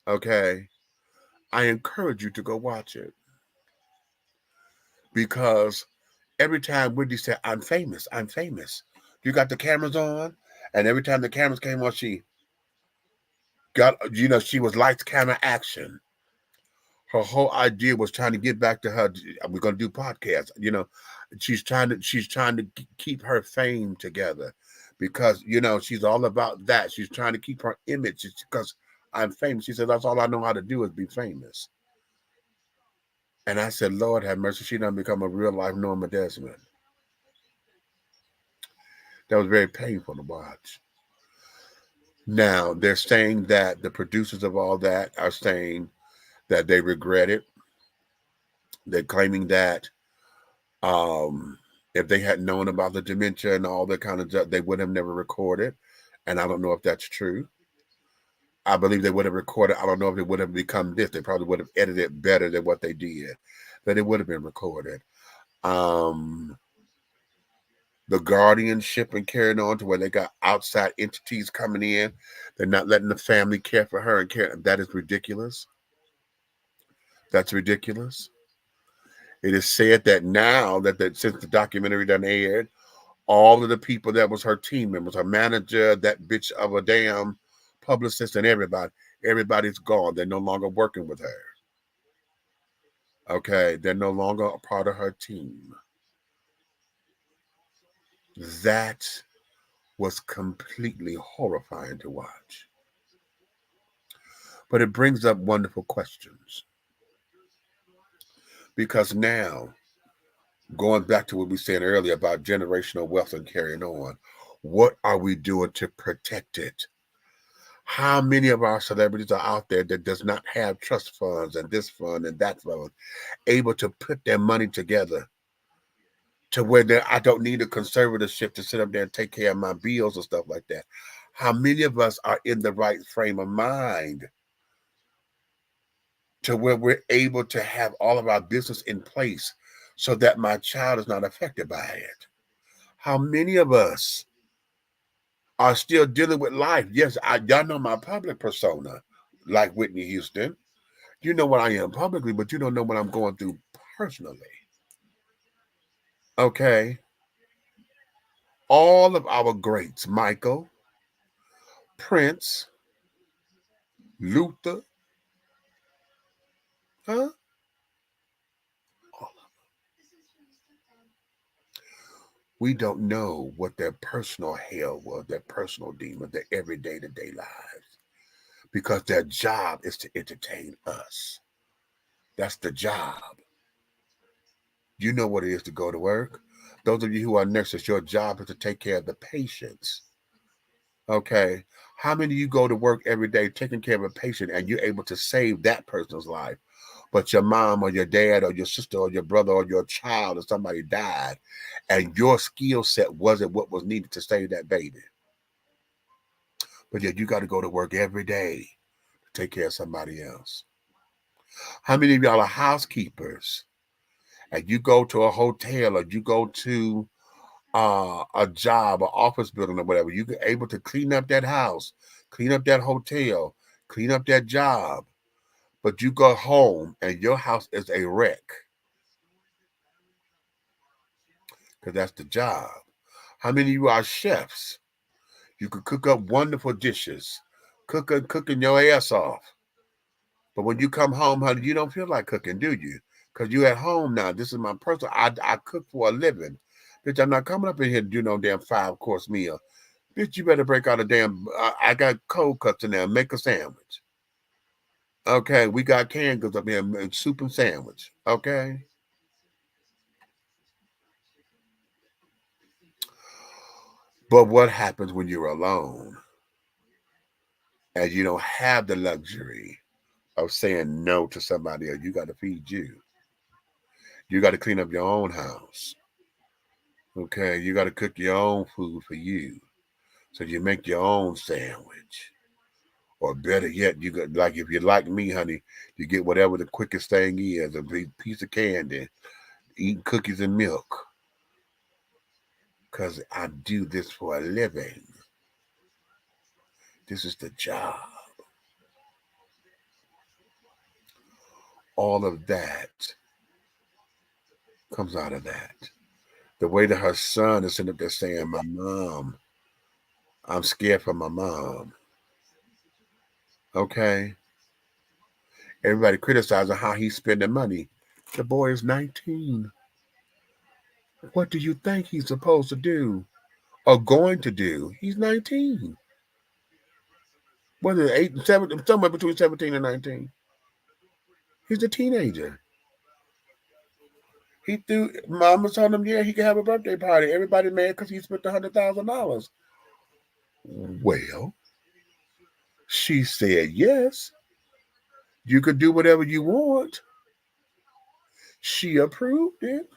Okay. I encourage you to go watch it. Because every time Wendy said, "I'm famous, I'm famous," you got the cameras on, and every time the cameras came on, she got, she was lights, camera, action. Her whole idea was trying to get back to her. We're going to do podcasts. She's trying to keep her fame together because, she's all about that. She's trying to keep her image because I'm famous. She said, "That's all I know how to do is be famous." And I said, Lord have mercy. She done become a real life Norma Desmond. That was very painful to watch. Now, they're saying that the producers of all that are saying that they regret it. They're claiming that if they had known about the dementia and all that kind of stuff, they would have never recorded. And I don't know if that's true. I believe they would have recorded. I don't know if it would have become this. They probably would have edited it better than what they did. But it would have been recorded. The guardianship and carrying on to where they got outside entities coming in. They're not letting the family care for her and care. That is ridiculous. That's ridiculous. It is said that now that since the documentary done aired, all of the people that was her team members, her manager, that bitch of a damn publicist, and everybody's gone. They're no longer working with her. Okay, they're no longer a part of her team. That was completely horrifying to watch. But it brings up wonderful questions. Because now, going back to what we said earlier about generational wealth and carrying on, what are we doing to protect it? How many of our celebrities are out there that does not have trust funds and this fund and that fund, able to put their money together to where I don't need a conservatorship to sit up there and take care of my bills and stuff like that? How many of us are in the right frame of mind to where we're able to have all of our business in place so that my child is not affected by it? How many of us are still dealing with life? Yes, y'all know my public persona, like Whitney Houston. You know what I am publicly, but you don't know what I'm going through personally. Okay? All of our greats, Michael, Prince, Luther, huh? We don't know what their personal hell was, their personal demon, their everyday to day lives, because their job is to entertain us. That's the job. You know what it is to go to work. Those of you who are nurses, your job is to take care of the patients. Okay. How many of you go to work every day taking care of a patient and you're able to save that person's life? But your mom or your dad or your sister or your brother or your child or somebody died and your skill set wasn't what was needed to save that baby. But yet you got to go to work every day to take care of somebody else. How many of y'all are housekeepers and you go to a hotel or you go to a job, an office building or whatever, you're able to clean up that house, clean up that hotel, clean up that job, but you go home and your house is a wreck because that's the job. How many of you are chefs? You could cook up wonderful dishes, cooking your ass off. But when you come home, honey, you don't feel like cooking, do you? Because you at home now. This is my personal, I cook for a living. Bitch, I'm not coming up in here to do no damn 5-course meal. Bitch, you better break out a damn, I got cold cuts in there, make a sandwich. Okay, we got canned goods up here, soup and sandwich. Okay? But what happens when you're alone and you don't have the luxury of saying no to somebody else. You got to feed you. You got to clean up your own house. Okay, you got to cook your own food for you. So you make your own sandwich. Or better yet, you got, like, if you're like me, honey, you get whatever the quickest thing is, a big piece of candy, eating cookies and milk. Because I do this for a living. This is the job. All of that comes out of that. The way that her son is sitting up there saying, my mom, I'm scared for my mom. Okay? Everybody criticizing how he's spending money. The boy is 19. What do you think he's supposed to do or going to do? He's 19. Whether 8 and 7, somewhere between 17 and 19. He's a teenager. He threw, Mama told him, yeah, he could have a birthday party. Everybody mad because he spent $100,000. Well, she said yes. You could do whatever you want. She approved it.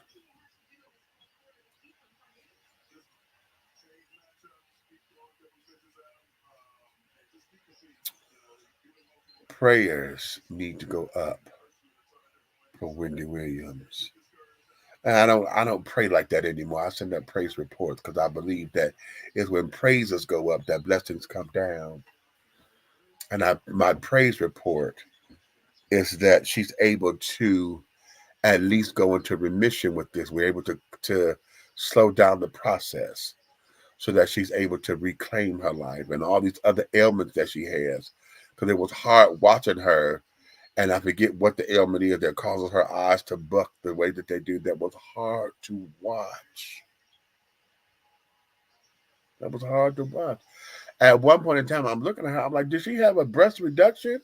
Prayers need to go up for Wendy Williams. And I don't pray like that anymore. I send up praise reports because I believe that it's when praises go up that blessings come down. And my praise report is that she's able to at least go into remission with this. We're able to slow down the process so that she's able to reclaim her life and all these other ailments that she has. Because it was hard watching her, and I forget what the ailment is that causes her eyes to buck the way that they do. That was hard to watch. That was hard to watch. At one point in time, I'm looking at her. I'm like, did she have a breast reduction?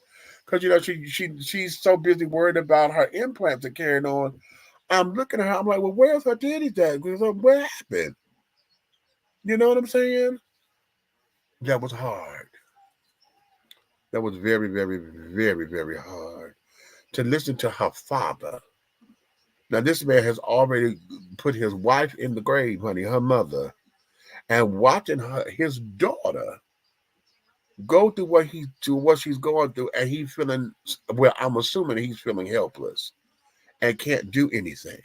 Because, you know, she's so busy worried about her implants and carrying on. I'm looking at her. I'm like, well, where's her titties at? Because what happened? You know what I'm saying? That was hard. That was very, very, very, very hard to listen to her father. Now, this man has already put his wife in the grave, honey, her mother, and watching his daughter go through what she's going through, and he's feeling, well, I'm assuming he's feeling helpless and can't do anything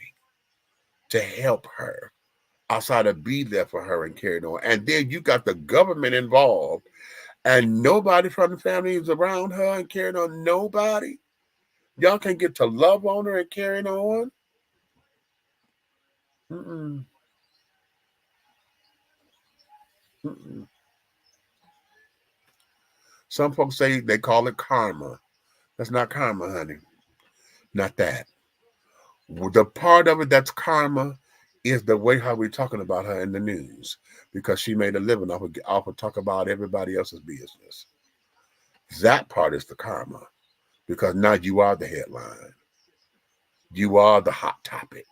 to help her outside of be there for her and carry on. And then you got the government involved, and nobody from the family is around her and carrying on. Nobody. Y'all can get to love on her and carrying on. Mm-mm. Mm-mm. Some folks say they call it karma. That's not karma, honey. Not that. The part of it that's karma is the way how we're talking about her in the news, because she made a living off of talk about everybody else's business. That part is the karma, because now you are the headline. You are the hot topic.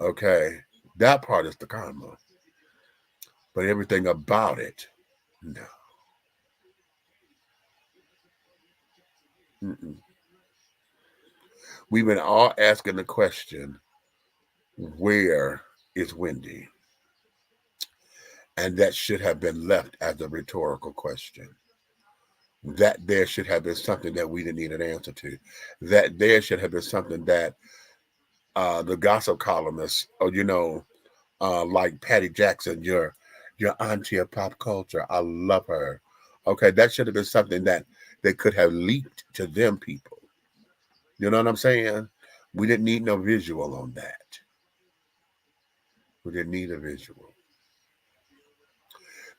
Okay? That part is the karma. But everything about it, no. Mm-mm. We've been all asking the question, where is Wendy? And that should have been left as a rhetorical question. That there should have been something that we didn't need an answer to. That there should have been something that the gossip columnists, or like Patty Jackson, your auntie of pop culture, I love her. Okay, that should have been something that they could have leaked to them people. You know what I'm saying? We didn't need no visual on that. We didn't need a visual.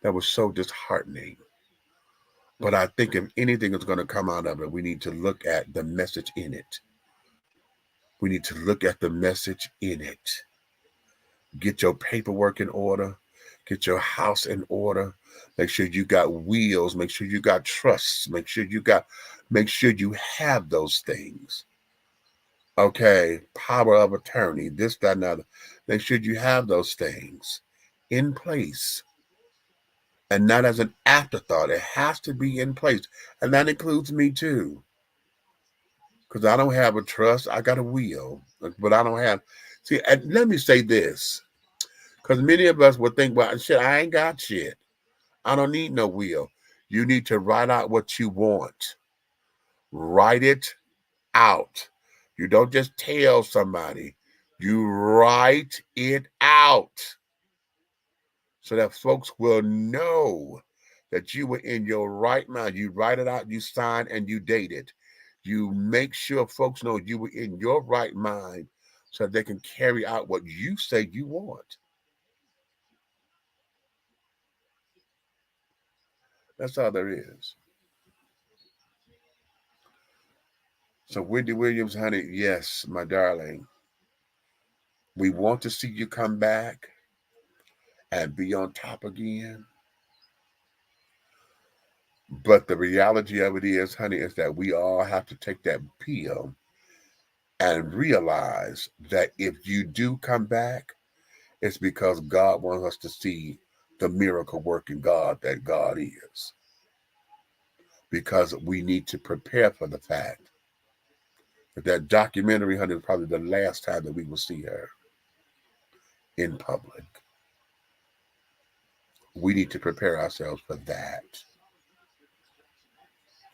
That was so disheartening. But I think if anything is going to come out of it, we need to look at the message in it. We need to look at the message in it. Get your paperwork in order. Get your house in order. Make sure you got wheels. Make sure you got trusts. Make sure you have those things. Okay, power of attorney, this, that, and other. Make sure you have those things in place. And not as an afterthought. It has to be in place. And that includes me too. Because I don't have a trust. I got a will, but I don't have. See, let me say this, because many of us would think, well, shit, I ain't got shit. I don't need no will. You need to write out what you want. Write it out. You don't just tell somebody. You write it out so that folks will know that you were in your right mind. You write it out, you sign, and you date it. You make sure folks know you were in your right mind so that they can carry out what you say you want. That's all there is. So, Wendy Williams, honey, yes, my darling, we want to see you come back and be on top again. But the reality of it is, honey, is that we all have to take that pill and realize that if you do come back, it's because God wants us to see the miracle working God that God is. Because we need to prepare for the fact that that documentary, honey, is probably the last time that we will see her in public. We need to prepare ourselves for that.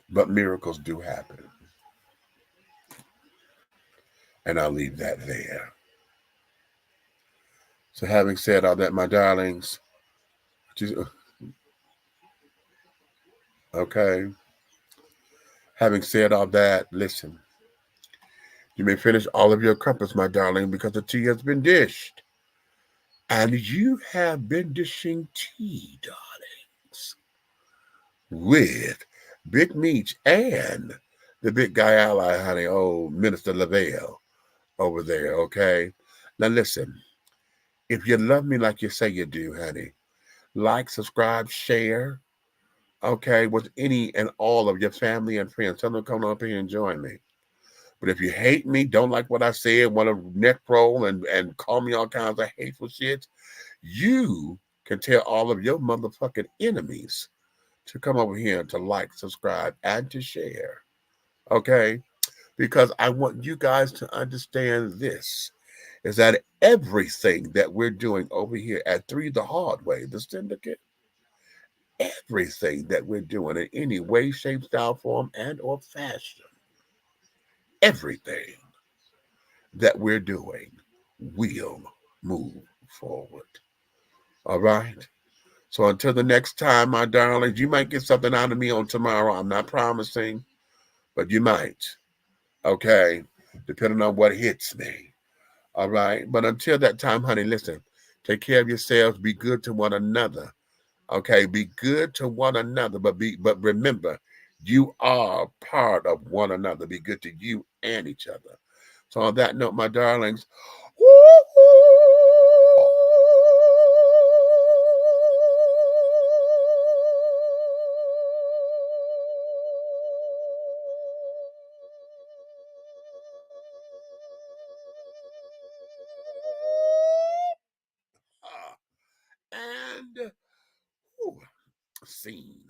But miracles do happen. And I'll leave that there. So having said all that, my darlings, okay. Having said all that, listen. You may finish all of your crumpets, my darling, because the tea has been dished. And you have been dishing tea, darlings, with Big Meech and the big guy ally, honey, old Minister Lavelle over there, okay? Now listen, if you love me like you say you do, honey, like, subscribe, share, okay, with any and all of your family and friends. Tell them to come up here and join me. But if you hate me, don't like what I said, want to neck roll and call me all kinds of hateful shit, you can tell all of your motherfucking enemies to come over here and to like, subscribe, and to share. Okay? Because I want you guys to understand this, is that everything that we're doing over here at 3 the Hard Way, the syndicate, everything that we're doing in any way, shape, style, form, and or fashion, everything that we're doing will move forward. All right? So until the next time, my darlings, you might get something out of me on tomorrow. I'm not promising, but you might. Okay? Depending on what hits me. All right? But until that time, honey, listen. Take care of yourselves. Be good to one another. Okay? Be good to one another. But remember, you are part of one another. Be good to you and each other. So on that note, my darlings, and scene.